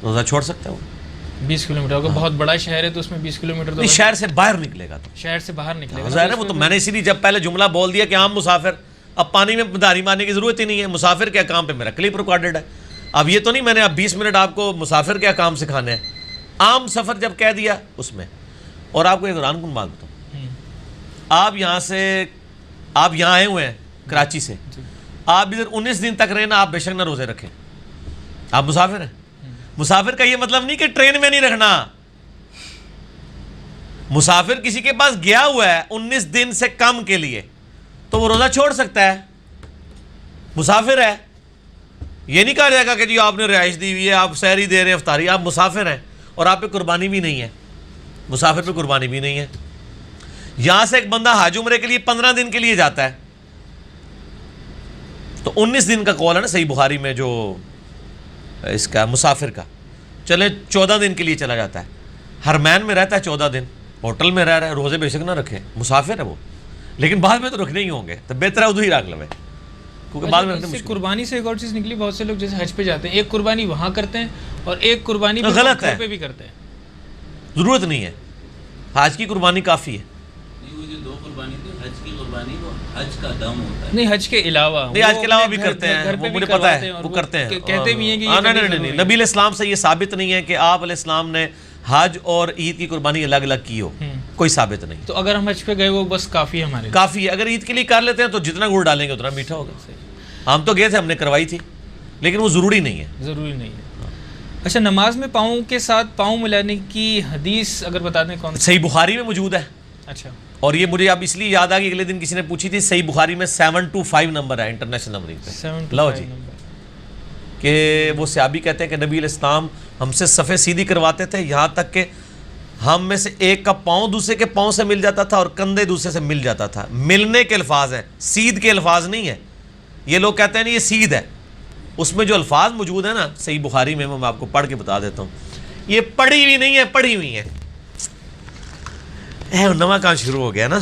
روزہ چھوڑ سکتا ہے. وہ 20 کلومیٹر اگر بہت بڑا شہر ہے تو اس میں 20 کلومیٹر تو شہر سے باہر نکلے گا, تو شہر سے باہر نکلے گا. ظاہر ہے, وہ تو میں نے اسی لیے جب پہلے جملہ بول دیا کہ عام مسافر, اب پانی میں دھاری مارنے کی ضرورت ہی نہیں ہے. مسافر کے احکام پہ میرا کلپ ریکارڈڈ ہے. اب یہ تو نہیں میں نے اب 20 منٹ آپ کو مسافر کے احکام سکھانے ہیں, عام سفر جب کہہ دیا اس میں. اور آپ کو ایک قرآن کن بات بتاؤں, آپ یہاں آئے ہوئے ہیں کراچی سے, آپ ادھر 19 دن تک رہے نا, آپ بے شک نہ روزے رکھیں, آپ مسافر ہیں. مسافر کا یہ مطلب نہیں کہ ٹرین میں نہیں رکھنا. مسافر کسی کے پاس گیا ہوا ہے 19 دن سے کم کے لیے تو وہ روزہ چھوڑ سکتا ہے, مسافر ہے. یہ نہیں کہا جائے گا کہ جی آپ نے رہائش دی ہوئی ہے, آپ سحری دے رہے ہیں, افطاری, آپ مسافر ہیں اور آپ پہ قربانی بھی نہیں ہے. مسافر پہ قربانی بھی نہیں ہے. یہاں سے ایک بندہ حج عمرے کے لیے 15 دن کے لیے جاتا ہے تو 19 دن کا قول ہے نا صحیح بخاری میں جو اس کا مسافر کا, چلے 14 دن کے لیے چلا جاتا ہے, حرمین میں رہتا ہے 14 دن, ہوٹل میں رہ رہا ہے, روزے بے شک نہ رکھے, مسافر ہے وہ, لیکن بعد میں تو رکھنے ہی ہوں گے, تو بہتر ہے ادھر ہی رکھ لو. کیونکہ بعد میں اس سے قربانی سے ایک اور چیز نکلی، بہت سے لوگ جیسے حج پہ جاتے ہیں ایک قربانی وہاں کرتے ہیں اور ایک قربانی غلط ہے، گھر پہ بھی کرتے ہیں. ضرورت نہیں ہے، حج کی قربانی کافی ہے. وہ جو 2 قربانی تھی حج کی قربانی وہ حج کا دم ہوتا ہے. نہیں حج کے علاوہ، نہیں حج کے علاوہ بھی کرتے ہیں، وہ مجھے پتہ ہے وہ کرتے ہیں، کہتے بھی ہیں کہ نہیں، نبی علیہ السلام سے یہ ثابت نہیں ہے کہ آپ علیہ السلام نے حج اور عید کی قربانی الگ الگ کی ہو، کوئی ثابت نہیں. تو اگر ہم حج پہ گئے وہ بس کافی ہے ہمارے لیے، کافی ہے. اگر عید کے لیے کر لیتے ہیں تو جتنا گڑ ڈالیں گے اتنا میٹھا ہوگا. ہم تو گئے تھے، ہم نے کروائی تھی، لیکن وہ ضروری نہیں ہے. ضروری نہیں ہے. اچھا نماز میں پاؤں کے ساتھ پاؤں ملانے کی حدیث اگر بتا دیں کون سی؟ صحیح بخاری میں موجود ہے. اچھا. اور یہ مجھے اب اس لیے یاد آ گئی، اگلے دن کسی نے پوچھی تھی، صحیح بخاری میں 725 نمبر ہے انٹرنیشنل نمبرنگ پہ. لو جی، کہ وہ صحابی کہتے ہیں کہ نبی علیہ السلام ہم سے صفیں سیدھی کرواتے تھے، یہاں تک کہ ہم میں سے ایک کا پاؤں دوسرے کے پاؤں سے مل جاتا تھا اور کندھے دوسرے سے مل جاتا تھا. ملنے کے الفاظ ہیں، سید کے الفاظ نہیں ہے. یہ لوگ کہتے ہیں نہیں یہ سید ہے، اس میں جو الفاظ موجود ہیں نا صحیح بخاری میں آپ کو پڑھ کے بتا دیتا ہوں. یہ پڑھی ہوئی نہیں ہے، پڑھی ہوئی ہیں. نواں کام شروع ہو گیا نا،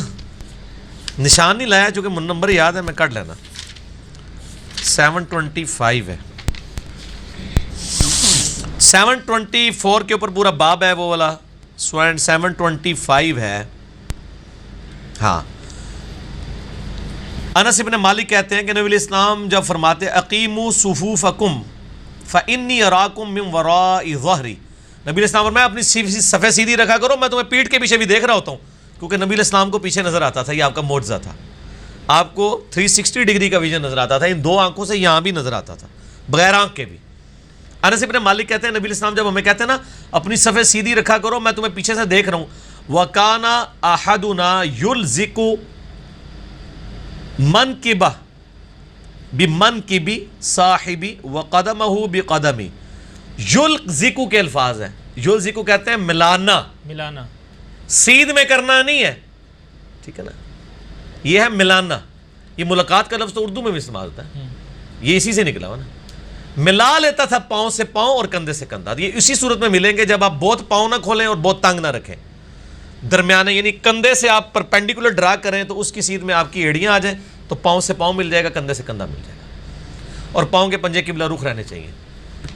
نشان نہیں لایا چونکہ نمبر یاد ہے، میں کٹ لینا. 725 ہے، 724 کے اوپر پورا باب ہے وہ والا. 725 ہے. ہاں، انس ابن مالک کہتے ہیں کہ نبی علیہ السلام جب فرماتے اقیموا صفوفکم فانی اراکم من وراء ظہری، نبی علیہ السلام فرمایا اپنی صفیں سیدھی رکھا کرو، میں تمہیں پیٹھ کے پیچھے بھی دیکھ رہا ہوتا ہوں. کیونکہ نبی علیہ السلام کو پیچھے نظر آتا تھا، یہ آپ کا معجزہ تھا. آپ کو 360 ڈگری کا ویژن نظر آتا تھا، ان 2 آنکھوں سے یہاں بھی نظر آتا تھا، بغیر آنکھ کے بھی. انس ابن مالک کہتے ہیں نبی علیہ السلام جب ہمیں کہتے ہیں نا اپنی صفیں سیدھی رکھا کرو، میں تمہیں پیچھے سے دیکھ رہا ہوں. وَكَانَ أَحَدُنَا يُلْزِقُ مَنْكِبَهُ بِمَنْكِبِ صَاحِبِ وَقَدَمَهُ بِقَدَمِ. یلزقو کے الفاظ ہیں، یلزقو کہتے ہیں ملانا، ملانا، سید میں کرنا نہیں ہے، ٹھیک ہے نا، یہ ہے ملانا. یہ ملاقات کا لفظ تو اردو میں بھی استعمال ہوتا ہے، یہ اسی سے نکلا ہوا نا. ملا لیتا تھا پاؤں سے پاؤں اور کندھے سے کندھا. یہ اسی صورت میں ملیں گے جب آپ بہت پاؤں نہ کھولیں اور بہت تنگ نہ رکھیں، درمیانے، یعنی کندھے سے آپ پرپینڈیکولر ڈرا کریں تو اس کی سیدھ میں آپ کی ایڑیاں آ جائیں تو پاؤں سے پاؤں مل جائے گا، کندھے سے کندھا مل جائے گا، اور پاؤں کے پنجے قبلہ رخ رہنے چاہیے.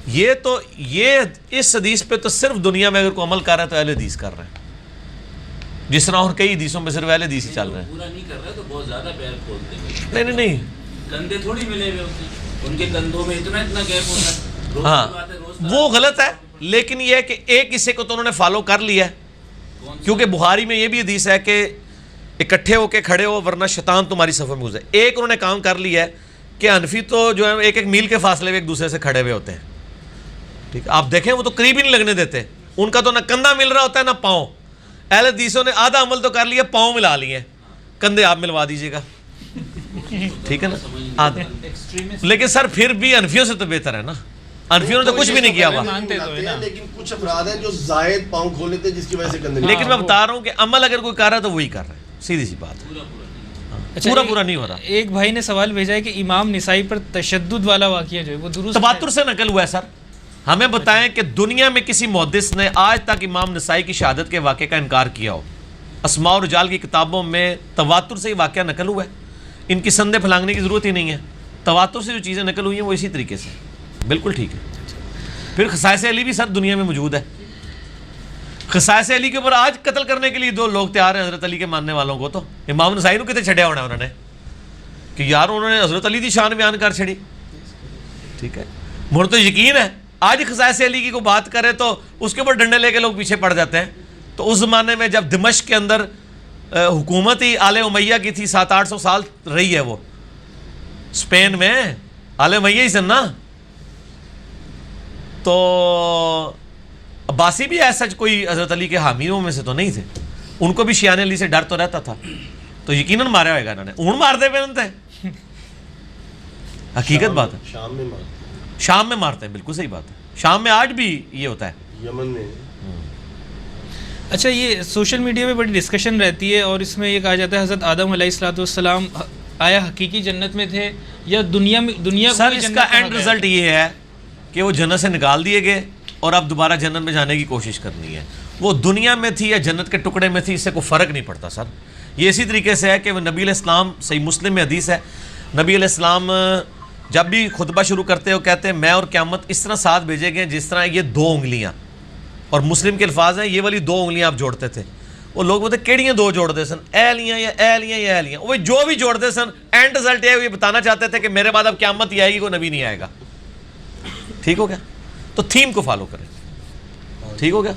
یہ اس حدیث پہ تو صرف دنیا میں اگر کوئی عمل کر رہا ہے تو اہل حدیث کر رہے ہیں، جس طرح اور کئی حدیثوں میں صرف اہل حدیث ہی چل رہے ہیں. پورا نہیں کر رہا تو بہت زیادہ پیر کھولتے ہیں. نہیں کندھے تھوڑی ملے ہوئے ہوتے ہیں، ان کے کندھوں میں اتنا گیپ ہوتا ہے. ہاں وہ غلط ہے، لیکن یہ ہے کہ ایک حصے کو تو انہوں نے فالو کر لیا ہے، کیونکہ بخاری میں یہ بھی حدیث ہے کہ اکٹھے ہو کے کھڑے ہو ورنہ شیطان تمہاری صفوں میں گھسے. ایک انہوں نے کام کر لیا ہے کہ حنفی تو جو ہے ایک میل کے فاصلے میں ایک دوسرے سے کھڑے ہوئے ہوتے ہیں، ٹھیک ہے، آپ دیکھیں وہ تو قریب ہی نہیں لگنے دیتے. ان کا تو نہ کندھا مل رہا ہوتا ہے نہ پاؤں. اہل حدیثوں نے آدھا عمل تو کر لیا، پاؤں ملا لیے، کندھے آپ ملوا دیجیے گا، ٹھیک ہے نا، آدھا. لیکن سر پھر بھی حنفیوں سے تو بہتر ہے نا، حنفیوں نے تو کچھ بھی نہیں کیا ہوا. لیکن کچھ افراد ہیں جو زائد پاؤں کھول لیتے ہیں جس کی وجہ سے کندھے. لیکن میں بتا رہا ہوں کہ عمل اگر کوئی کر رہا ہے تو وہی کر رہا ہے، سیدھی سی بات. پورا نہیں ہو رہا. ایک بھائی نے سوال بھیجا ہے کہ امام نسائی پر تشدد والا واقعہ جو ہے وہ درست تواتر سے نقل ہوا ہے. سر ہمیں بتائیں کہ دنیا میں کسی محدث نے آج تک امام نسائی کی شہادت کے واقعے کا انکار کیا ہو؟ اسماء و رجال کی کتابوں میں تواتر سے یہ واقعہ نقل ہوا ہے، ان کی سندیں پھلانگنے کی ضرورت ہی نہیں ہے. تواتر سے جو چیزیں نقل ہوئی ہیں وہ اسی طریقے سے بالکل ٹھیک ہے. پھر خصائص علی بھی سر دنیا میں موجود ہے. خصائص علی کے اوپر آج قتل کرنے کے لیے 2 لوگ تیار ہیں حضرت علی کے ماننے والوں کو. تو امام نسائی کو کتنے چھڑیا ہونا انہوں نے کہ یار انہوں نے حضرت علی کی شان بیان کر چھڑی، ٹھیک ہے. مجھے تو یقین ہے آج خصائص علی کی کو بات کرے تو اس کے اوپر ڈنڈے لے کے لوگ پیچھے پڑ جاتے ہیں. تو اس زمانے میں جب دمشق کے اندر حکومت ہی آل امیہ کی تھی، 700-800 سال رہی ہے وہ اسپین میں، آل امیہ ہی سن نا. تو عباسی بھی ایسا کوئی حضرت علی کے حامیوں میں سے تو نہیں تھے، ان کو بھی شیعان علی سے ڈر تو رہتا تھا. تو یقیناً مارا ہوئے گا انہوں نے، اون مارتے پہ انتے حقیقت بات ہے. شام میں مارتے ہیں، بالکل صحیح بات ہے. شام میں آج بھی یہ ہوتا ہے، یمن میں. اچھا یہ سوشل میڈیا پہ بڑی ڈسکشن رہتی ہے اور اس میں یہ کہا جاتا ہے حضرت آدم علیہ السلام آیا حقیقی جنت میں تھے یا دنیا سر اس کا اینڈ رزلٹ یہ ہے کہ وہ جنت سے نکال دیے گئے اور اب دوبارہ جنت میں جانے کی کوشش کرنی ہے. وہ دنیا میں تھی یا جنت کے ٹکڑے میں تھی، اس سے کوئی فرق نہیں پڑتا سر. یہ اسی طریقے سے ہے کہ وہ نبی علیہ السلام، صحیح مسلم میں حدیث ہے، نبی علیہ السلام جب بھی خطبہ شروع کرتے ہو کہتے ہیں میں اور قیامت اس طرح ساتھ بھیجے گئے جس طرح یہ 2 انگلیاں، اور مسلم کے الفاظ ہیں یہ والی 2 انگلیاں آپ جوڑتے تھے. وہ لوگ بولتے کیڑیاں 2 جوڑتے سن، ایلیاں یا ایلیاں یا ایلیاں، وہ جو بھی جوڑتے سن اینڈ رزلٹ یہ بتانا چاہتے تھے کہ میرے بعد اب قیامت ہی آئے گی، کوئی نبی نہیں آئے گا. ٹھیک ہو گیا؟ تو تھیم کو فالو کریں. ٹھیک ہو گیا؟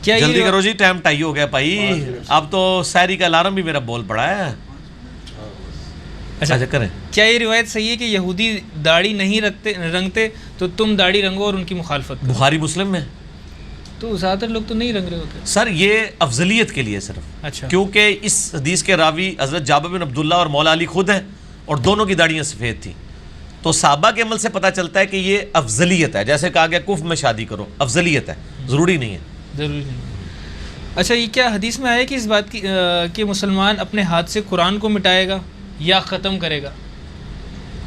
کیا جلدی یہ کرو جی، ٹائم ٹائی ہو گیا بھائی. اب تو سحری کا الارم بھی میرا بول پڑا ہے. اچھا کریں. کیا یہ روایت صحیح ہے کہ یہودی داڑھی نہیں رنگتے تو تم داڑھی رنگو اور ان کی مخالفت کرو؟ بخاری مسلم میں تو زیادہ تر لوگ تو نہیں رنگ رہے ہوتے. سر یہ افضلیت کے لیے صرف، اچھا. کیونکہ اس حدیث کے راوی حضرت جابر بن عبداللہ اور مولا علی خود ہیں اور دونوں کی داڑیاں سفید تھیں. تو صحابہ کے عمل سے پتہ چلتا ہے کہ یہ افضلیت ہے. جیسے کہا گیا کفر میں شادی کرو، افضلیت ہے، ضروری نہیں ہے. ضروری نہیں. اچھا یہ کیا حدیث میں آیا کہ اس بات کی کہ مسلمان اپنے ہاتھ سے قرآن کو مٹائے گا یا ختم کرے گا؟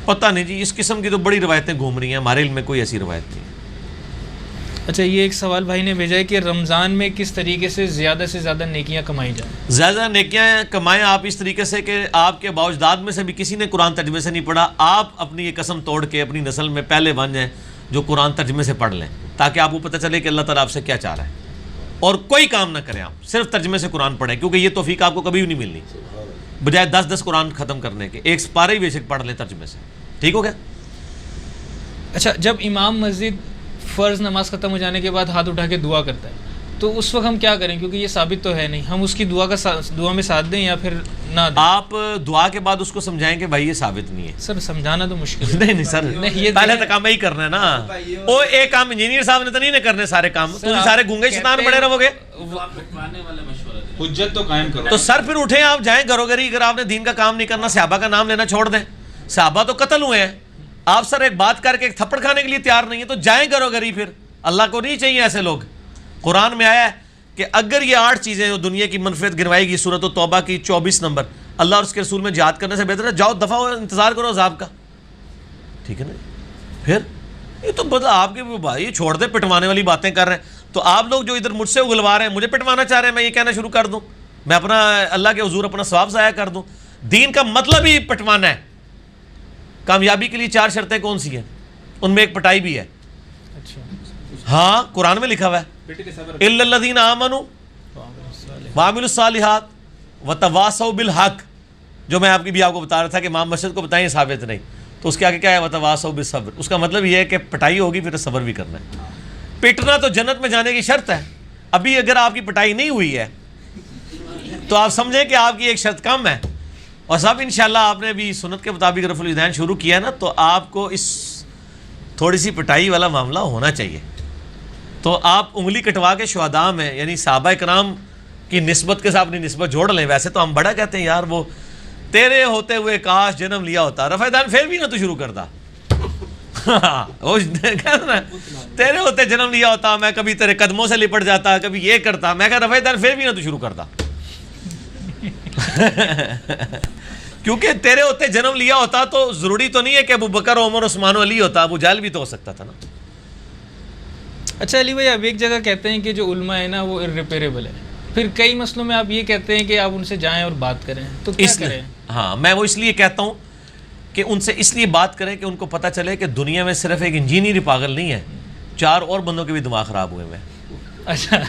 پتہ نہیں جی، اس قسم کی تو بڑی روایتیں گھوم رہی ہیں، ہمارے علم میں کوئی ایسی روایت نہیں. اچھا یہ ایک سوال بھائی نے بھیجا ہے کہ رمضان میں کس طریقے سے زیادہ نیکیاں کمائی جائیں؟ زیادہ نیکیاں کمائیں آپ اس طریقے سے کہ آپ کے باوجداد میں سے بھی کسی نے قرآن ترجمے سے نہیں پڑھا، آپ اپنی یہ قسم توڑ کے اپنی نسل میں پہلے بن جائیں جو قرآن ترجمے سے پڑھ لیں، تاکہ آپ کو پتہ چلے کہ اللہ تعالیٰ آپ سے کیا چاہ رہا ہے. اور کوئی کام نہ کریں، آپ صرف ترجمے سے قرآن پڑھیں، کیونکہ یہ توفیق آپ کو کبھی بھی نہیں ملنی. بجائے 10 قرآن ختم کرنے کے، ایک سپارہ ہی بے شک پڑھ لیں ترجمے سے. ٹھیک ہو گیا؟ اچھا جب امام مسجد فرض نماز ختم ہو جانے کے بعد ہاتھ اٹھا کے دعا کرتا ہے تو اس وقت ہم کیا کریں؟ کیونکہ یہ ثابت تو ہے نہیں، ہم اس کی دعا میں ساتھ دیں یا پھر نہ دیں؟ آپ دعا کے بعد اس کو سمجھائیں کہ بھائی یہ ثابت نہیں ہے. سر سمجھانا تو مشکل ہے. نہیں سر، پہلے تو کام ہی کرنا ہے نا. وہ ایک کام انجینئر صاحب نے تو نہیں کرنے سارے کام، تو سارے گونگے شیطان بڑے رہو گے. حجت تو قائم کرو. تو سر پھر اٹھیں آپ جائیں گھرو گھری. اگر آپ نے دین کا کام نہیں کرنا، صحابہ کا نام لینا چھوڑ دیں. صحابہ تو قتل ہوئے ہیں، آپ سر ایک بات کر کے ایک تھپڑ کھانے کے لیے تیار نہیں ہے تو جائیں گھرو گھری. پھر اللہ کو نہیں چاہیے ایسے لوگ. قرآن میں آیا ہے کہ اگر یہ 8 چیزیں جو دنیا کی منفعت گنوائی گی، سورۃ التوبہ کی 24 نمبر، اللہ اور اس کے رسول میں جہاد کرنے سے بہتر ہے جاؤ دفعہ ہو، انتظار کرو عذاب کا. ٹھیک ہے نا؟ پھر یہ تو بدلا آپ کے بھائی چھوڑ دیں، پٹوانے والی باتیں کر رہے ہیں. تو آپ لوگ جو ادھر مجھ سے اگلوا رہے ہیں، مجھے پٹوانا چاہ رہے ہیں، میں یہ کہنا شروع کر دوں، میں اپنا اللہ کے حضور اپنا ثواب ضائع کر دوں. دین کا مطلب ہی پٹوانا ہے. کامیابی کے لیے 4 شرطیں کون سی ہیں؟ ان میں ایک پٹائی بھی ہے. ہاں قرآن میں لکھا ہوا ہے الا الذین آمنوا وعملوا الصالحات وتواصوا بالحق، جو میں آپ کو بتا رہا تھا کہ امام مسجد کو بتائیں ثابت نہیں. تو اس کے آگے کیا ہے؟ وتواصوا بالصبر. اس کا مطلب یہ ہے کہ پٹائی ہوگی پھر صبر بھی کرنا ہے. پٹنا تو جنت میں جانے کی شرط ہے. ابھی اگر آپ کی پٹائی نہیں ہوئی ہے تو آپ سمجھیں کہ آپ کی ایک شرط کم ہے. اور صاحب انشاءاللہ آپ نے بھی سنت کے مطابق رفع الیدین شروع کیا نا، تو آپ کو اس تھوڑی سی پٹائی والا معاملہ ہونا چاہیے. تو آپ انگلی کٹوا کے شہداء میں یعنی صحابہ کرام کی نسبت کے ساتھ اپنی نسبت جوڑ لیں. ویسے تو ہم بڑا کہتے ہیں یار وہ تیرے ہوتے ہوئے کاش جنم لیا ہوتا. رفع الیدین پھر بھی نہ تو شروع کرتا. تیرے ہوتے جنم لیا ہوتا، میں کبھی تیرے قدموں سے لپٹ جاتا، کبھی یہ کرتا. میں کہا رفع الیدین پھر بھی نہ تو شروع کرتا. کیونکہ تیرے ہوتے جنم لیا ہوتا تو ضروری تو نہیں ہے کہ ابو بکر، عمر، عثمان و علی ہوتا. ابو جہل بھی تو ہو سکتا تھا نا. اچھا علی بھائی، آپ ایک جگہ کہتے ہیں کہ جو علماء ہے نا وہ irreparable ہے، پھر کئی مسئلوں میں آپ یہ کہتے ہیں کہ آپ ان سے جائیں اور بات کریں، تو کیا کریں؟ ہاں میں وہ اس لیے کہتا ہوں کہ ان سے اس لیے بات کریں کہ ان کو پتہ چلے کہ دنیا میں صرف ایک انجینئر ہی پاگل نہیں ہے، 4 اور بندوں کے بھی دماغ خراب ہوئے ہیں. اچھا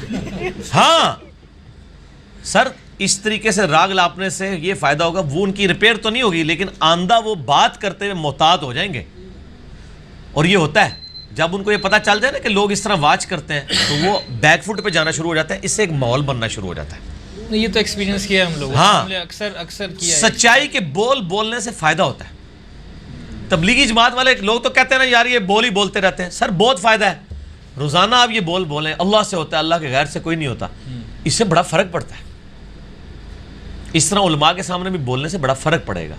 ہاں سر، اس طریقے سے راگ لاپنے سے یہ فائدہ ہوگا، وہ ان کی ریپیئر تو نہیں ہوگی لیکن آندہ وہ بات کرتے ہوئے محتاط ہو جائیں گے. اور یہ ہوتا ہے جب ان کو یہ پتہ چل جائے نا کہ لوگ اس طرح واچ کرتے ہیں تو وہ بیک فٹ پہ جانا شروع ہو جاتا ہے. اس سے ایک ماحول بننا شروع ہو جاتا ہے. یہ تو ایکسپیرینس کیا ہے ہم لوگوں. ہاں اکثر کیا ہے. سچائی کے بولنے سے فائدہ ہوتا ہے. تبلیغی جماعت والے لوگ تو کہتے ہیں نا یار یہ بول ہی بولتے رہتے ہیں. سر بہت فائدہ ہے. روزانہ آپ یہ بولیں اللہ سے ہوتا ہے، اللہ کے غیر سے کوئی نہیں ہوتا. اس سے بڑا فرق پڑتا ہے. اس طرح علماء کے سامنے بھی بولنے سے بڑا فرق پڑے گا.